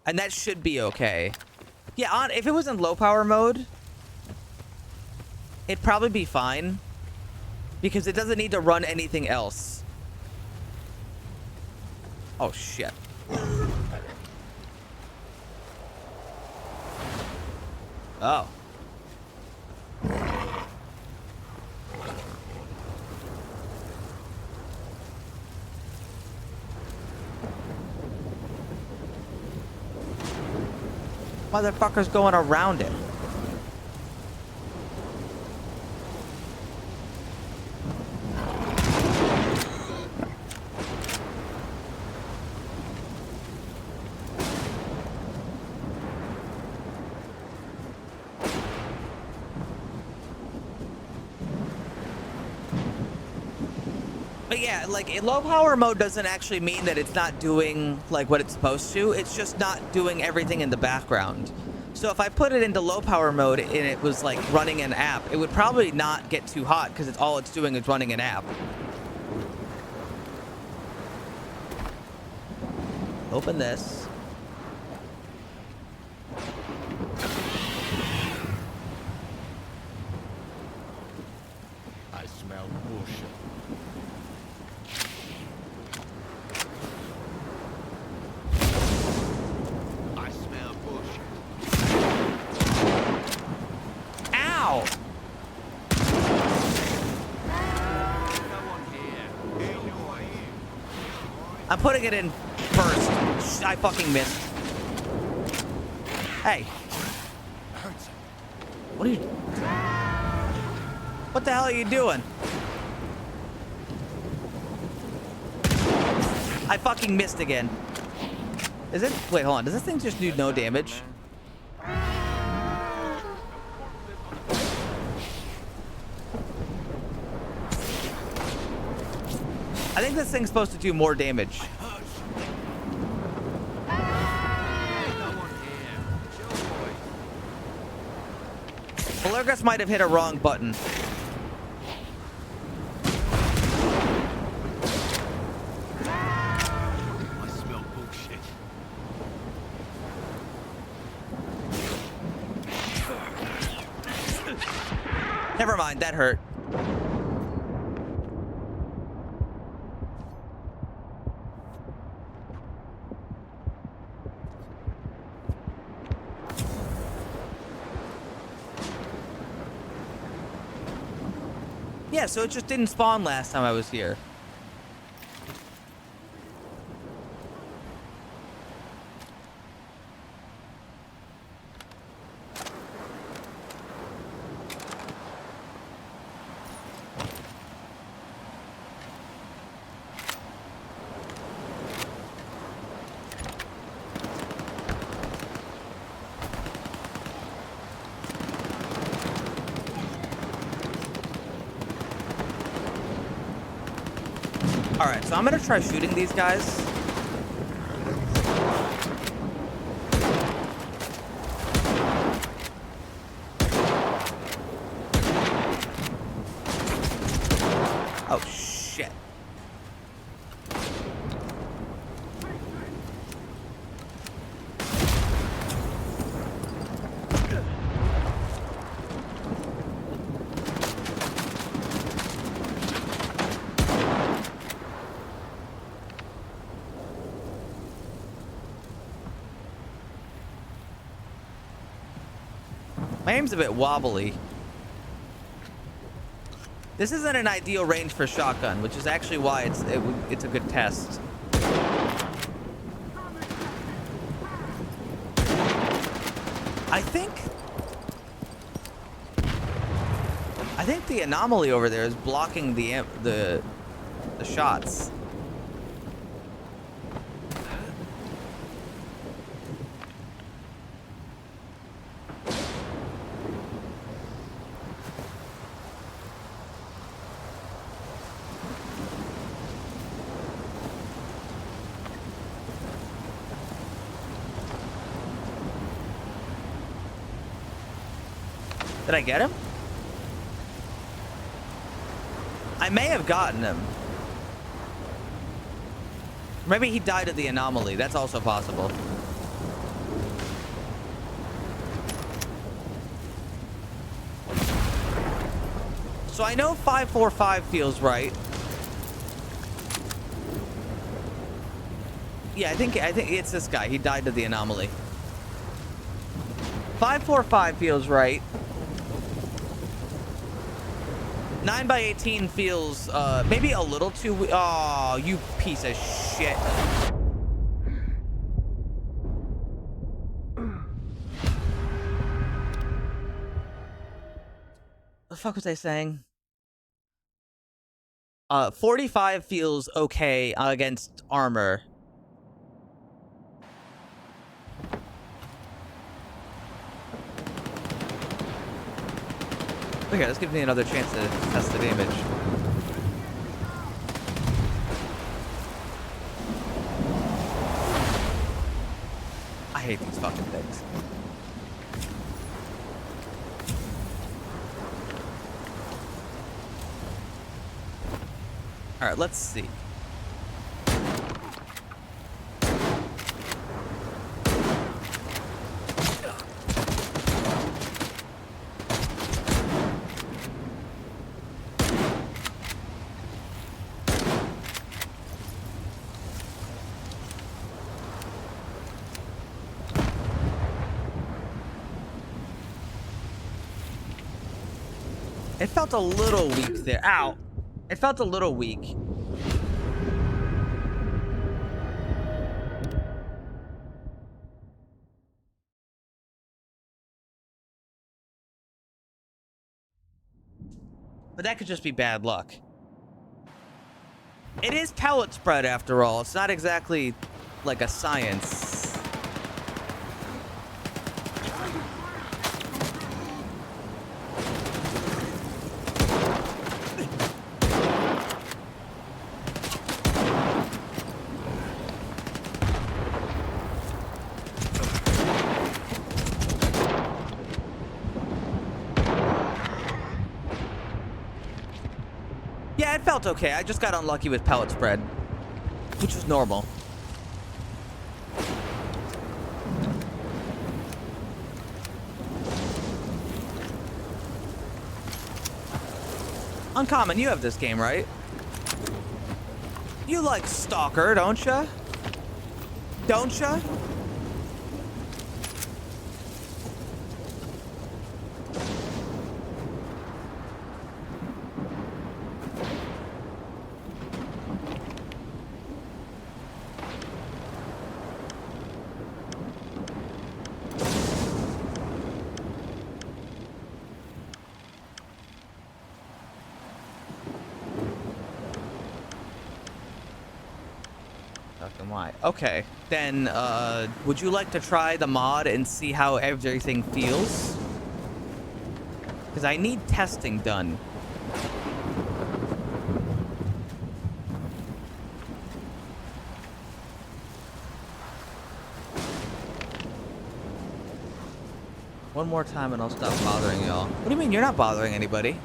and that should be okay. Yeah, if it was in low power mode, it'd probably be fine because it doesn't need to run anything else. Oh shit. Oh. Motherfucker's going around it. But yeah, like in low power mode doesn't actually mean that it's not doing like what it's supposed to. It's just not doing everything in the background. So if I put it into low power mode and it was like running an app, it would probably not get too hot because all it's doing is running an app. Open this. I smell bullshit. I smell bullshit. Ow! I'm putting it in first. I fucking missed. Hey. What are you... What the hell are you doing? I fucking missed again. Is it? Wait, hold on. Does this thing just do no damage? I think this thing's supposed to do more damage. Polargus might have hit a wrong button. I smell bullshit. Never mind, that hurt. Yeah, so it just didn't spawn last time I was here. Alright, so I'm gonna try shooting these guys. Oh, shit. My aim's a bit wobbly. This isn't an ideal range for shotgun, which is actually why it's a good test. I think the anomaly over there is blocking the shots. Did I get him? I may have gotten him. Maybe he died of the anomaly. That's also possible. So I know 545 feels right. Yeah, I think it's this guy. He died of the anomaly. 545 feels right. 9x18 feels maybe a little too. Oh, you piece of shit. What the fuck was I saying? 45 feels okay against armor. Okay, let's give me another chance to test the damage. I hate these fucking things. Alright, let's see. It felt a little weak there. Ow. It felt a little weak. But that could just be bad luck. It is pellet spread after all. It's not exactly like a science. Yeah, it felt okay. I just got unlucky with pellet spread, which was normal. Uncommon, you have this game, right? You like S.T.A.L.K.E.R, don't ya? Don't ya? Why? Okay, then would you like to try the mod and see how everything feels? Because I need testing done. One more time and I'll stop bothering y'all. What do you mean you're not bothering anybody?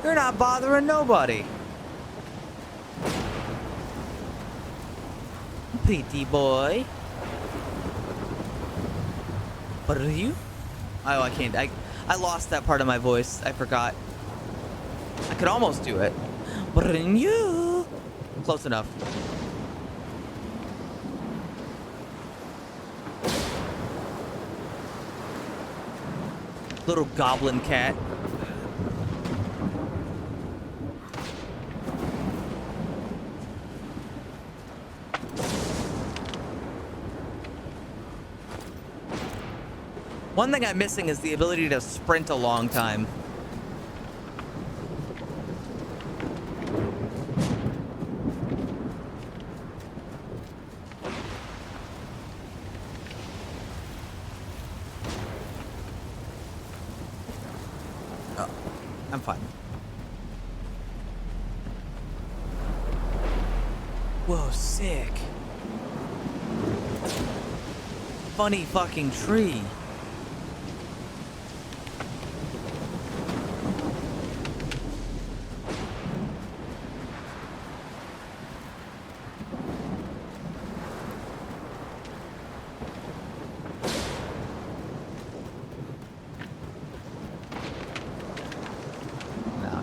You're not bothering nobody. Pretty boy. What are you? Oh, I can't. I lost that part of my voice. I forgot. I could almost do it. What are you? Close enough. Little goblin cat. One thing I'm missing is the ability to sprint a long time. Oh, I'm fine. Whoa, sick. Funny fucking tree.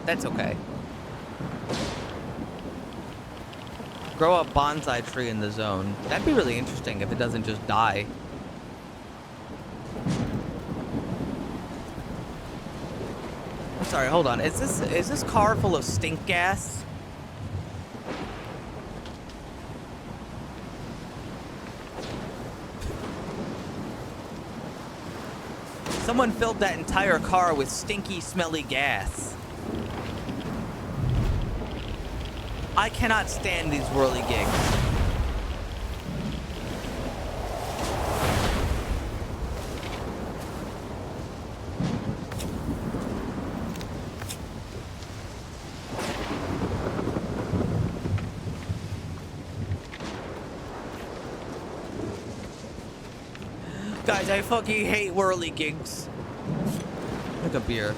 That's okay. Grow a bonsai tree in the zone. That'd be really interesting if it doesn't just die. I'm sorry, hold on. Is this car full of stink gas? Someone filled that entire car with stinky, smelly gas. I cannot stand these whirly gigs. Guys, I fucking hate whirly gigs. Like a beer.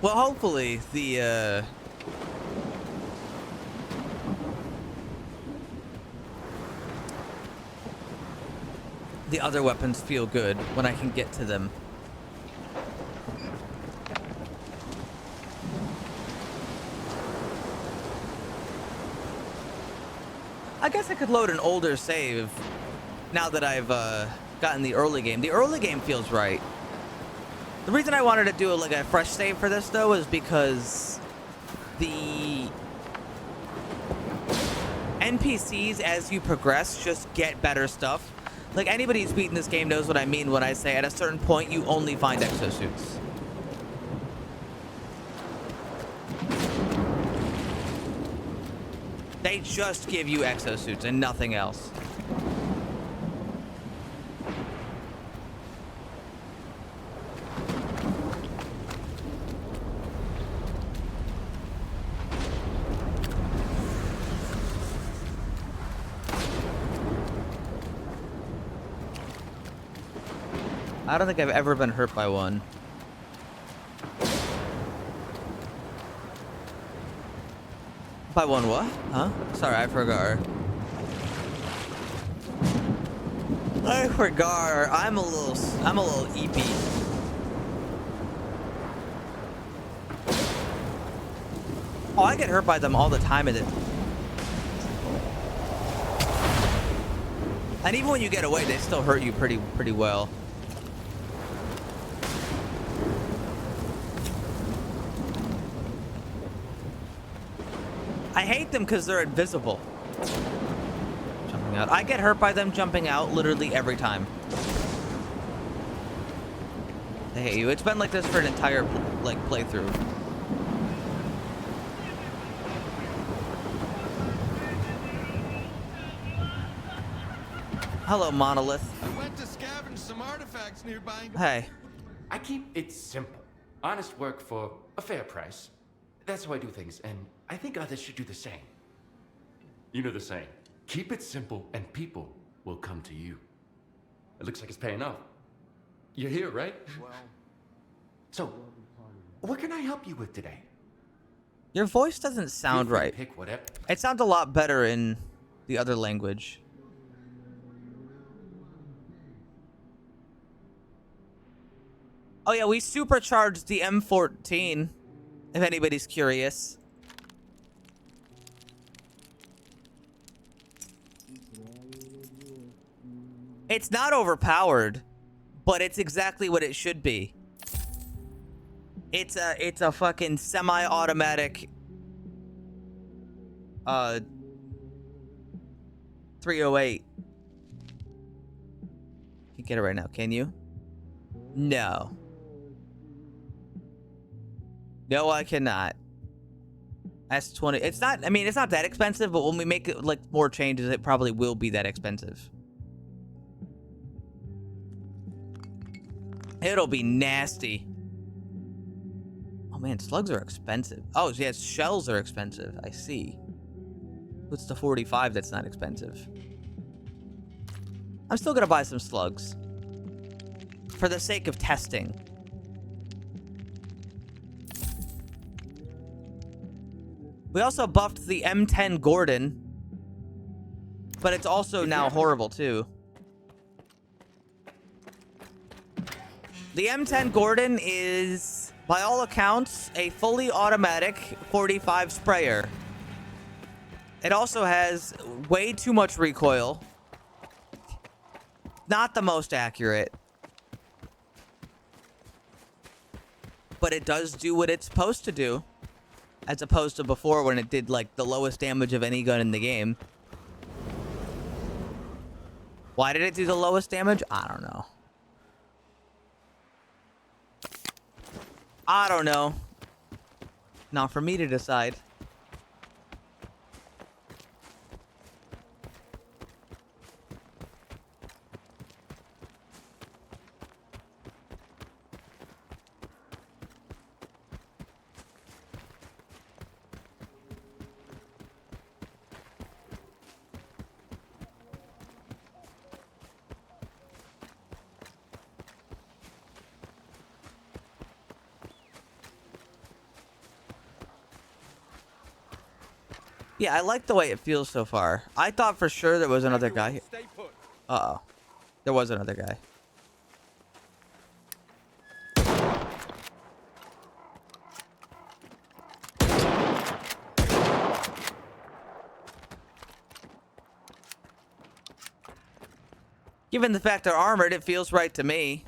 Well, hopefully the the other weapons feel good when I can get to them. I guess I could load an older save now that I've gotten the early game. The early game feels right. The reason I wanted to do like a fresh save for this though is because the NPCs as you progress just get better stuff. Like anybody who's beaten this game knows what I mean when I say at a certain point you only find exosuits. They just give you exosuits and nothing else. I don't think I've ever been hurt by one. By one what? Huh? Sorry, I forgot. I forgot. I'm a little eepy. Oh, I get hurt by them all the time in it. And even when you get away, they still hurt you pretty well. I hate them because they're invisible. Jumping out. I get hurt by them jumping out literally every time. I hate you. It's been like this for an entire playthrough. Hello, Monolith. I went to scavenge some artifacts nearby. Hey. I keep it simple. Honest work for a fair price. That's how I do things, and I think others should do the same. You know the saying, keep it simple and people will come to you. It looks like it's paying off. You're here, right? Well. So, what can I help you with today? Your voice doesn't sound right. Pick whatever. It sounds a lot better in the other language. Oh yeah, we supercharged the M14. If anybody's curious. It's not overpowered, but it's exactly what it should be. It's a fucking semi-automatic 308. You can get it right now, can you? No. No, I cannot. S20. It's not, I mean, it's not that expensive, but when we make it, like, more changes, it probably will be that expensive. It'll be nasty. Oh, man, slugs are expensive. Oh, yes, shells are expensive. I see. What's the 45 that's not expensive? I'm still gonna buy some slugs. For the sake of testing. We also buffed the M10 Gordon, but it's also now horrible too. The M10 Gordon is, by all accounts, a fully automatic 45 sprayer. It also has way too much recoil. Not the most accurate. But it does do what it's supposed to do. As opposed to before when it did, like, the lowest damage of any gun in the game. Why did it do the lowest damage? I don't know. I don't know. Not for me to decide. Yeah, I like the way it feels so far. I thought for sure there was another guy here. Uh-oh. There was another guy. Given the fact they're armored, it feels right to me.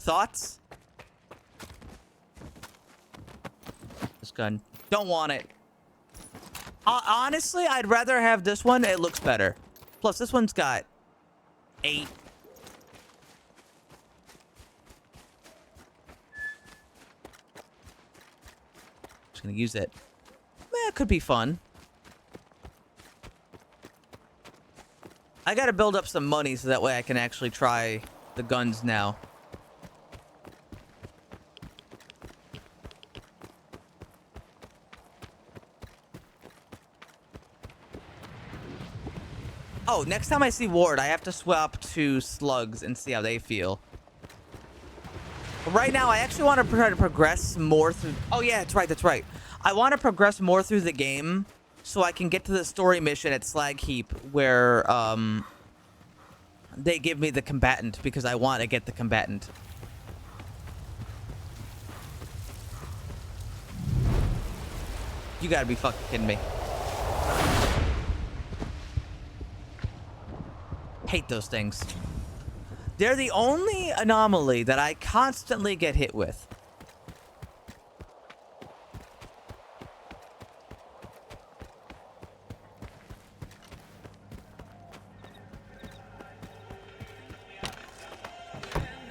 Thoughts? This gun. Don't want it. Honestly, I'd rather have this one. It looks better. Plus, this one's got 8. Just gonna use it. It could be fun. I gotta build up some money so that way I can actually try the guns now. Oh, next time I see Ward, I have to swap to slugs and see how they feel. But right now, I actually want to try to progress more through... Oh, yeah, that's right, that's right. I want to progress more through the game so I can get to the story mission at S.T.A.L.K.E.R where they give me the combatant because I want to get the combatant. You gotta be fucking kidding me. Hate those things. They're the only anomaly that I constantly get hit with.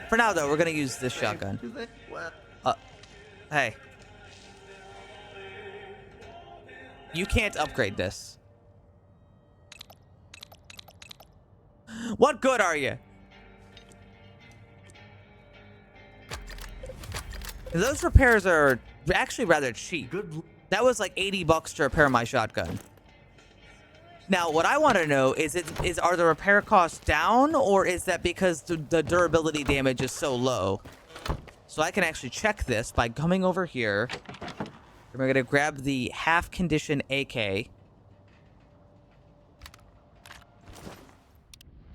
For now, though, we're gonna use this shotgun. Hey. You can't upgrade this. What good are you? Those repairs are actually rather cheap. That was like $80 to repair my shotgun. Now, what I want to know is, are the repair costs down, or is that because the durability damage is so low? So I can actually check this by coming over here. We're going to grab the half-condition AK.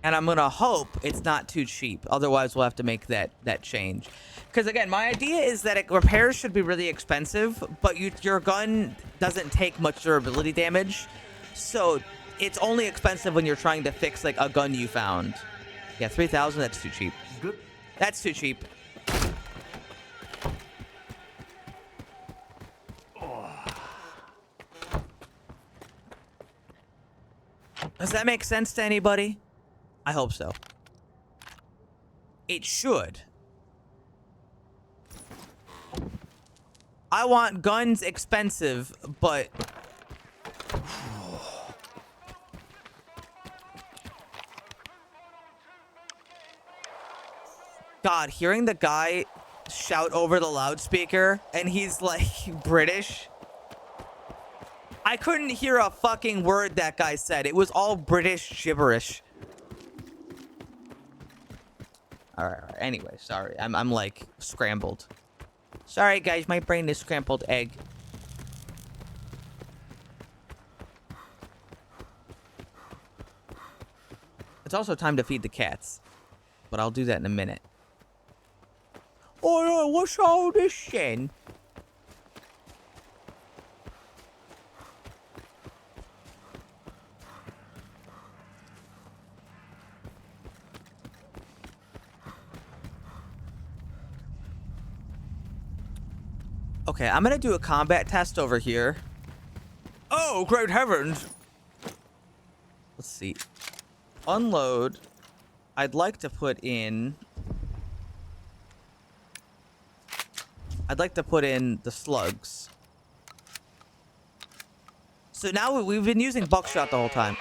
And I'm going to hope it's not too cheap. Otherwise, we'll have to make that change. Because, again, my idea is that repairs should be really expensive, but your gun doesn't take much durability damage. So it's only expensive when you're trying to fix, like, a gun you found. Yeah, 3,000, that's too cheap. Good. That's too cheap. Does that make sense to anybody? I hope so. It should. I want guns expensive, but... God, hearing the guy shout over the loudspeaker, and he's like British. I couldn't hear a fucking word that guy said. It was all British gibberish. All right. Anyway, sorry. I'm like scrambled. Sorry, guys. My brain is scrambled egg. It's also time to feed the cats, but I'll do that in a minute. Oh, what's all this then? Okay, I'm gonna do a combat test over here. Oh, great heavens! Let's see. Unload. I'd like to put in... the slugs. So now we've been using buckshot the whole time.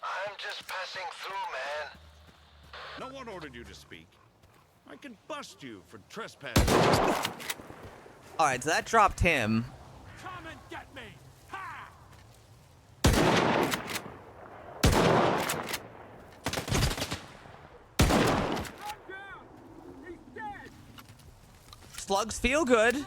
I'm just passing through, man. No one ordered you to speak. I can bust you for trespassing. Alright, so that dropped him. Come and get me! Ha! Slugs feel good.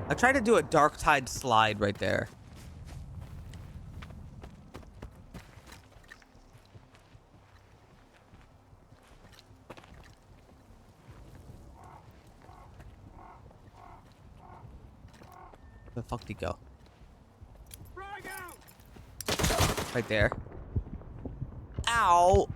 I tried to do a dark tide slide right there. Where the fuck did he go? Right there. Ow!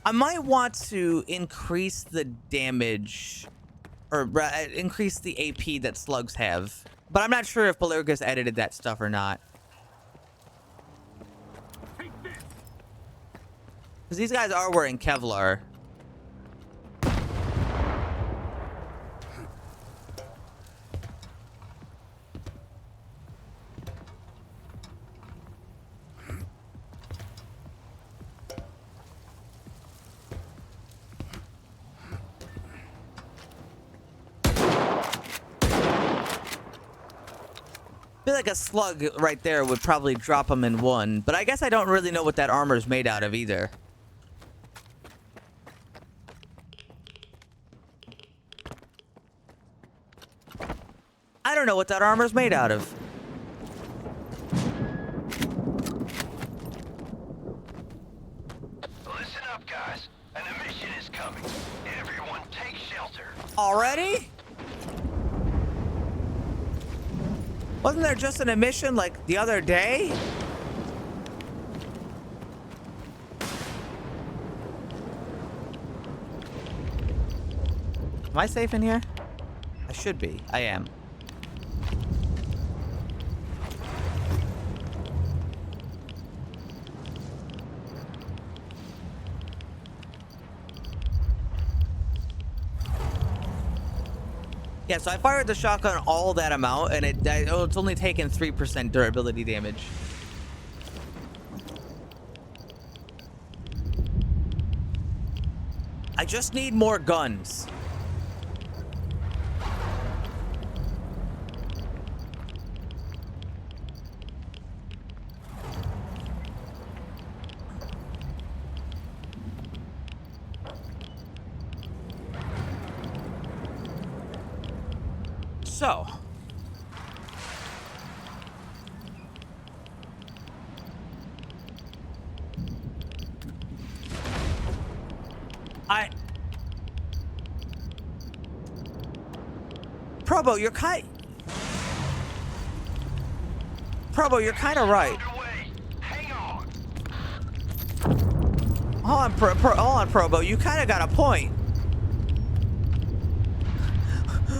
I might want to increase the damage, or increase the AP that slugs have. But I'm not sure if Belargus edited that stuff or not. Because these guys are wearing Kevlar. I feel like a slug right there would probably drop him in one, but I guess I don't really know what that armor is made out of either. I don't know what that armor is made out of. Listen up, guys. An emission is coming. Everyone take shelter. Already? Wasn't there just an emission like the other day? Am I safe in here? I should be. I am. Yeah, so I fired the shotgun all that amount, and it's only taken 3% durability damage. I just need more guns. So, Probo, you're kind of right. Hold on, Probo, you kind of got a point.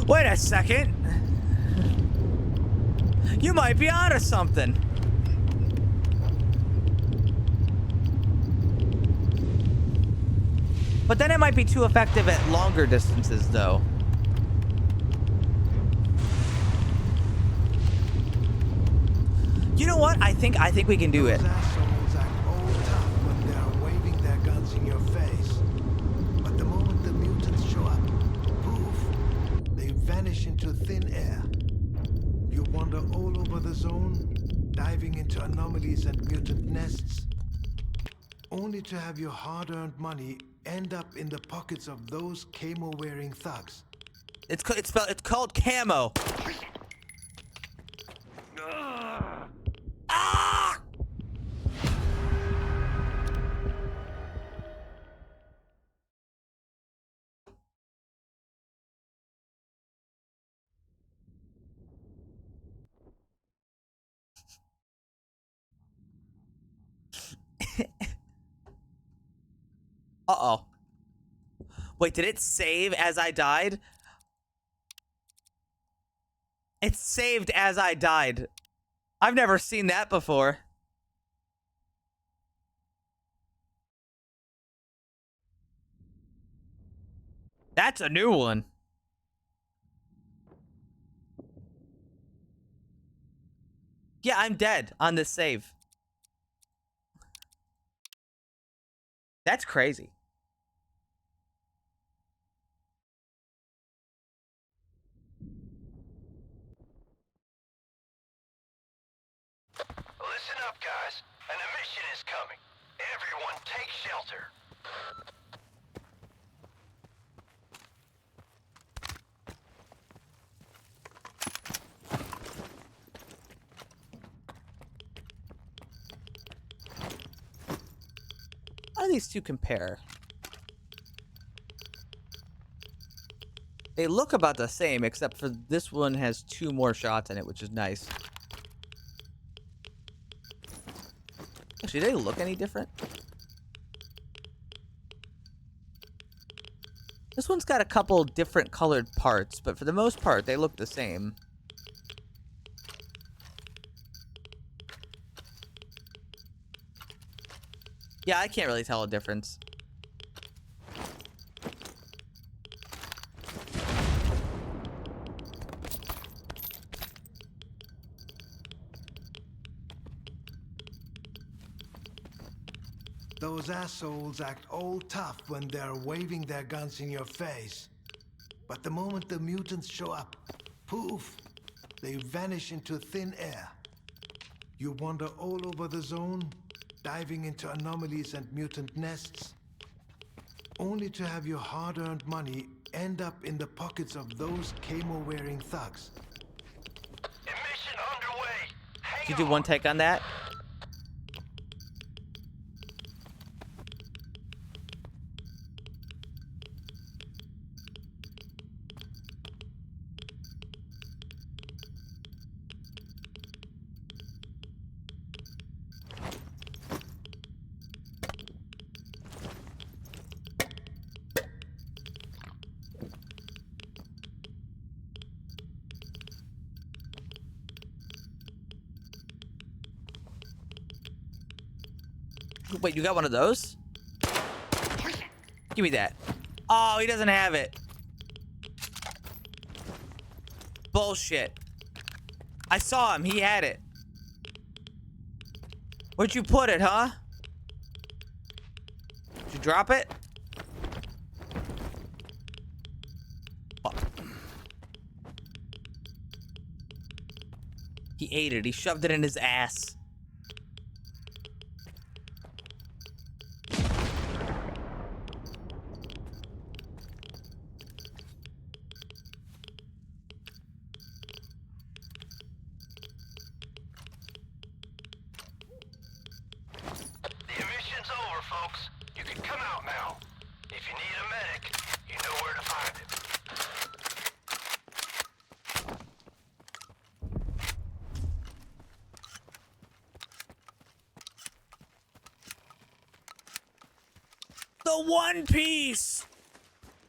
Wait a second. You might be onto something. But then it might be too effective at longer distances, though. You know what? I think we can do it. Those assholes act all tough when they're waving their guns in your face. But the moment the mutants show up, poof, they vanish into thin air. You wander all over the zone, diving into anomalies and mutant nests, only to have your hard-earned money end up in the pockets of those camo-wearing thugs. It's called camo. Ah! Uh-oh. Wait, did it save as I died? It saved as I died. I've never seen that before. That's a new one. Yeah, I'm dead on this save. That's crazy. these two compare? They look about the same, except for this one has 2 more shots in it, which is nice. Actually, do they look any different? This one's got a couple different colored parts, but for the most part, they look the same. Yeah, I can't really tell a difference. Those assholes act all tough when they're waving their guns in your face. But the moment the mutants show up, poof, they vanish into thin air. You wander all over the zone, diving into anomalies and mutant nests, only to have your hard-earned money end up in the pockets of those camo-wearing thugs. Mission underway. Did you do one take on that? Wait, you got one of those? Give me that. Oh, he doesn't have it. Bullshit. I saw him. He had it. Where'd you put it, huh? Did you drop it? Oh. He ate it. He shoved it in his ass. The One Piece!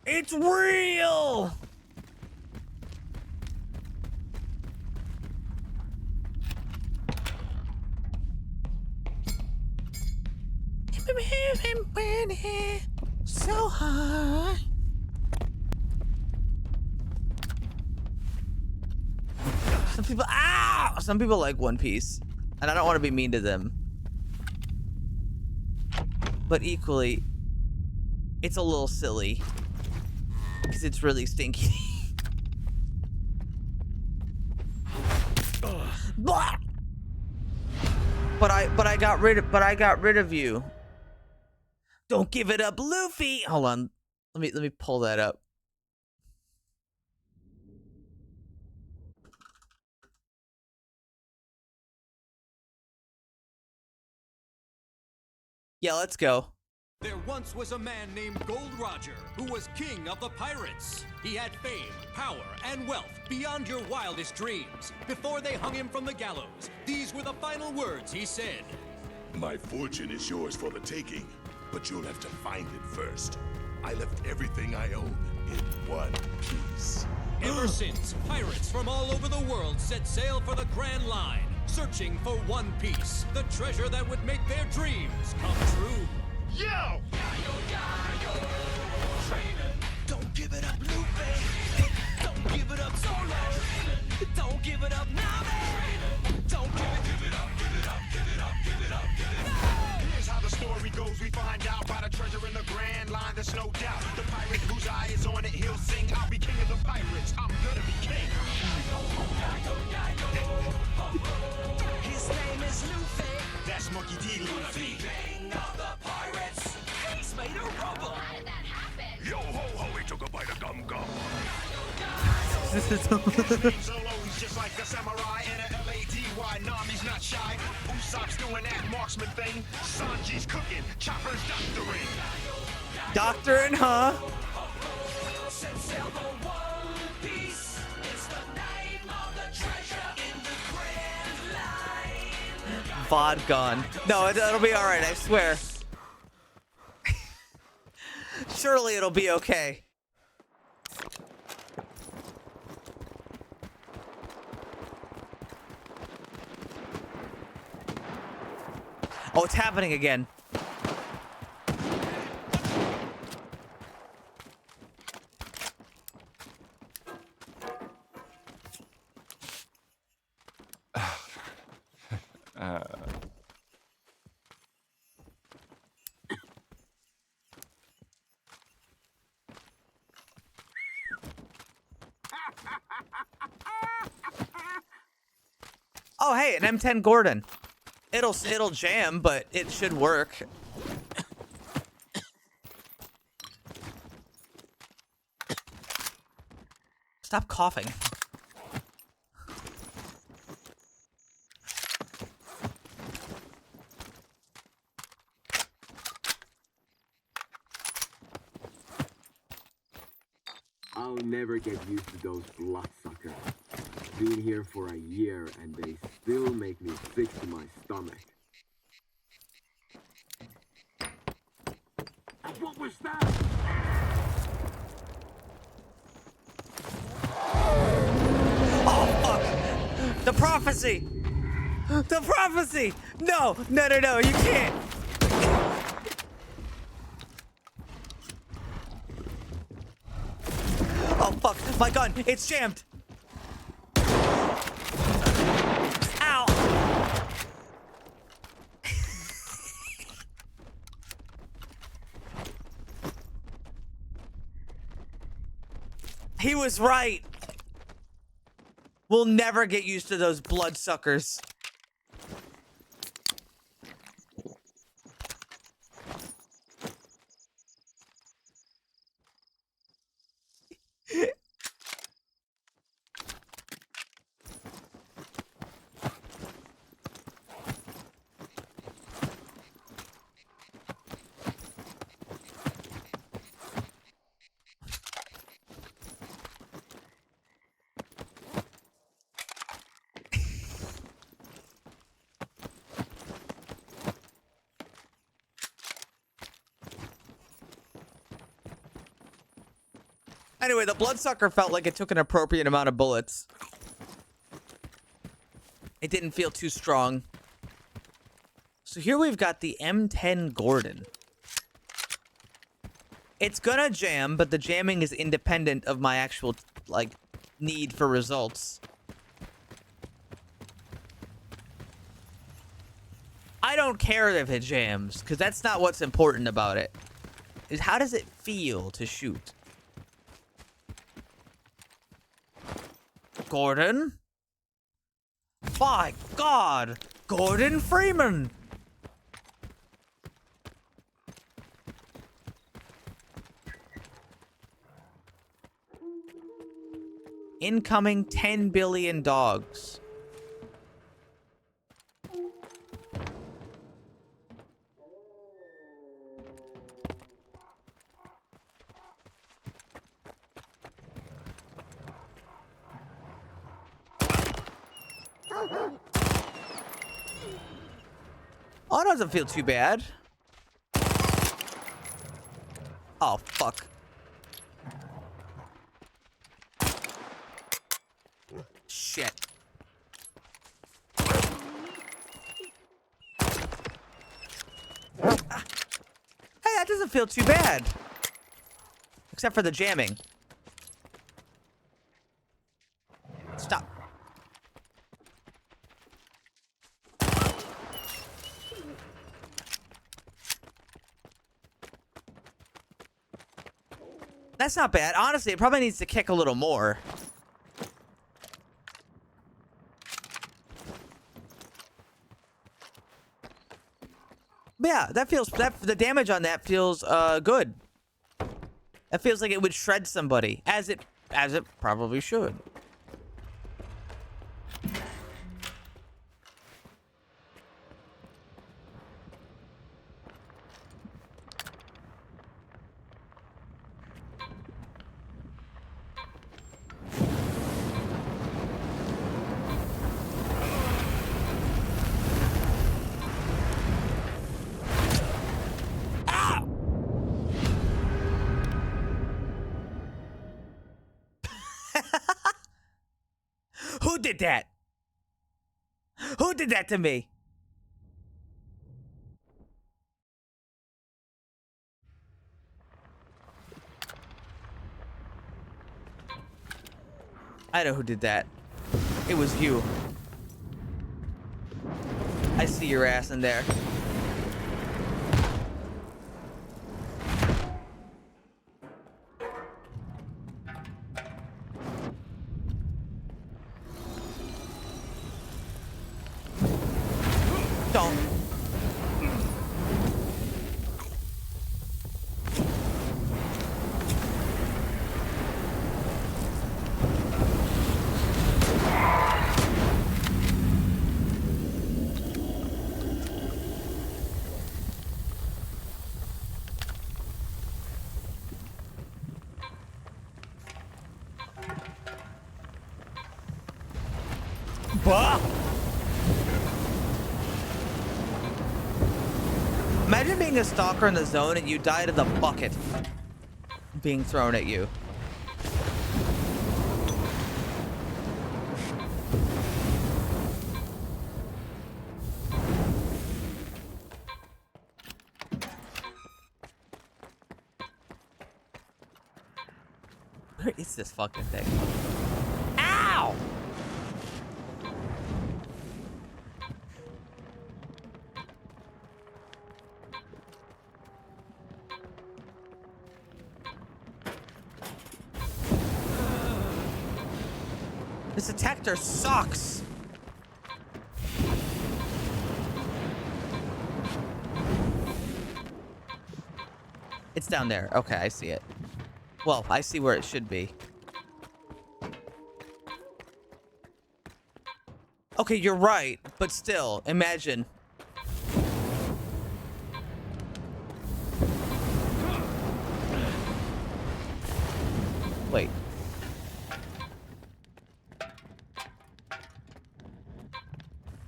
It's real! So high. Some people, ow! Some people like One Piece, and I don't want to be mean to them. But equally, it's a little silly because it's really stinky. But I got rid of you. Don't give it up, Luffy. Hold on. Let me pull that up. Yeah, let's go. There once was a man named Gold Roger, who was king of the pirates. He had fame, power, and wealth beyond your wildest dreams. Before they hung him from the gallows, these were the final words he said. My fortune is yours for the taking, but you'll have to find it first. I left everything I own in one piece. Ever since, pirates from all over the world set sail for the Grand Line, searching for One Piece, the treasure that would make their dreams come true. Yo! Don't give it up, Luffy. Don't give it up, Solo. Don't give it up, Nami. Don't give it up, give it up, give it up, give it up, give it up. Here's how the story goes. We find out about a treasure in the Grand Line. There's no doubt. The pirate whose eye is on it, he'll sing. I'll be king of the pirates. I'm gonna be king. His name is Luffy. That's Monkey D. Luffy. King of the pirates. He's made of rubber. How did that happen? Yo ho ho, he took a bite of gum gum. He's just like a samurai and a L.A.D.Y. Nami's not shy. Sops doing that marksman thing. Sanji's cooking. Chopper's doctoring. Doctoring, huh? VOD gone. No, it'll be all right, I swear. Surely it'll be okay. Oh, it's happening again. Oh, hey, an M10 Gordon. It'll jam, but it should work. Stop coughing. I'll never get used to those bloodsuckers. Been here for a year and they still make me sick to my stomach. What was that? Oh, fuck! The prophecy! The prophecy! No, no, no, no, you can't! Oh, fuck, my gun, it's jammed! Ow! He was right. We'll never get used to those bloodsuckers. Anyway, the bloodsucker felt like it took an appropriate amount of bullets. It didn't feel too strong. So here we've got the M10 Gordon. It's gonna jam, but the jamming is independent of my actual, like, need for results. I don't care if it jams, because that's not what's important about it. Is how does it feel to shoot? Gordon? By God! Gordon Freeman! Incoming 10 billion dogs. Oh, it doesn't feel too bad. Oh, fuck. Shit. Hey, that doesn't feel too bad. Except for the jamming. Stop. That's not bad. Honestly, it probably needs to kick a little more. But yeah, that feels, the damage on that feels good. It feels like it would shred somebody, as it probably should. did that? Who did that to me? I know who did that. It was you. I see your ass in there. Don't. Bah! Imagine being a stalker in the zone and you die to the bucket being thrown at you. Where is this fucking thing? Ow! This detector sucks. It's down there. Okay, I see it. Well, I see where it should be. Okay, you're right, but still, imagine. Wait.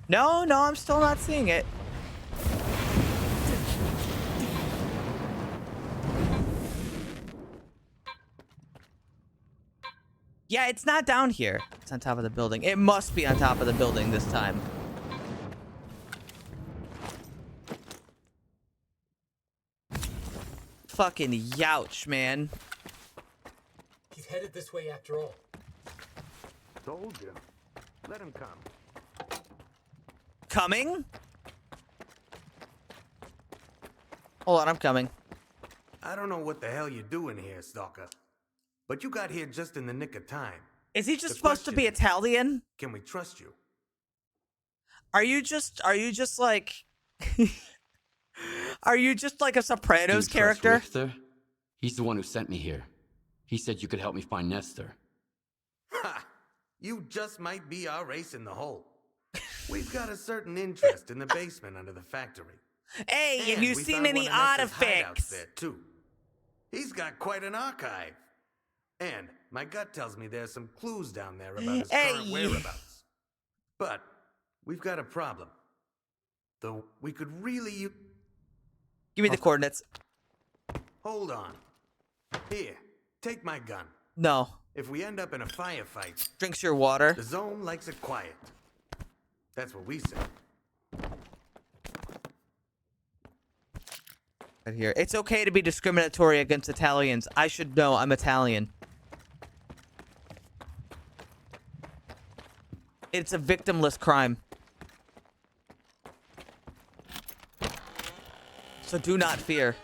No, I'm still not seeing it. Yeah, it's not down here. It's on top of the building. It must be on top of the building this time. Fucking youch, man. He's headed this way after all. Told you. Let him come. Coming? Hold on, I'm coming. I don't know what the hell you're doing here, Stalker. But you got here just in the nick of time. Is he just supposed to be Italian? Can we trust you? Are you just like Are you just like a Sopranos character? Richter? He's the one who sent me here. He said you could help me find Nestor. Ha! You just might be our ace in the hole. We've got a certain interest in the basement under the factory. Hey, have And you we seen found any one of Nestor's hideouts artifacts? there too. He's got quite an archive. And my gut tells me there's some clues down there about his current whereabouts. But we've got a problem. Though we could really use... Give me the coordinates. Hold on. Here, take my gun. No. If we end up in a firefight... Drinks your water. The zone likes it quiet. That's what we say. Right here. It's okay to be discriminatory against Italians. I should know. I'm Italian. It's a victimless crime. So do not fear.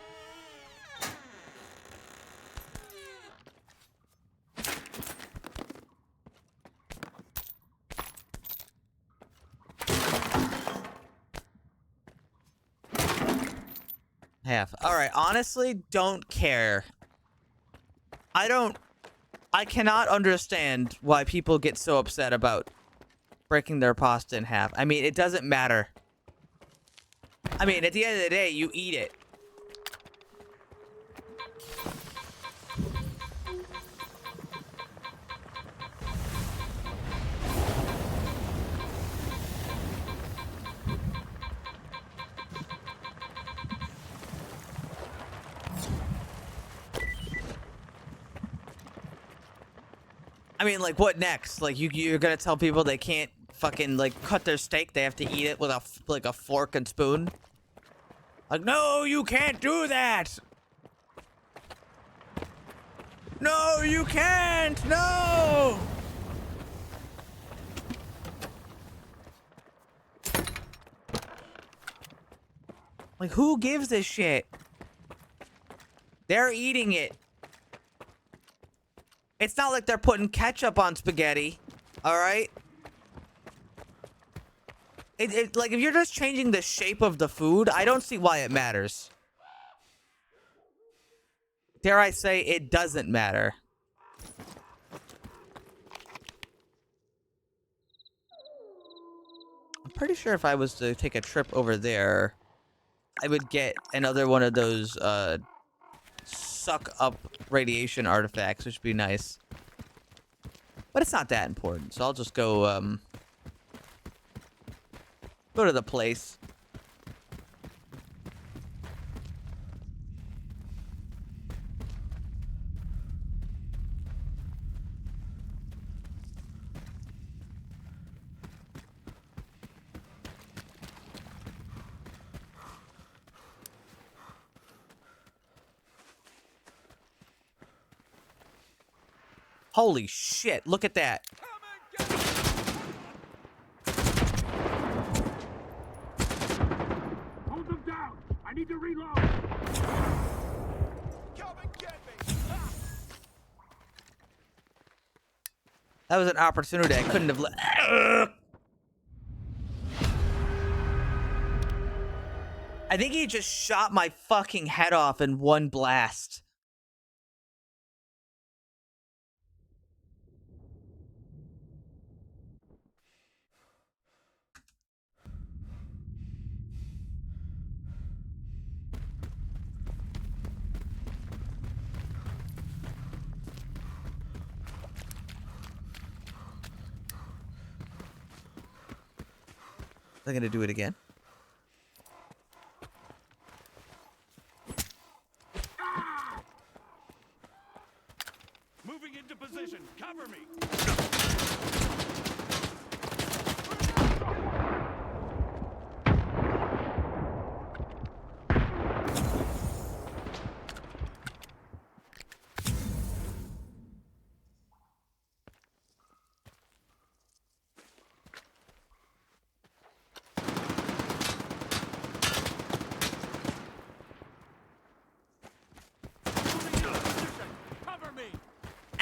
Half. All right, honestly, don't care. I cannot understand why people get so upset about breaking their pasta in half. I mean, it doesn't matter. I mean, at the end of the day, you eat it. I mean, like, what next? Like, you're gonna tell people they can't fucking, like, cut their steak? They have to eat it with a fork and spoon? Like, no, you can't do that! No, you can't! No! Like, who gives a shit? They're eating it. It's not like they're putting ketchup on spaghetti, all right? Like, if you're just changing the shape of the food, I don't see why it matters. Dare I say, it doesn't matter. I'm pretty sure if I was to take a trip over there, I would get another one of those, suck up radiation artifacts, which would be nice. But it's not that important, so I'll just go, go to the place. Holy shit, look at that. Hold them down. I need to reload. Come and get me. That was an opportunity I couldn't have let. I think he just shot my fucking head off in one blast. They're gonna do it again. Moving into position. Cover me.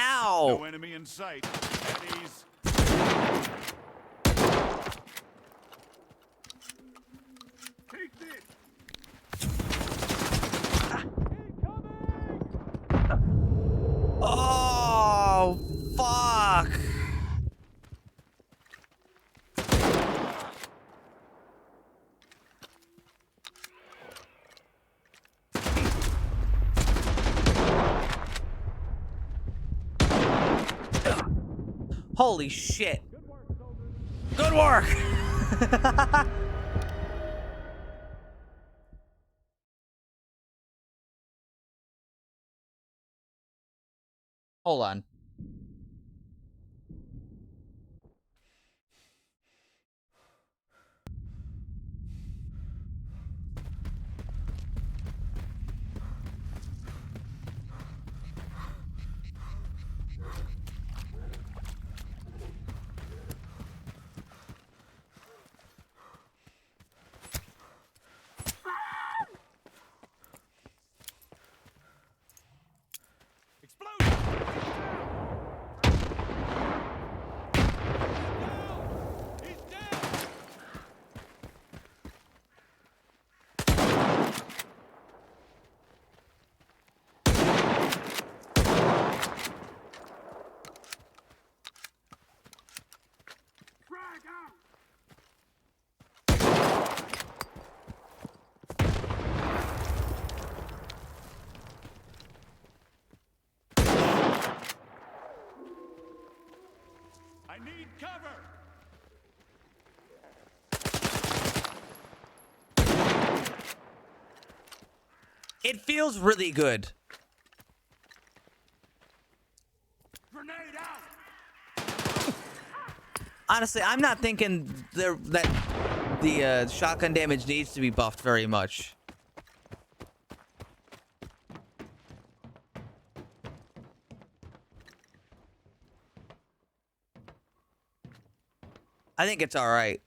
Ow! No enemy in sight. At ease. Take this. Oh, fuck. Holy shit. Good work. Hold on. I need cover. It feels really good. Grenade out. Honestly, I'm not thinking that the shotgun damage needs to be buffed very much. I think it's all right.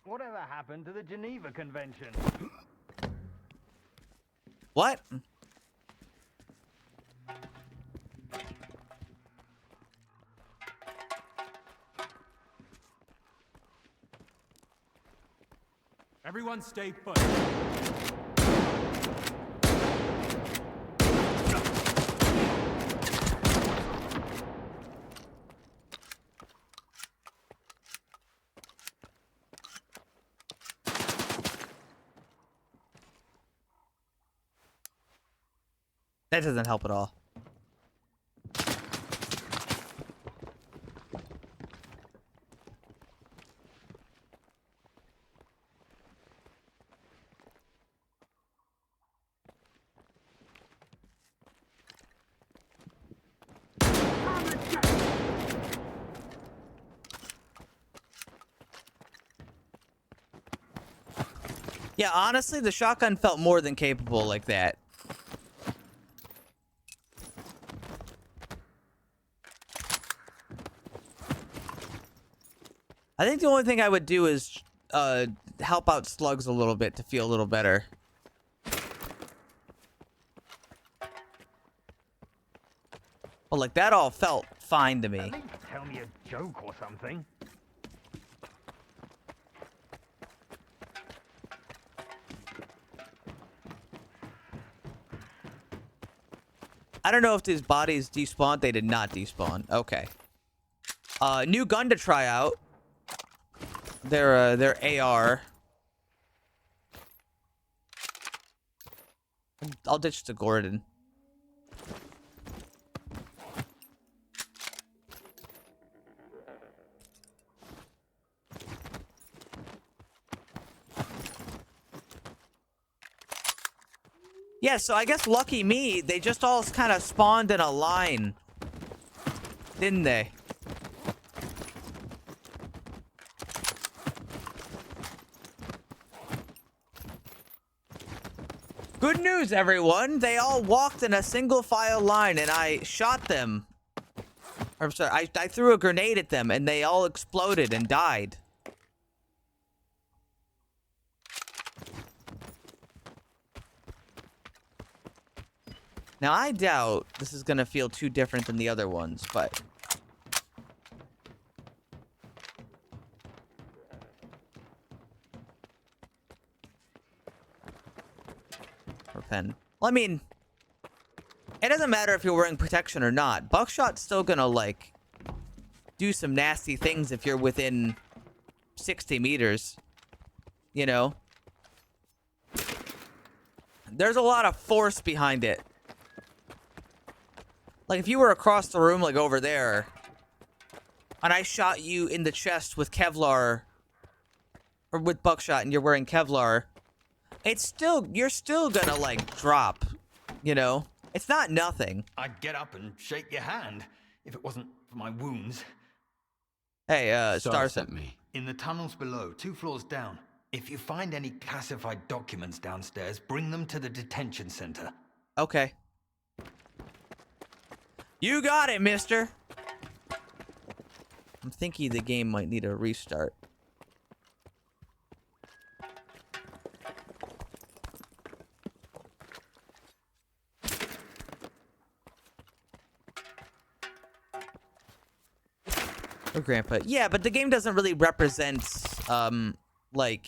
Whatever happened to the Geneva Convention? What? Everyone stay put. That doesn't help at all. Yeah, honestly, the shotgun felt more than capable like that. I think the only thing I would do is help out slugs a little bit to feel a little better. Well, like, that all felt fine to me. At least tell me a joke or something. I don't know if these bodies despawned. They did not despawn. Okay. New gun to try out. Their AR. I'll ditch the Gordon. Yeah, so I guess lucky me, they just all kind of spawned in a line. Didn't they? Good news, everyone. They all walked in a single file line and I shot them. I'm sorry, I threw a grenade at them and they all exploded and died. Now, I doubt this is going to feel too different than the other ones, but... Or pen. Well, I mean... It doesn't matter if you're wearing protection or not. Buckshot's still going to, like... do some nasty things if you're within 60 meters. You know? There's a lot of force behind it. Like, if you were across the room, like, over there, and I shot you in the chest with Kevlar, or with buckshot, and you're wearing Kevlar, it's still, you're still gonna, like, drop, you know? It's not nothing. I'd get up and shake your hand, if it wasn't for my wounds. Hey, Star sent me. In the tunnels below, 2 floors down. If you find any classified documents downstairs, bring them to the detention center. Okay. You got it, mister. I'm thinking the game might need a restart. Oh, Grandpa. Yeah, but the game doesn't really represent, like...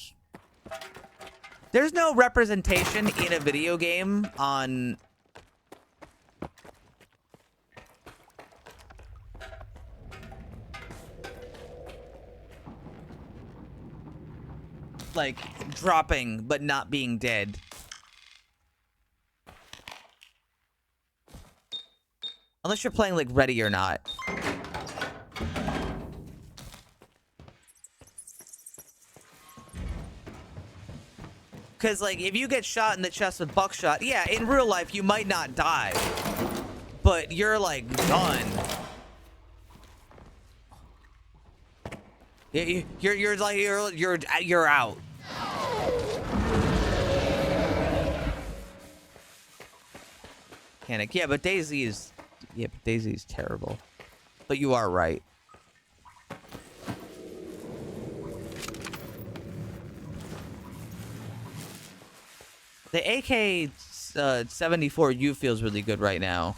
There's no representation in a video game on... like dropping but not being dead. Unless you're playing like Ready or Not. Because, like, if you get shot in the chest with buckshot, yeah, in real life, you might not die. But you're, like, done. You're out. Panic. Yeah, but Daisy's terrible. But you are right. The AK-74U feels really good right now.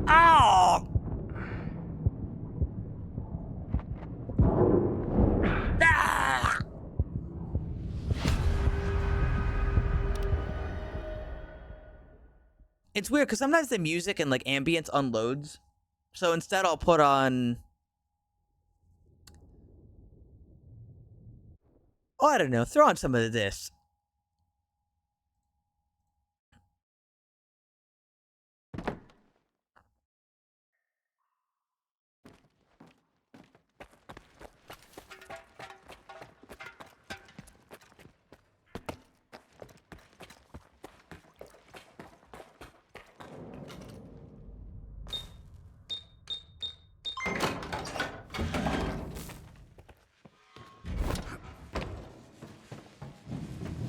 Ow! Ah! It's weird because sometimes the music and like ambience unloads. So instead I'll put on... Oh, I don't know. Throw on some of this.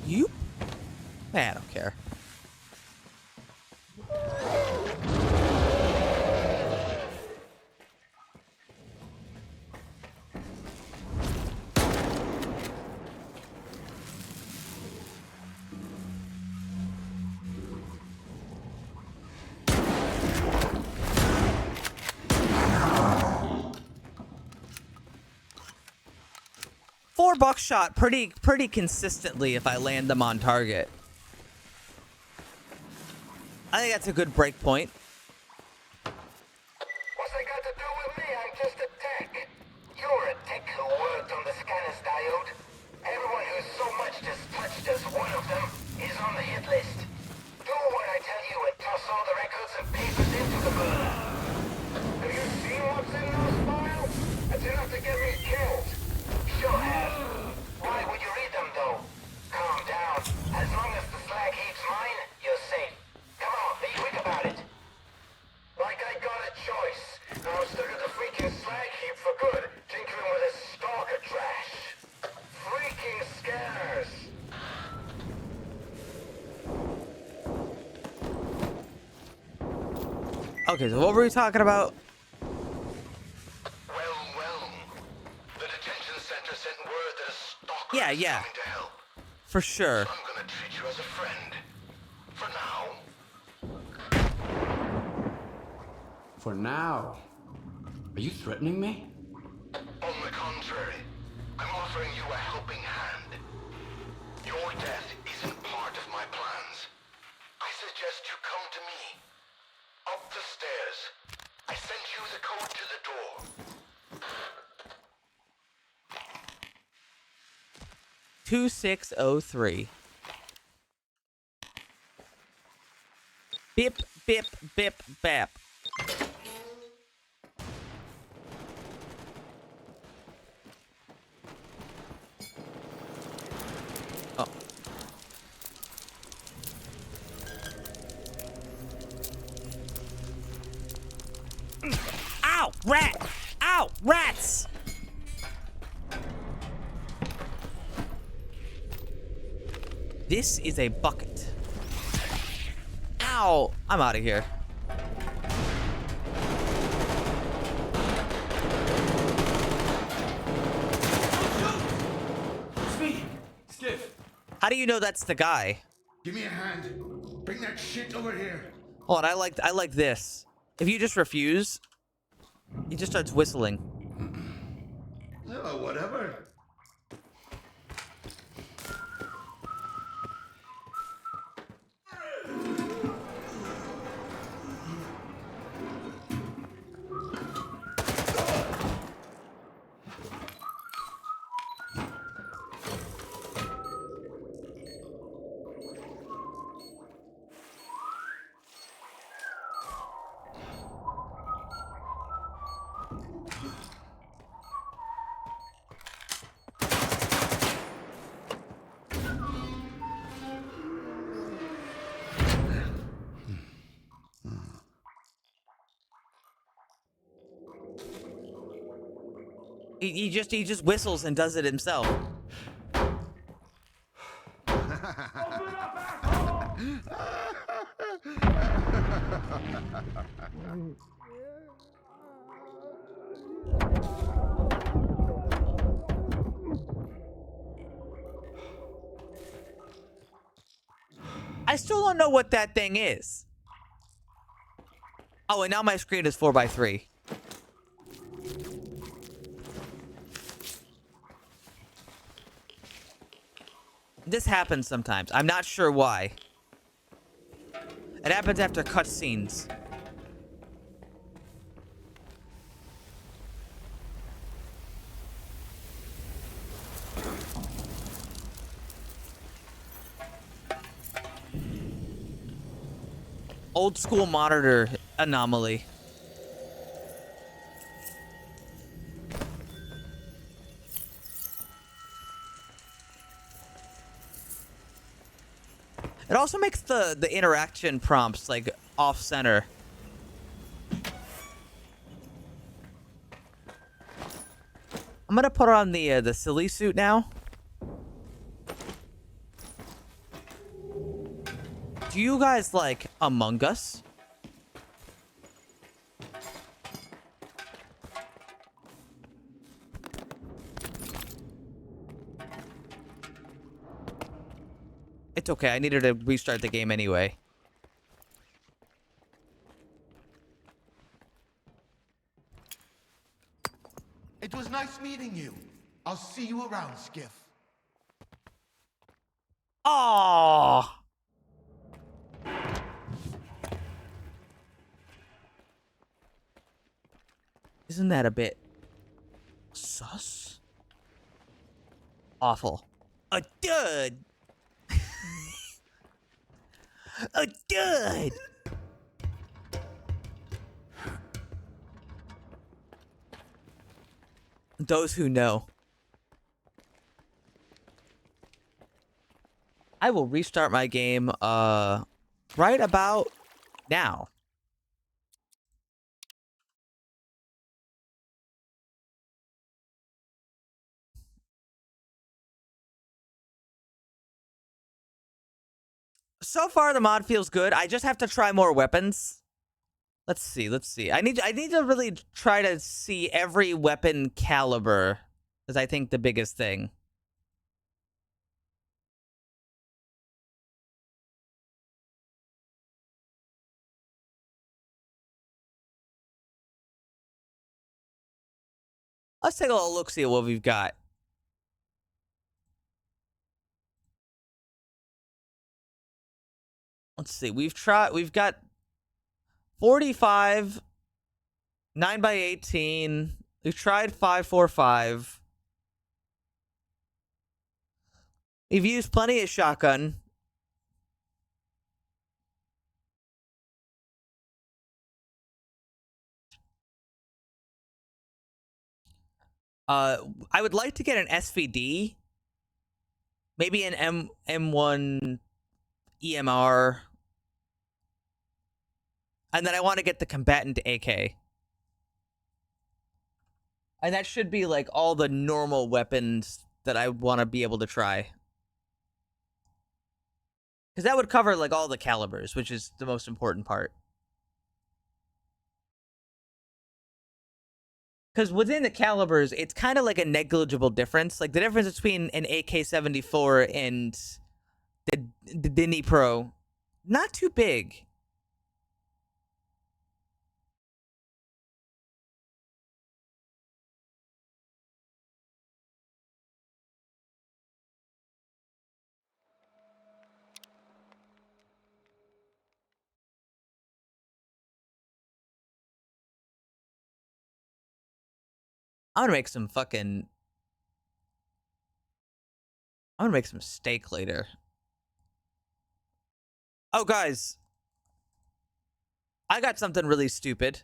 You? Man, I don't care. Four buckshot pretty consistently if I land them on target. I think that's a good break point. What's that got to do with me? I'm just a tech. You're a tech who worked on the scanner's diode. Everyone who's so much as touched as one of them is on the hit list. Do what I tell you and toss all the records and papers into the burner. Have you seen what's in those files? That's enough to get me killed. Sure have. Why would you read them, though? Calm down. As long as the slag heap's mine, you're safe. Come on, be quick about it. Like I got a choice. Now I'm stuck at the freaking slag heap for good, tinkering with this stalker trash. Freaking scanners. Okay, so what were we talking about? The detention center sent word that a stalker is Yeah. coming to help. For sure. So I'm gonna treat you as a friend. For now. For now? Are you threatening me? On the contrary, I'm offering you a helping hand. Your death isn't part of my plans. I suggest you come to me. Up the stairs. I sent you the code to the door. 2603. Bip, bip, bip, bap. Oh. Ow! Rat! Ow! Rats! This is a bucket. Ow! I'm out of here. It's me, Skiff. How do you know that's the guy? Give me a hand. Bring that shit over here. Hold on, I like this. If you just refuse, he just starts whistling. Oh, whatever. He just whistles and does it himself. I still don't know what that thing is. Oh, and now my screen is 4x3. This happens sometimes. I'm not sure why. It happens after cutscenes. Old school monitor anomaly. It also makes the interaction prompts like off center. I'm gonna put on the silly suit now. Do you guys like Among Us? It's okay. I needed to restart the game anyway. It was nice meeting you. I'll see you around, Skiff. Aww. Isn't that a bit sus? Awful. A dud. A dud. Those who know. I will restart my game right about now. So far the mod feels good. I just have to try more weapons. Let's see. I need to really try to see every weapon caliber, is I think the biggest thing. Let's take a little look, see what we've got. Let's see. We've got 45, 9x18. We've tried 5.45. We've used plenty of shotgun. I would like to get an SVD. Maybe an M1 EMR. And then I want to get the combatant AK. And that should be like all the normal weapons that I want to be able to try. Because that would cover like all the calibers, which is the most important part. Because within the calibers, it's kind of like a negligible difference. Like the difference between an AK-74 and the Dnipro, not too big. I'm gonna make some fucking... I'm gonna make some steak later. Oh, guys. I got something really stupid.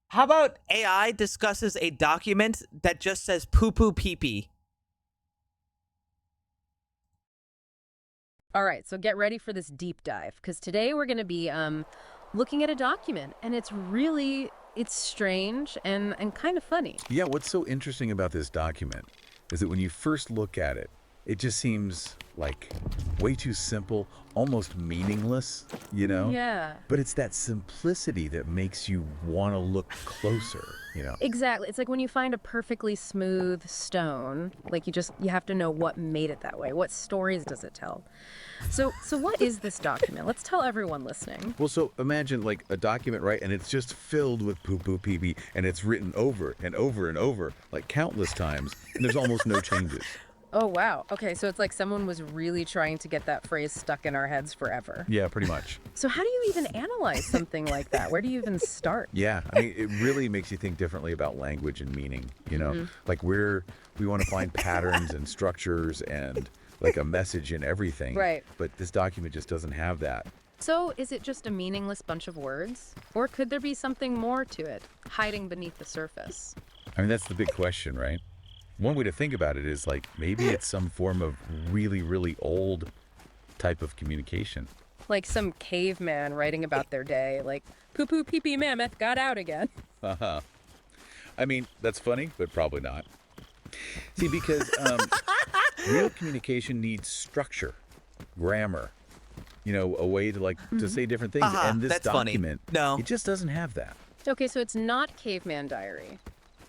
How about AI discusses a document that just says poo-poo pee-pee? All right, so get ready for this deep dive, because today we're going to be looking at a document, and it's really it's strange and kind of funny. Yeah, what's so interesting about this document is that when you first look at it, it just seems like way too simple, almost meaningless, you know? Yeah. But it's that simplicity that makes you want to look closer, you know? Exactly. It's like when you find a perfectly smooth stone, like you have to know what made it that way. What stories does it tell? So what is this document? Let's tell everyone listening. Well, so imagine like a document, right? And it's just filled with poo poo pee pee, and it's written over and over and over, like countless times, and there's almost no changes. Oh, wow. Okay, so it's like someone was really trying to get that phrase stuck in our heads forever. Yeah, pretty much. So how do you even analyze something like that? Where do you even start? Yeah, I mean, it really makes you think differently about language and meaning, you know? Mhm. Like we want to find patterns and structures and like a message in everything. Right. But this document just doesn't have that. So is it just a meaningless bunch of words? Or could there be something more to it, hiding beneath the surface? I mean, that's the big question, right? One way to think about it is like maybe it's some form of really, really old type of communication. Like some caveman writing about their day, like, poo-poo pee-pee mammoth got out again. Uh-huh. I mean, that's funny, but probably not. See, because real communication needs structure, grammar, you know, a way to like to say different things. And this that's funny. document, No. it just doesn't have that. Okay, so it's not caveman diary.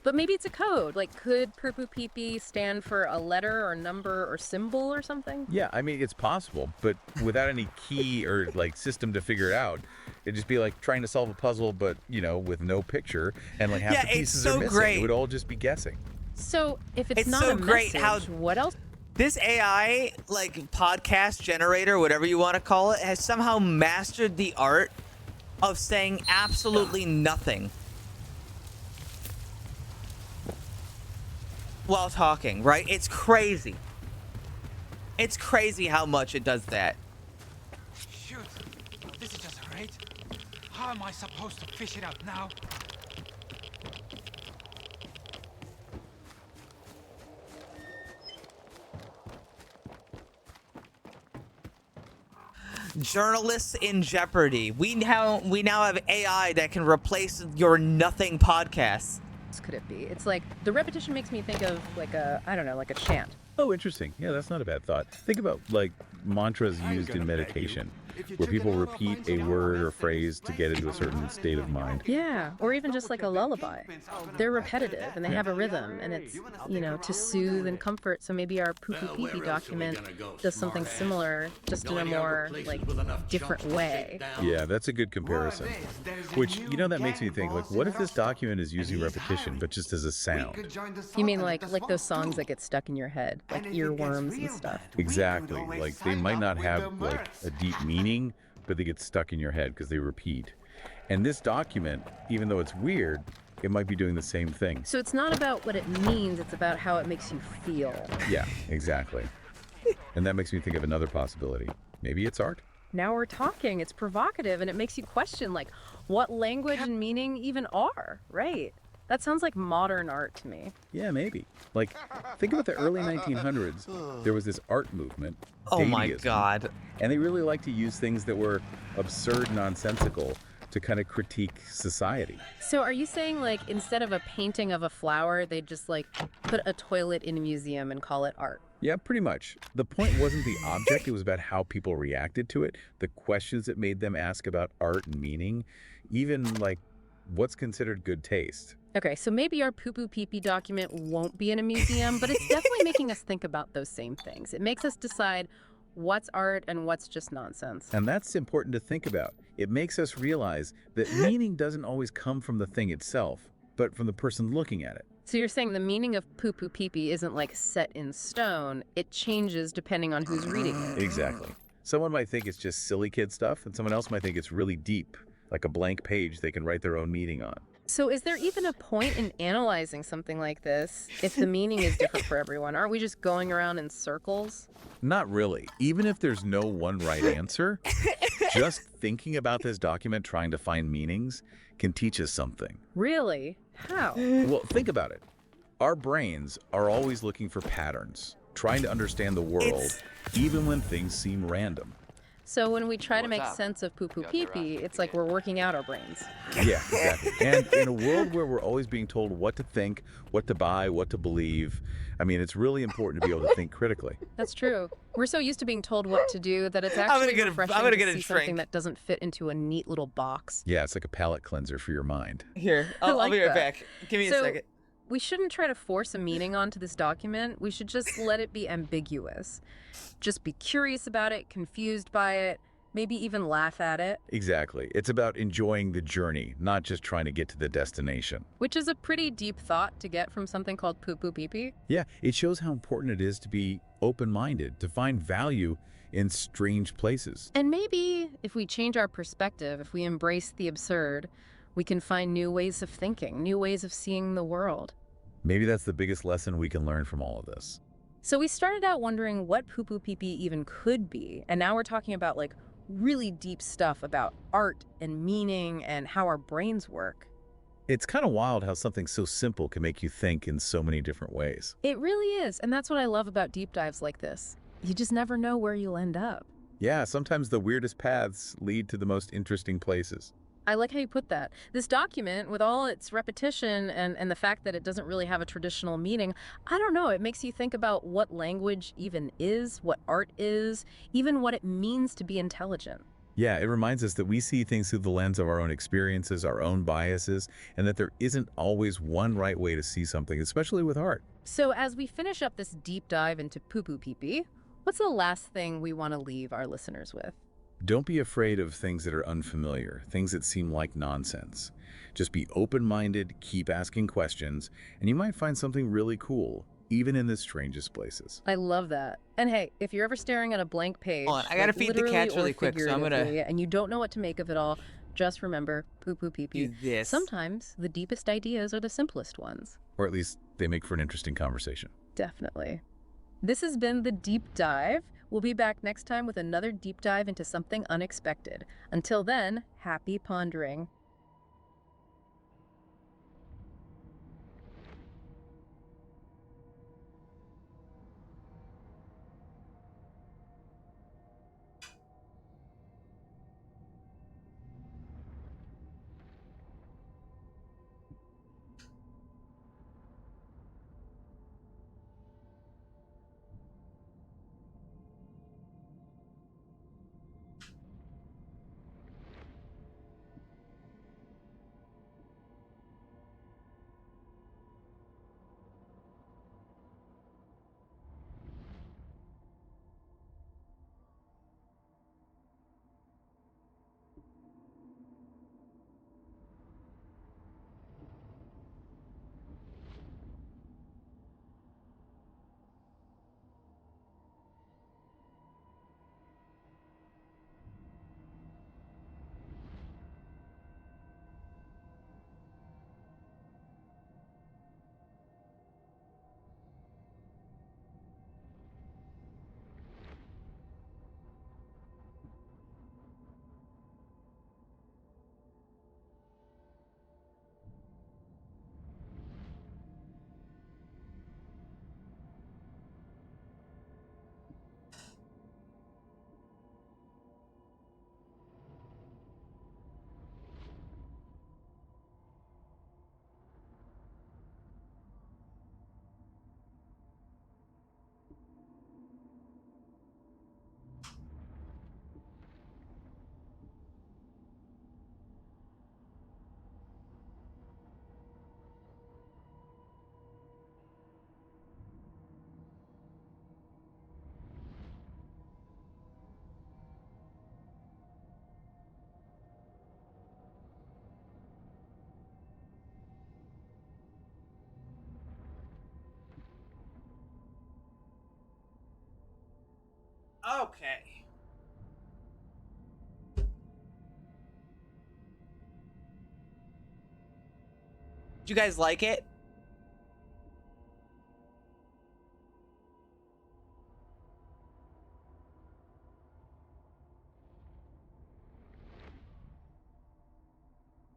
But maybe it's a code. Like, could poo-poo pee-pee stand for a letter or number or symbol or something? Yeah, I mean, it's possible, but without any key or like system to figure it out, it'd just be like trying to solve a puzzle, but you know, with no picture and like half Yeah, the it's pieces so are missing. great. It would all just be guessing. So if it's not so a great message, how what else? this AI, like podcast generator, whatever you want to call it, has somehow mastered the art of saying absolutely nothing while talking, right? It's crazy. It's crazy how much it does that. Shoot. This is just great. How am I supposed to fish it out now? Journalists in jeopardy. We now have AI that can replace your nothing podcasts. Could it be? It's like the repetition makes me think of like I don't know, like a chant. Oh, interesting. Yeah, that's not a bad thought. Think about like mantras used in meditation, where people repeat a word or phrase to get into a certain state of mind. Yeah, or even just like a lullaby. They're repetitive and they have a rhythm, and it's, you know, to soothe and comfort. So maybe our poo-poo pee-pee document does something similar, just in a more like different way. Yeah, that's a good comparison. Which, you know, that makes me think, like, what if this document is using repetition, but just as a sound? You mean like those songs that get stuck in your head, like earworms and stuff? Exactly. Like, they might not have like a deep meaning, but they get stuck in your head because they repeat. And this document, even though it's weird, it might be doing the same thing. So it's not about what it means, it's about how it makes you feel. Yeah, exactly. And that makes me think of another possibility. Maybe it's art. Now we're talking. It's provocative, and it makes you question, like, what language and meaning even are, right? That sounds like modern art to me. Yeah, maybe. Like, think about the early 1900s. There was this art movement. Oh my Dadaism, God. And they really liked to use things that were absurd, nonsensical to kind of critique society. So are you saying, like, instead of a painting of a flower, they'd just, like, put a toilet in a museum and call it art? Yeah, pretty much. The point wasn't the object, it was about how people reacted to it, the questions it made them ask about art and meaning, even, like, what's considered good taste. Okay, so maybe our poo-poo pee-pee document won't be in a museum, but it's definitely making us think about those same things. It makes us decide what's art and what's just nonsense. And that's important to think about. It makes us realize that meaning doesn't always come from the thing itself, but from the person looking at it. So you're saying the meaning of poo-poo pee-pee isn't like set in stone, it changes depending on who's reading it. Exactly. Someone might think it's just silly kid stuff, and someone else might think it's really deep, like a blank page they can write their own meaning on. So is there even a point in analyzing something like this if the meaning is different for everyone? Aren't we just going around in circles? Not really. Even if there's no one right answer, just thinking about this document trying to find meanings can teach us something. Really? How? Well, think about it. Our brains are always looking for patterns, trying to understand the world, even when things seem random. So when we try to make What's up? sense of poo-poo pee-pee, it's like we're working out our brains. Yeah, exactly. And in a world where we're always being told what to think, what to buy, what to believe, I mean, it's really important to be able to think critically. That's true. We're so used to being told what to do that it's I'm actually gonna get a- refreshing I'm gonna to get a see drink. something that doesn't fit into a neat little box. Yeah, it's like a palate cleanser for your mind. Here, I I'll like be right that. back. Give me a So, second. We shouldn't try to force a meaning onto this document. We should just let it be ambiguous. Just be curious about it, confused by it, maybe even laugh at it, Exactly. It's about enjoying the journey, not just trying to get to the destination. which is a pretty deep thought to get from something called poo-poo pee-pee. Yeah, it shows how important it is to be open-minded, to find value in strange places. And maybe if we change our perspective, if we embrace the absurd, we can find new ways of thinking, new ways of seeing the world. Maybe that's the biggest lesson we can learn from all of this. So we started out wondering what poo-poo pee-pee even could be, and now we're talking about like really deep stuff about art and meaning and how our brains work. It's kind of wild how something so simple can make you think in so many different ways. It really is, and that's what I love about deep dives like this. You just never know where you'll end up. Yeah, sometimes the weirdest paths lead to the most interesting places. I like how you put that. This document, with all its repetition and the fact that it doesn't really have a traditional meaning, I don't know, it makes you think about what language even is, what art is, even what it means to be intelligent. Yeah, it reminds us that we see things through the lens of our own experiences, our own biases, and that there isn't always one right way to see something, especially with art. So as we finish up this deep dive into poo-poo pee-pee, what's the last thing we want to leave our listeners with? Don't be afraid of things that are unfamiliar, things that seem like nonsense. Just be open-minded, keep asking questions, and you might find something really cool, even in the strangest places. I love that. And hey, if you're ever staring at a blank page, Hold on, I gotta like feed the literally cats or really quick, so I'm gonna- figuratively, and you don't know what to make of it all, just remember, poo-poo pee-pee. Do this. Sometimes the deepest ideas are the simplest ones. Or at least they make for an interesting conversation. Definitely. This has been The Deep Dive. We'll be back next time with another deep dive into something unexpected. Until then, happy pondering. Okay. Did you guys like it?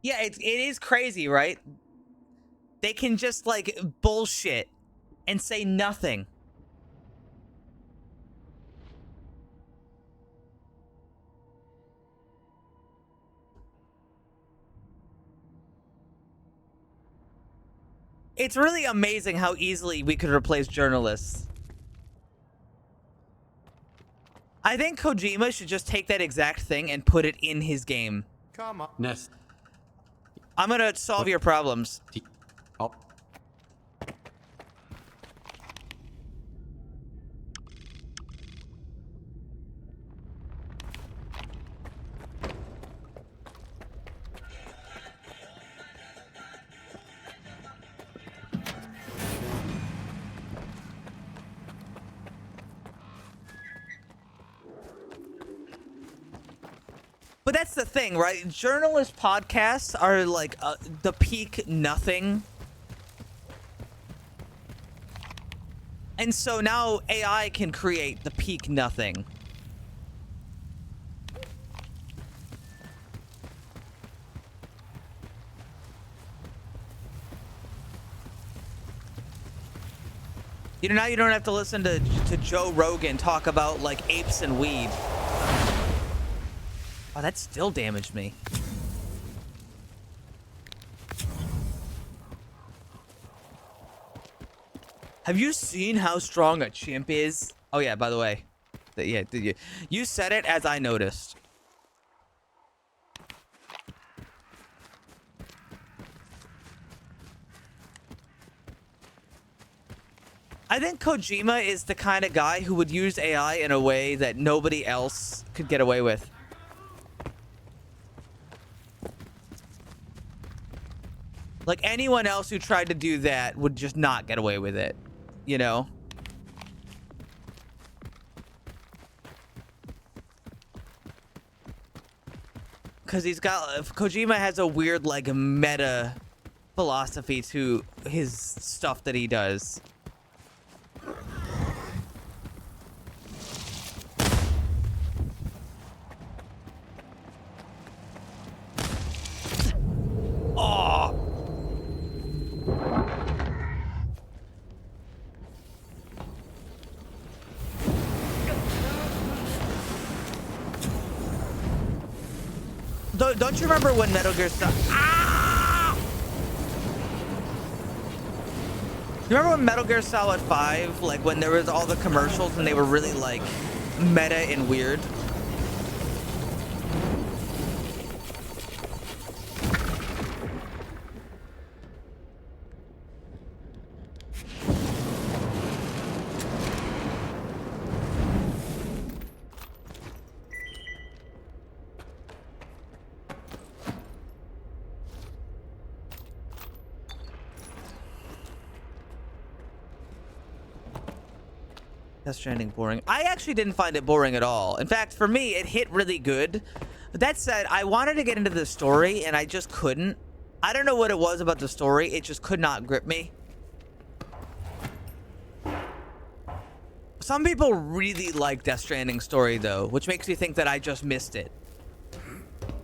Yeah, it is crazy, right? They can just like bullshit and say nothing. It's really amazing how easily we could replace journalists. I think Kojima should just take that exact thing and put it in his game. Come on. Ness. I'm gonna solve your problems. Oh. But that's the thing, right? Journalist podcasts are like the peak nothing. And so now AI can create the peak nothing. You know, now you don't have to listen to Joe Rogan talk about like apes and weed. Oh, that still damaged me. Have you seen how strong a chimp is? Oh yeah, by the way. Yeah, you said it as I noticed. I think Kojima is the kind of guy who would use AI in a way that nobody else could get away with. Like, anyone else who tried to do that would just not get away with it, you know? Because Kojima has a weird, like, meta philosophy to his stuff that he does. Oh! Don't you remember when Metal Gear Solid... Ah! You remember when Metal Gear Solid 5, like when there was all the commercials and they were really like meta and weird? Death Stranding boring. I actually didn't find it boring at all. In fact, for me, it hit really good. That said, I wanted to get into the story, and I just couldn't. I don't know what it was about the story. It just could not grip me. Some people really like Death Stranding's story, though, which makes me think that I just missed it.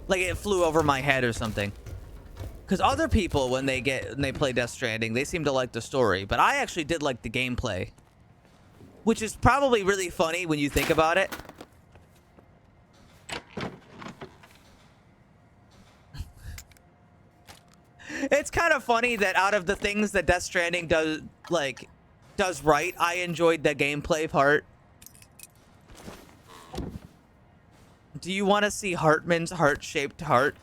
Like it flew over my head or something. Because other people, when they play Death Stranding, they seem to like the story. But I actually did like the gameplay. Which is probably really funny when you think about it. It's kind of funny that out of the things that Death Stranding does right, I enjoyed the gameplay part. Do you want to see Hartman's heart-shaped heart?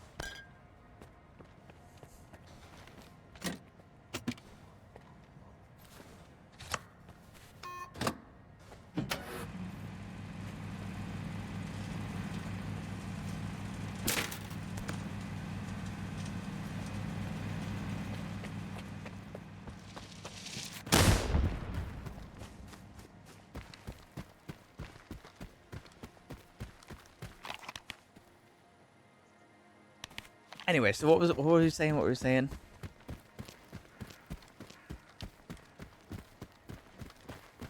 Anyway, so what were you saying? What were you saying?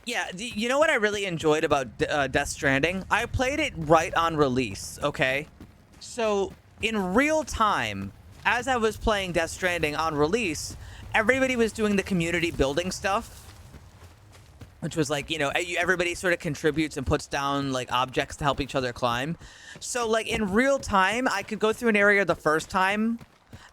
Yeah, you know what I really enjoyed about Death Stranding? I played it right on release, okay? So, in real time, as I was playing Death Stranding on release, everybody was doing the community building stuff. Which was like, you know, everybody sort of contributes and puts down like objects to help each other climb. So like in real time, I could go through an area the first time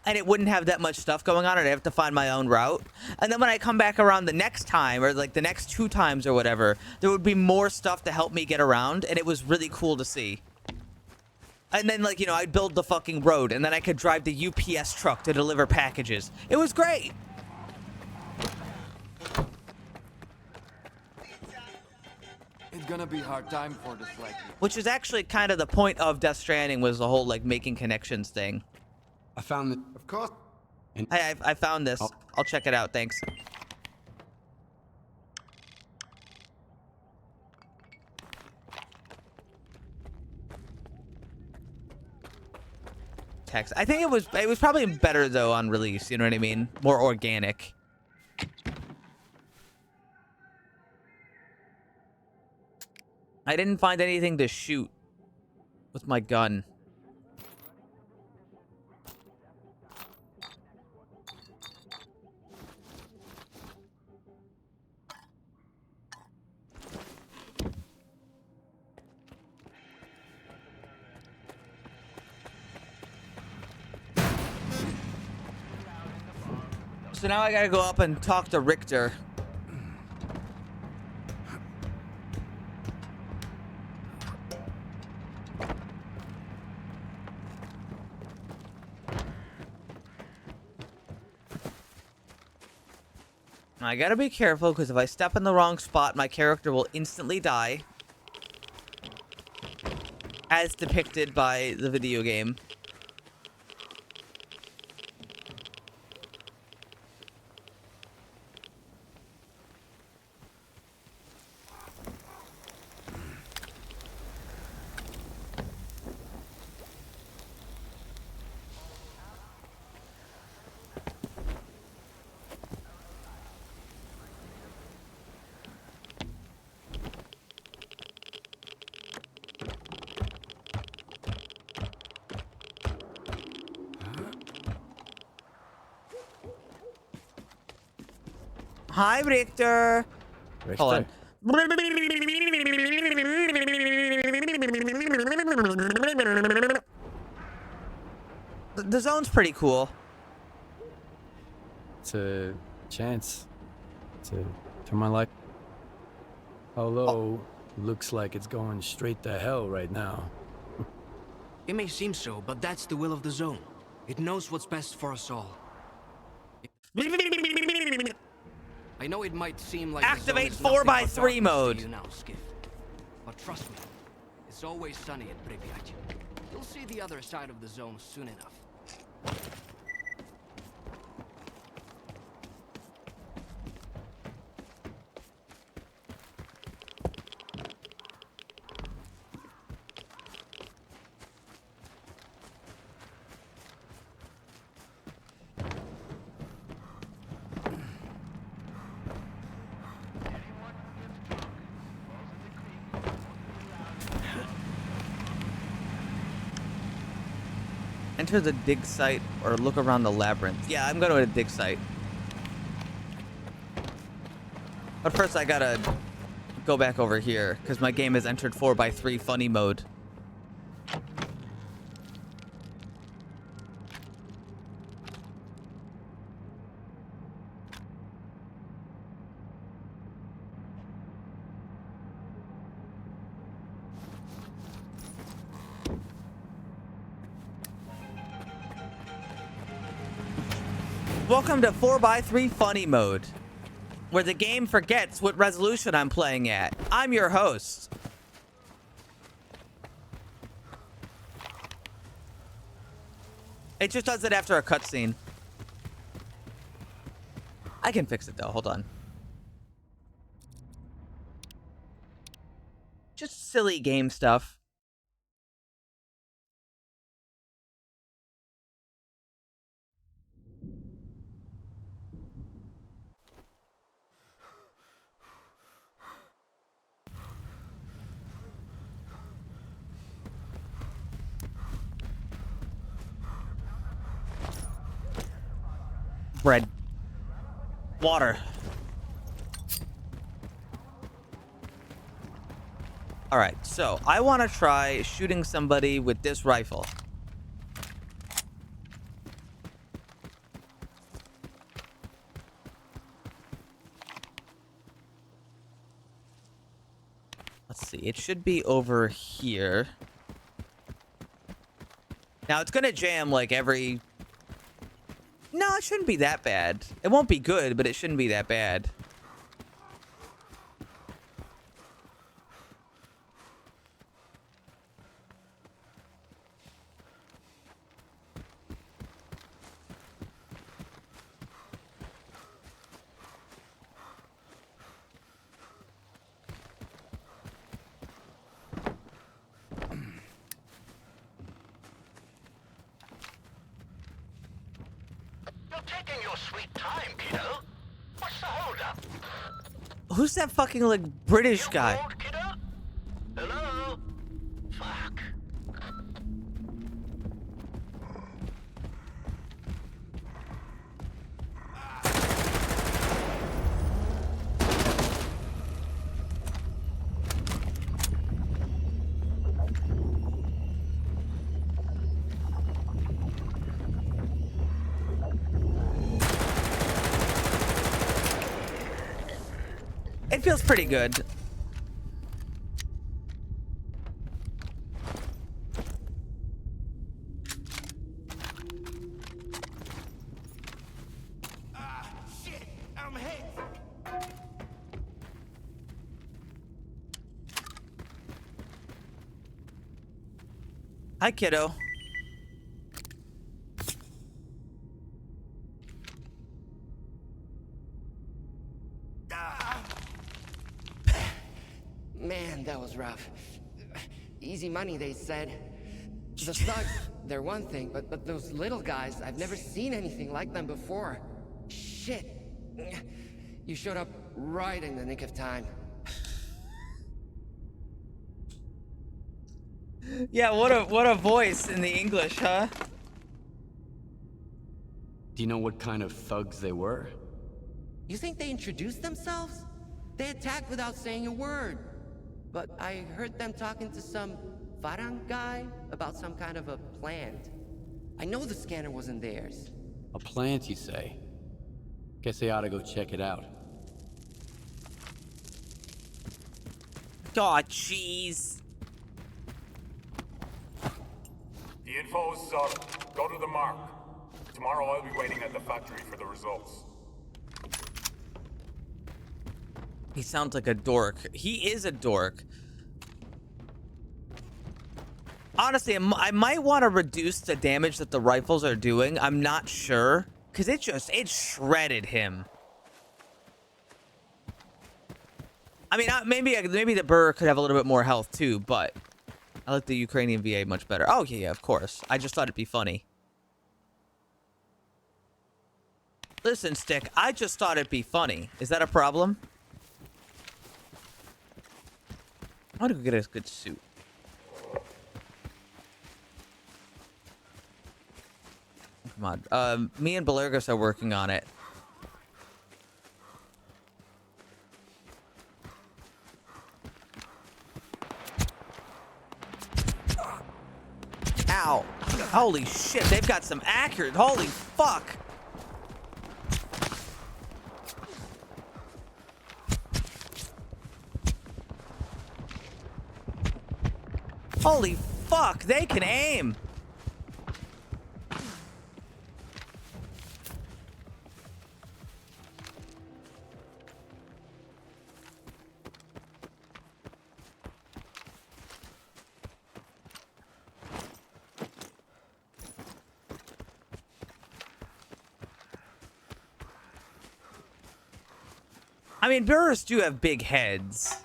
and it wouldn't have that much stuff going on, and I'd have to find my own route. And then when I come back around the next time, or like the next 2 times or whatever, there would be more stuff to help me get around, and it was really cool to see. And then, like, you know, I'd build the fucking road, and then I could drive the UPS truck to deliver packages. It was great. It's gonna be a hard time for the S.T.A.L.K.E.R. Which is actually kind of the point of Death Stranding, was the whole, like, making connections thing. I found it. Of course. Hey, I found this. I'll check it out. Thanks. Text. I think it was probably better though on release. You know what I mean? More organic. I didn't find anything to shoot with my gun. So now I gotta go up and talk to Richter. I gotta be careful, because if I step in the wrong spot, my character will instantly die. As depicted by the video game. Hi, Richter. Hold on. The zone's pretty cool. It's a chance to turn my life. Although, looks like it's going straight to hell right now. It may seem so, but that's the will of the zone. It knows what's best for us all. I know it might seem like activate 4x3 mode. You now, Skiff. But trust me, it's always sunny at Pripyat. You'll see the other side of the zone soon enough. Enter the dig site or look around the labyrinth. Yeah, I'm going to a dig site. But first I gotta go back over here because my game has entered 4x3 funny mode. Welcome to 4x3 funny mode, where the game forgets what resolution I'm playing at. I'm your host. It just does it after a cutscene. I can fix it though, hold on. Just silly game stuff. Bread. Water. Alright, so I want to try shooting somebody with this rifle. Let's see. It should be over here. Now, it's going to jam like every... No, it shouldn't be that bad. It won't be good, but it shouldn't be that bad. Who's that fucking, like, British guy? Hello? Fuck. It feels pretty good. Shit, I'm hit. Hi, kiddo. Man, that was rough. Easy money, they said. The thugs, they're one thing, but those little guys, I've never seen anything like them before. Shit. You showed up right in the nick of time. Yeah, what a voice in the English, huh? Do you know what kind of thugs they were? You think they introduced themselves? They attacked without saying a word. But I heard them talking to some Farang guy about some kind of a plant. I know the scanner wasn't theirs. A plant, you say? Guess they ought to go check it out. Aw, jeez. The info is solid. Go to the mark. Tomorrow I'll be waiting at the factory for the results. He sounds like a dork. He is a dork. Honestly, I might want to reduce the damage that the rifles are doing. I'm not sure. Because it shredded him. I mean, maybe the Burr could have a little bit more health too, but I like the Ukrainian VA much better. Oh, yeah, of course. I just thought it'd be funny. Listen, Stick, I just thought it'd be funny. Is that a problem? I want to go get a good suit. Come on. Me and Belargus are working on it. Ow. Holy shit, they've got some accurate. Holy fuck. Holy fuck, they can aim. I mean, Burrs do have big heads.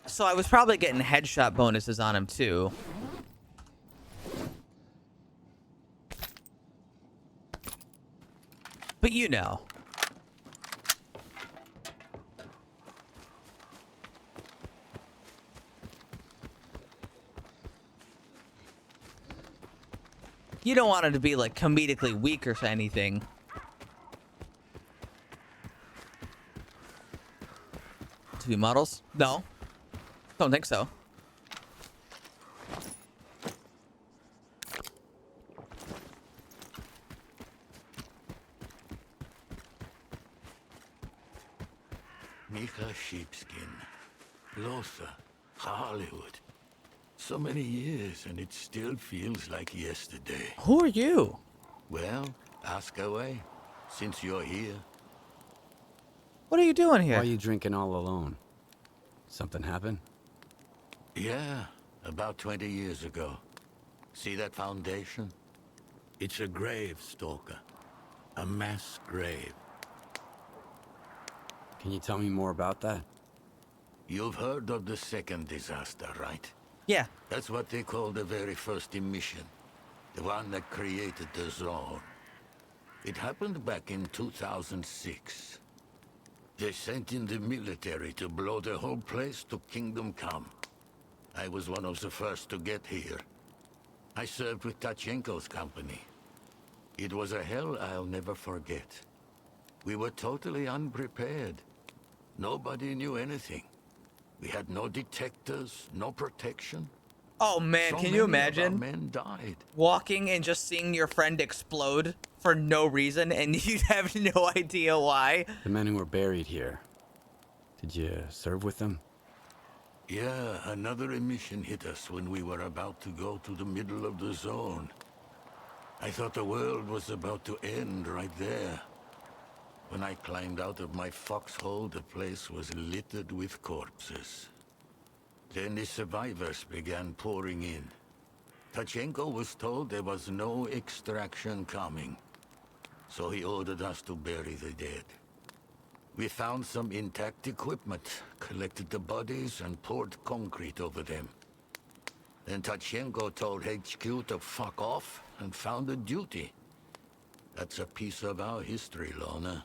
So I was probably getting headshot bonuses on him too. But you know. You don't want him to be like comedically weak or anything. TV models? No. Don't think so. Mika sheepskin. Losa. Hollywood. So many years, and it still feels like yesterday. Who are you? Well, ask away, since you're here. What are you doing here? Why are you drinking all alone? Something happened? Yeah, about 20 years ago. See that foundation? It's a grave, Stalker. A mass grave. Can you tell me more about that? You've heard of the second disaster, right? Yeah. That's what they call the very first emission. The one that created the zone. It happened back in 2006. They sent in the military to blow the whole place to Kingdom Come. I was one of the first to get here. I served with Tachenko's company. It was a hell I'll never forget. We were totally unprepared. Nobody knew anything. We had no detectors, no protection. Oh man, So can you many of our imagine men died. walking and just seeing your friend explode for no reason and you'd have no idea why? The men who were buried here. Did you serve with them? Yeah, another emission hit us when we were about to go to the middle of the zone. I thought the world was about to end right there. When I climbed out of my foxhole, the place was littered with corpses. Then the survivors began pouring in. Tachenko was told there was no extraction coming, so he ordered us to bury the dead. We found some intact equipment, collected the bodies, and poured concrete over them. Then Tachenko told HQ to fuck off and found a duty. That's a piece of our history, Lorna.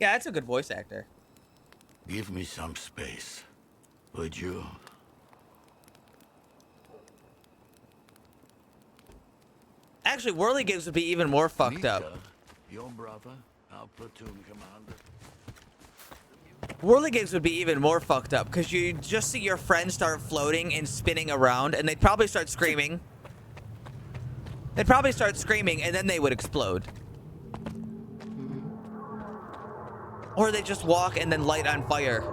Yeah, that's a good voice actor. Give me some space, would you? Actually, Whirligigs would be even more fucked Mika, up. your brother, our platoon commander. Whirligigs would be even more fucked up because you just see your friends start floating and spinning around and they'd probably start screaming. They'd probably start screaming and then they would explode. Or they just walk and then light on fire.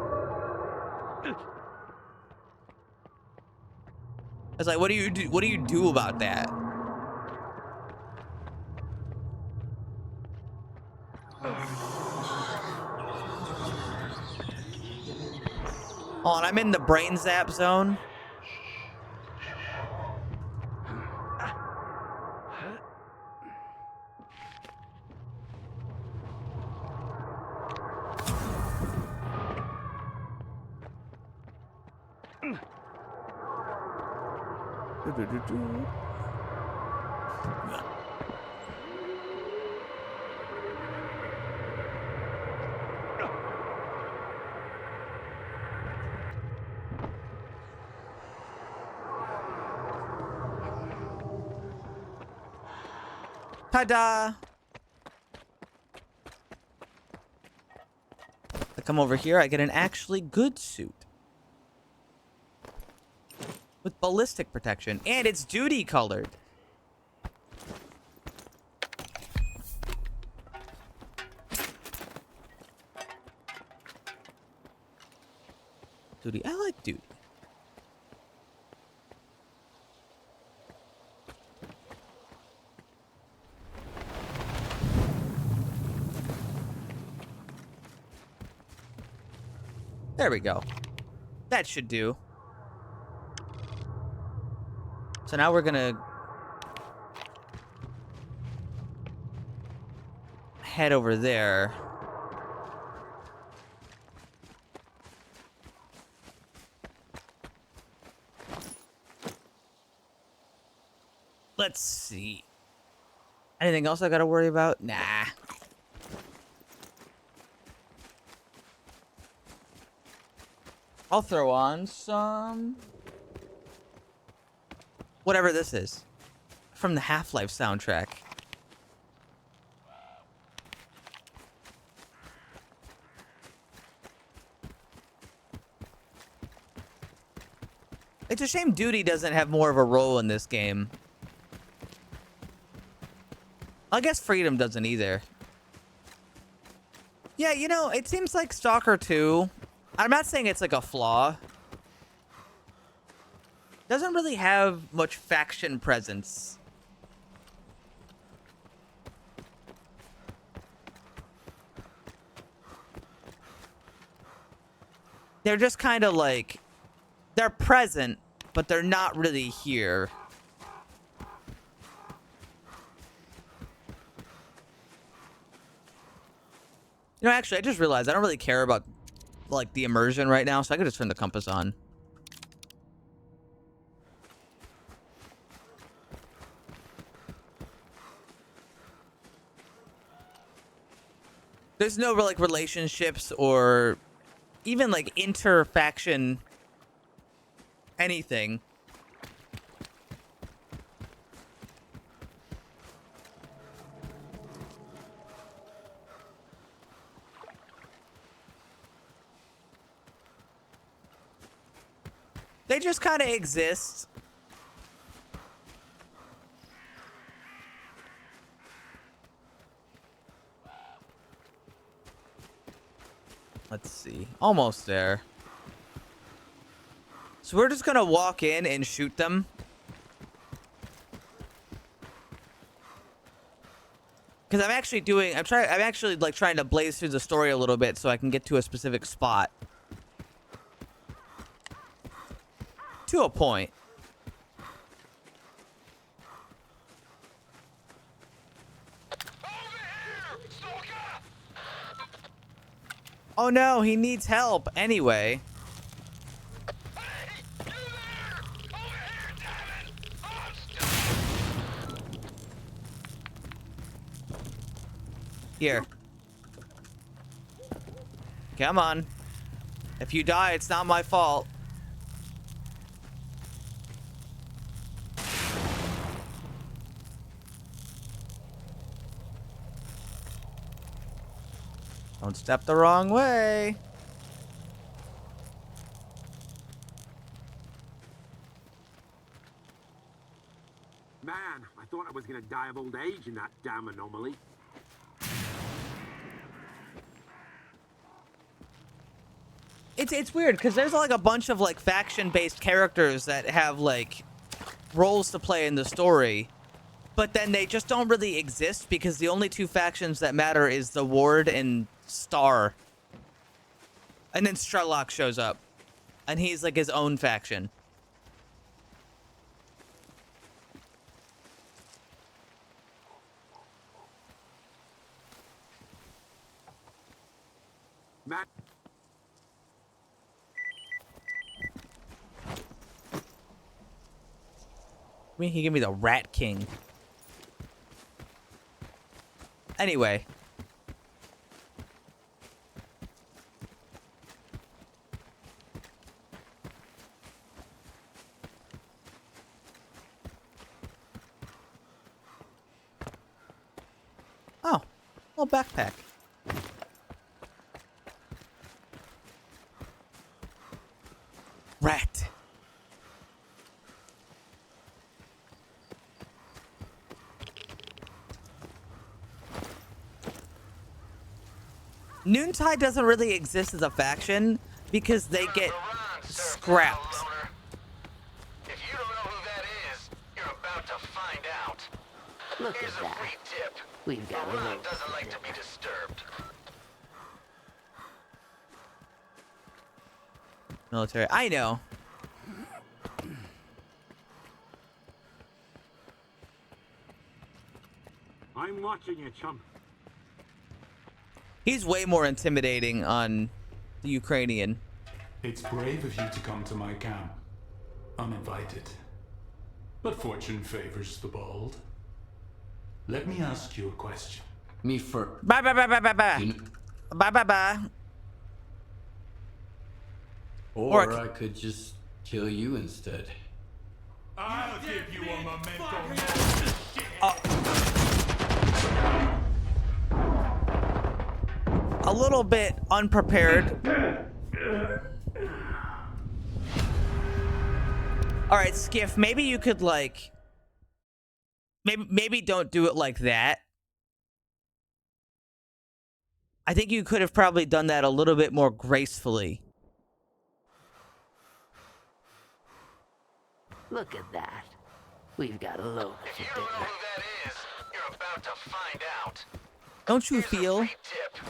It's like, what do you do? What do you do about that? Oh, and I'm in the brain zap zone. Ta-da! I come over here, I get an actually good suit. With ballistic protection, and it's duty colored. Duty, I like duty. There we go. That should do. So now we're gonna head over there. Let's see. Anything else I gotta worry about? Nah. I'll throw on some... whatever this is. From the Half-Life soundtrack. It's a shame duty doesn't have more of a role in this game. I guess freedom doesn't either. Yeah, you know, it seems like S.T.A.L.K.E.R 2... I'm not saying it's like a flaw, doesn't really have much faction presence. They're just kind of like, they're present, but they're not really here. You know, actually, I just realized I don't really care about, like, the immersion right now, so I could just turn the compass on. There's no, like, relationships or even, like, inter-faction anything. They just kind of exist. Let's see. Almost there. So we're just gonna walk in and shoot them. Because I'm actually like trying to blaze through the story a little bit so I can get to a specific spot. To a point. Oh no, he needs help anyway. Here. Come on. If you die, it's not my fault. Don't step the wrong way. Man, I thought I was gonna die of old age in that damn anomaly. It's weird because there's like a bunch of like faction-based characters that have like roles to play in the story, but then they just don't really exist because the only two factions that matter is the Ward and Star. And then S.T.A.L.K.E.R shows up, and he's like his own faction. Matt. I mean, he gave me the Rat King. Anyway. Oh, little backpack. Rat. Noontide doesn't really exist as a faction because they get scrapped. If you don't know who that is, you're about to find out. Look Here's at a that. free tip. We've got a Ron little doesn't like to be disturbed. Military. I know. I'm watching you, chum. He's way more intimidating on the Ukrainian. It's brave of you to come to my camp, uninvited. But fortune favors the bold. Let me ask you a question. Me for... Bye, bye, bye, bye, bye, bye. Bye, bye, bye. Or I could just kill you instead. I'll give you a memento. A little bit unprepared. All right, Skiff, maybe you could like maybe don't do it like that. I think you could have probably done that a little bit more gracefully. Look at that. We've got a load for dinner. You're about to find out. Don't you feel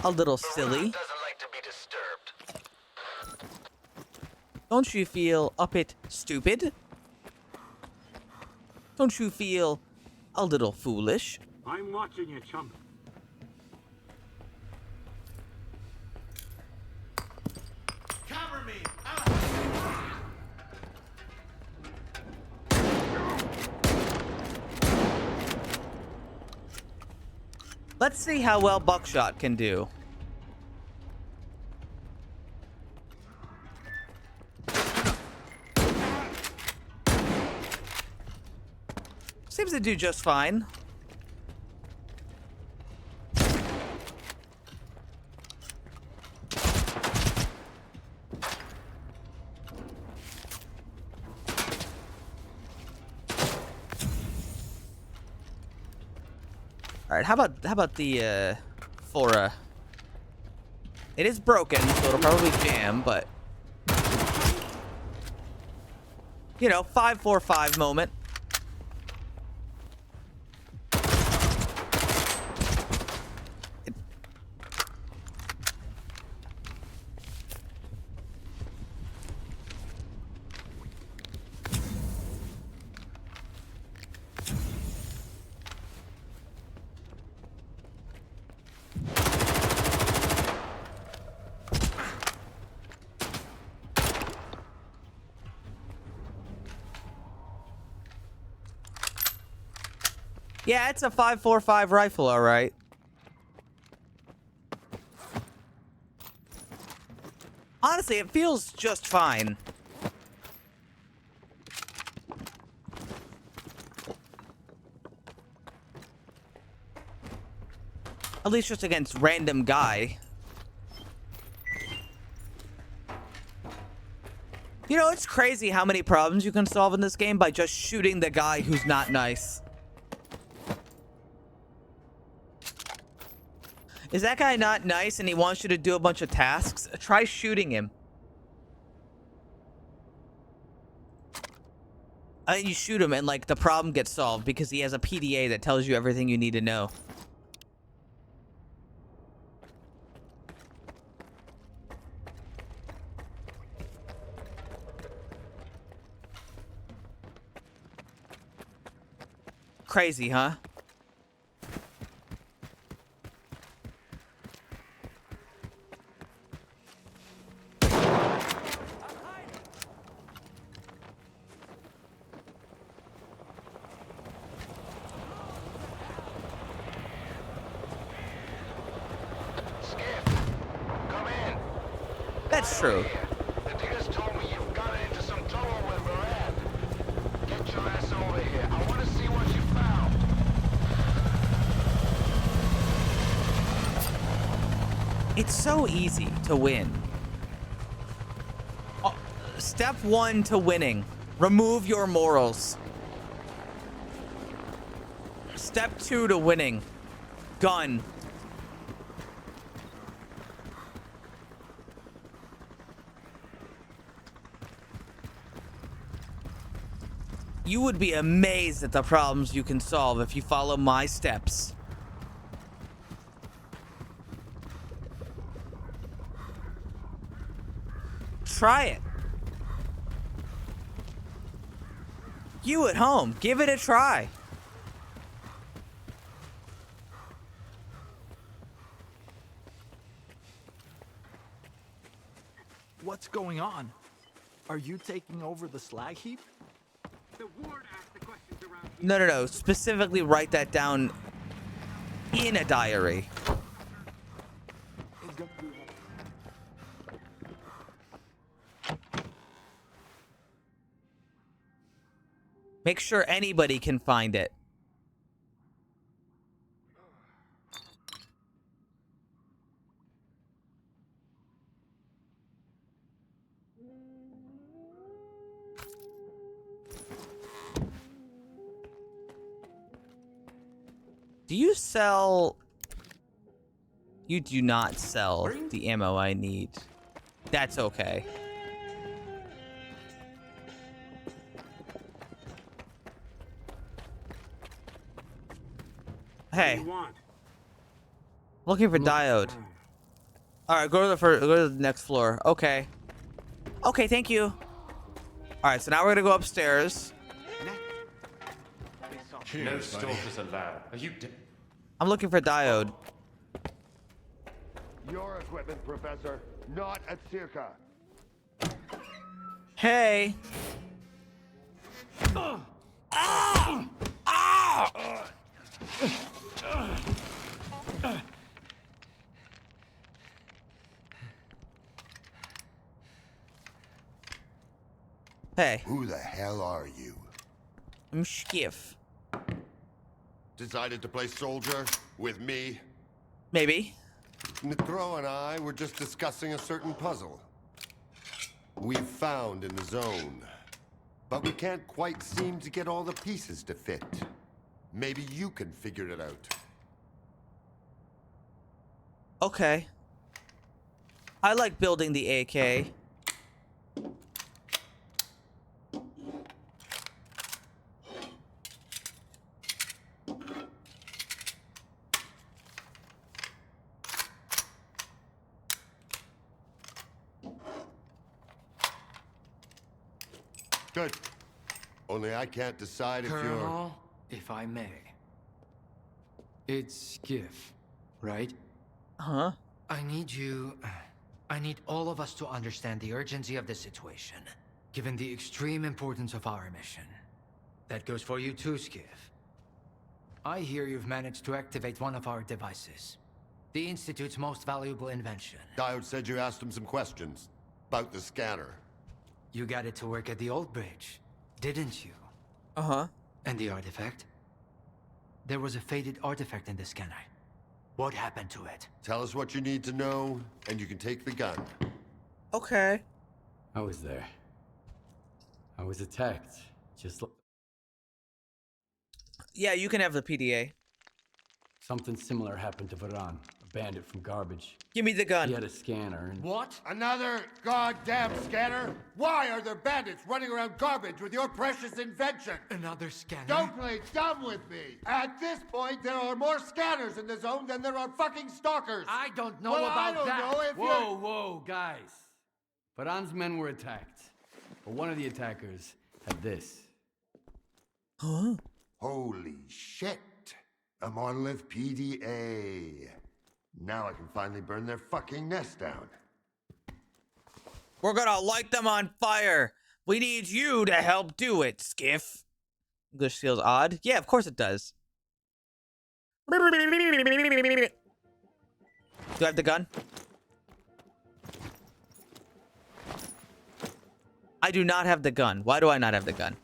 a little silly? Doesn't like to be disturbed. Don't you feel a bit stupid? Don't you feel a little foolish? I'm watching you, chump. Cover me! Let's see how well Buckshot can do. Seems to do just fine. All right, how about the Fora? It is broken, so it'll probably jam, but you know, 5-4-5 moment. Yeah, it's a 5.45 rifle, all right. Honestly, it feels just fine. At least just against random guy. You know, it's crazy how many problems you can solve in this game by just shooting the guy who's not nice. Is that guy not nice and he wants you to do a bunch of tasks? Try shooting him. You shoot him and, like, the problem gets solved because he has a PDA that tells you everything you need to know. Crazy, huh? That's true. The diggers told me you've gotten into some trouble with Moran. Get your ass over here. I want to see what you found. It's so easy to win. Step 1 to winning. Remove your morals. Step 2 to winning. Gun. You would be amazed at the problems you can solve if you follow my steps. Try it. You at home, give it a try. What's going on? Are you taking over the slag heap? No. Specifically write that down in a diary. Make sure anybody can find it. Do you sell... You do not sell the ammo I need. That's okay. Hey. Looking for diode. Alright, go to the next floor. Okay. Okay, thank you. Alright, so now we're gonna go upstairs. No stalkers allowed. Are you I'm looking for diode. Your equipment, Professor, not at S.T.A.L.K.E.R. Hey. Hey. Who the hell are you? I'm Skiff. Decided to play soldier with me? Maybe. Necro and I were just discussing a certain puzzle we've found in the zone. But we can't quite seem to get all the pieces to fit. Maybe you can figure it out. Okay. I like building the AK. Good. Only I can't decide if you're... Colonel, if I may. It's Skiff, right? Huh? I need all of us to understand the urgency of the situation, given the extreme importance of our mission. That goes for you too, Skiff. I hear you've managed to activate one of our devices. The Institute's most valuable invention. Diode said you asked him some questions about the scanner. You got it to work at the old bridge, didn't you? Uh-huh. And the artifact? There was a faded artifact in the scanner. What happened to it? Tell us what you need to know, and you can take the gun. Okay. I was there. I was attacked. Just Yeah, you can have the PDA. something similar happened to Varan, a bandit from garbage. Give me the gun. He had a scanner and... What? Another goddamn scanner? Why are there bandits running around garbage with your precious invention? Another scanner? Don't play dumb with me! At this point, there are more scanners in the zone than there are fucking stalkers! I don't know well, about I don't that! know if Whoa, guys. Varan's men were attacked. But one of the attackers had this. Huh? Holy shit! A monolith PDA. Now I can finally burn their fucking nest down. We're gonna light them on fire. We need you to help do it, Skiff. English feels odd. Yeah, of course it does. Do I have the gun? I do not have the gun. Why do I not have the gun?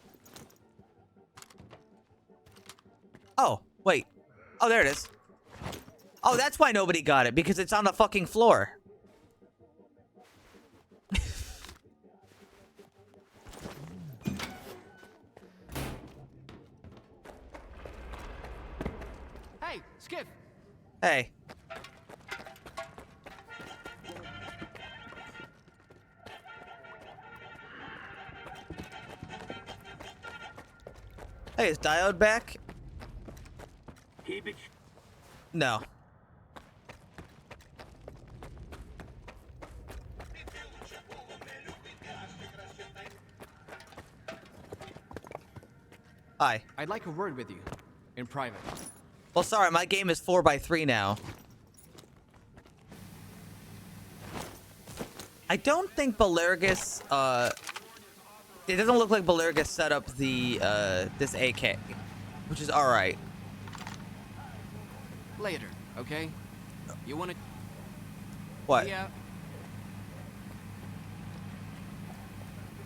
Oh, wait. Oh, there it is. Oh, that's why nobody got it, because it's on the fucking floor. Hey, Skiff! Hey. Hey, is Diode back? Keep it. No. Hi. I'd like a word with you. In private. Well, sorry, my game is 4x3 now. I don't think Belergus, it doesn't look like Belergus set up the, this AK, which is alright. Later, okay? You wanna... What? Yeah.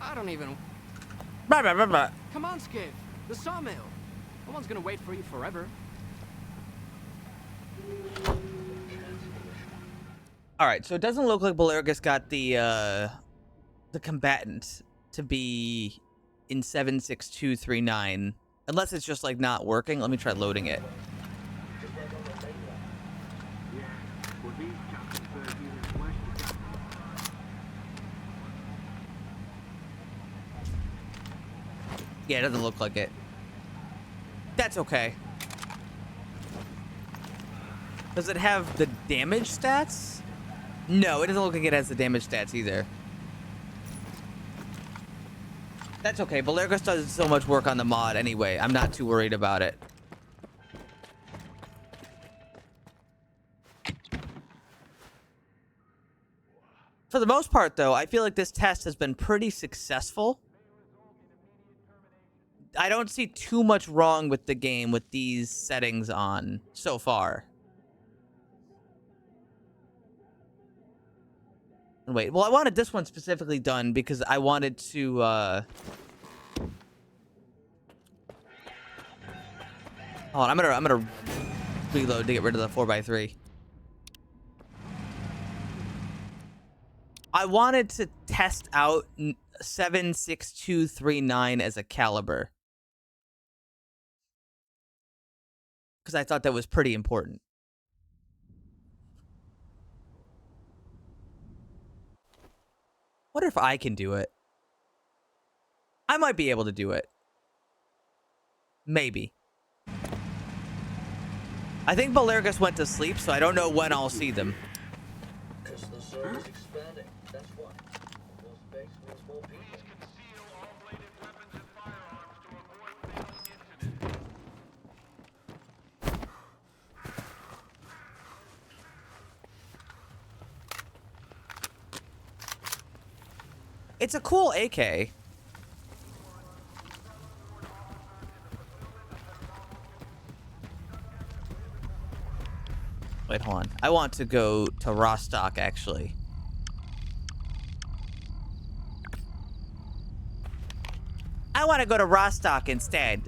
I don't even... Blah, blah, blah, blah. Come on, Skiff. The sawmill. No one's gonna wait for you forever. Alright, so it doesn't look like Belergus got the combatant to be in 76239. Unless it's just, like, not working. Let me try loading it. Yeah, it doesn't look like it. That's okay. Does it have the damage stats? No, it doesn't look like it has the damage stats either. That's okay. Valergus does so much work on the mod anyway. I'm not too worried about it. For the most part, though, I feel like this test has been pretty successful. I don't see too much wrong with the game with these settings on so far. Wait, well, I wanted this one specifically done because I wanted to, hold on, I'm gonna reload to get rid of the 4x3. I wanted to test out 7.6239 as a caliber. Because I thought that was pretty important. What if I can do it? I might be able to do it. Maybe. I think Valergus went to sleep, so I don't know when I'll see them. It's a cool AK. Wait, hold on. I want to go to Rostock, actually. I want to go to Rostock instead.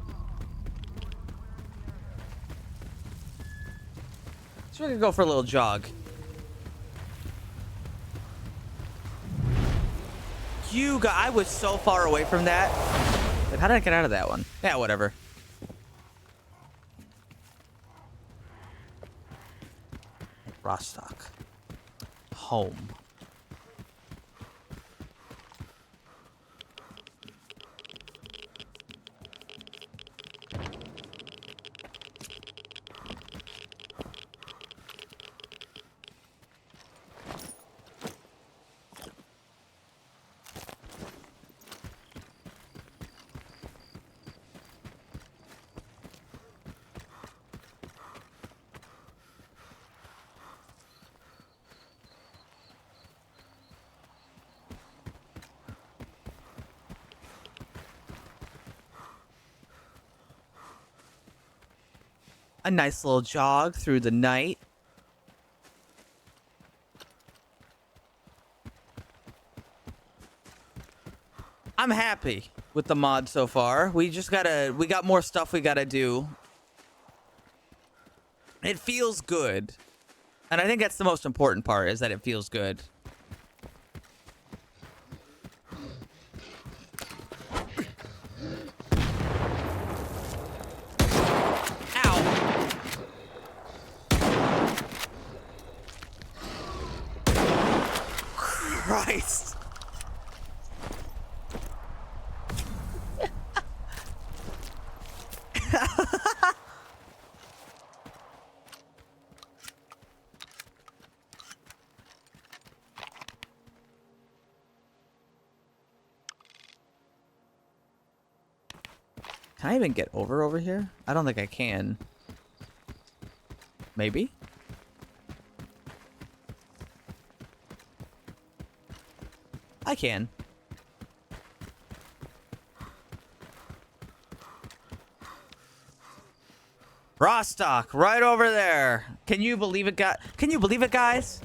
So we're gonna go for a little jog. I was so far away from that. Wait, how did I get out of that one? Yeah, whatever. Rostock. Home. A nice little jog through the night. I'm happy with the mod so far. We got more stuff we gotta do. It feels good. And I think that's the most important part, is that it feels good. Christ. Can I even get over here? I don't think I can. Maybe? I can. Rostock, right over there. Can you believe it, Can you believe it, guys?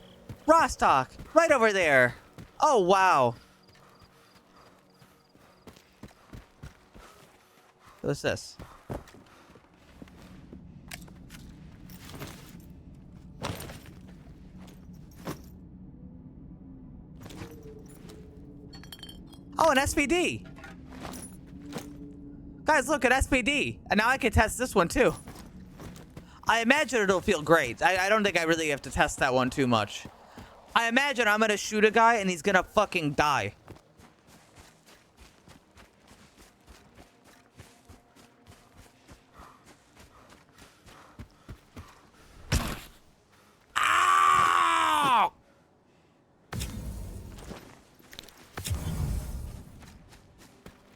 Rostock, right over there. Oh, wow. What's this? Oh, an SPD. Guys, look at SPD. And now I can test this one too. I imagine it'll feel great. I don't think I really have to test that one too much. I imagine I'm gonna shoot a guy and he's gonna fucking die.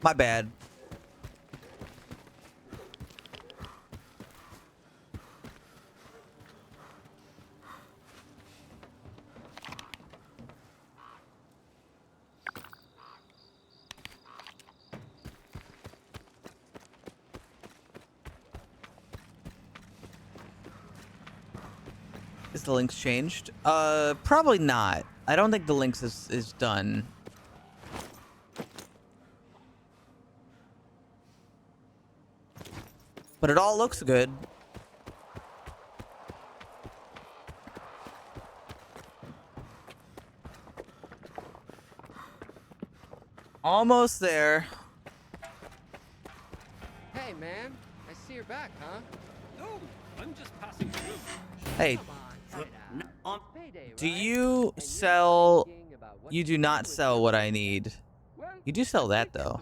My bad. Is the links changed? Probably not. I don't think the links is done. But it all looks good. Almost there. Hey, man. I see you're back, huh? No, I'm just passing through. Hey, On payday, do you sell... You do not sell what I need. You do sell that, though.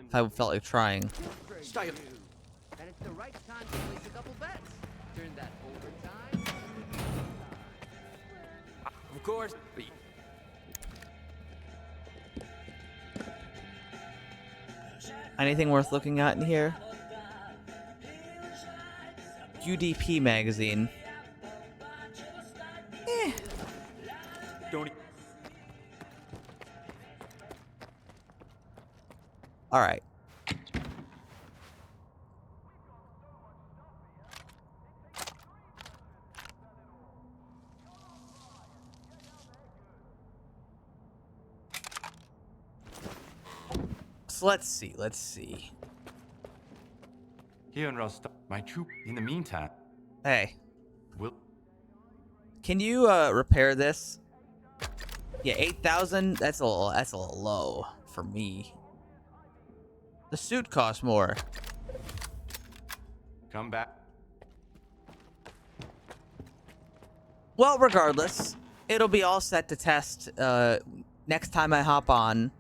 If I felt like trying. Style. And it's the right time to place a couple bets. Turn that overtime. Of course. Anything worth looking at in here? UDP magazine. Eh. Don't. All right. So let's see. Here in Rostov, my troop. In the meantime, Hey, will can you repair this? Yeah, 8,000. That's a little low for me. The suit costs more. come back. Well, regardless, it'll be all set to test next time I hop on.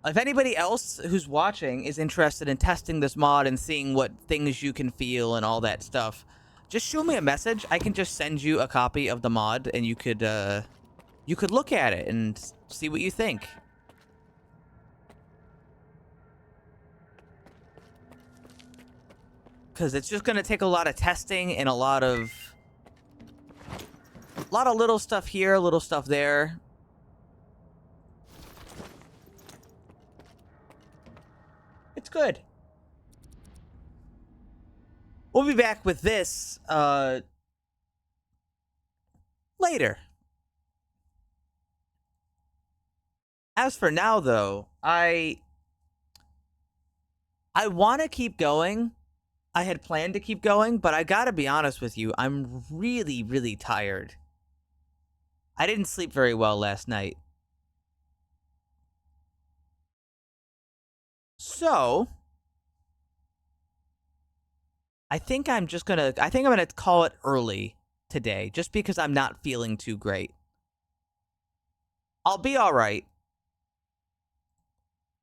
If anybody else who's watching is interested in testing this mod and seeing what things you can feel and all that stuff, just shoot me a message. I can just send you a copy of the mod, and you could look at it and see what you think. Because it's just going to take a lot of testing and a lot of little stuff here, little stuff there. It's good. We'll be back with this later. As for now, though, I want to keep going. I had planned to keep going, but I gotta be honest with you. I'm really, really tired. I didn't sleep very well last night. So, I think I'm gonna call it early today, just because I'm not feeling too great. I'll be all right,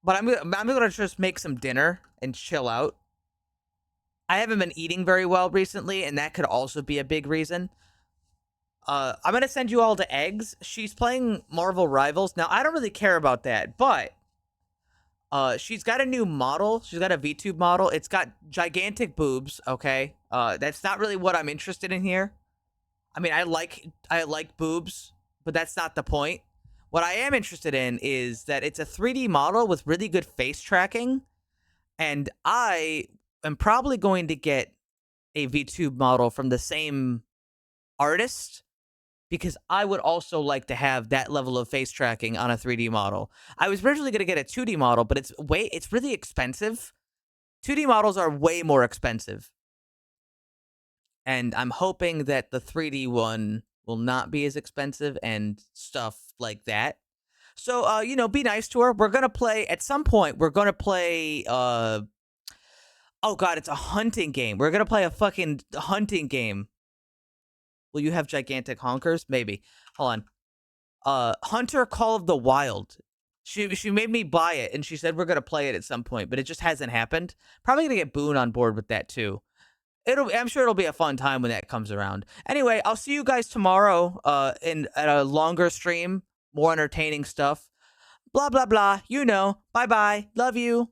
but I'm gonna just make some dinner and chill out. I haven't been eating very well recently, and that could also be a big reason. I'm gonna send you all to Eggs. She's playing Marvel Rivals. Now, I don't really care about that, but she's got a new model. She's got a VTube model. It's got gigantic boobs, okay? That's not really what I'm interested in here. I mean, I like boobs, but that's not the point. What I am interested in is that it's a 3D model with really good face tracking, and I am probably going to get a VTube model from the same artist, because I would also like to have that level of face tracking on a 3D model. I was originally going to get a 2D model, but it's really expensive. 2D models are way more expensive. And I'm hoping that the 3D one will not be as expensive and stuff like that. So, be nice to her. We're going to play, at some point, we're going to play, oh god, it's a hunting game. We're going to play a fucking hunting game. Will you have gigantic honkers? Maybe. Hold on. Hunter Call of the Wild. She made me buy it, and she said we're going to play it at some point, but it just hasn't happened. Probably going to get Boone on board with that, too. I'm sure it'll be a fun time when that comes around. Anyway, I'll see you guys tomorrow at a longer stream, more entertaining stuff. Blah, blah, blah. You know. Bye-bye. Love you.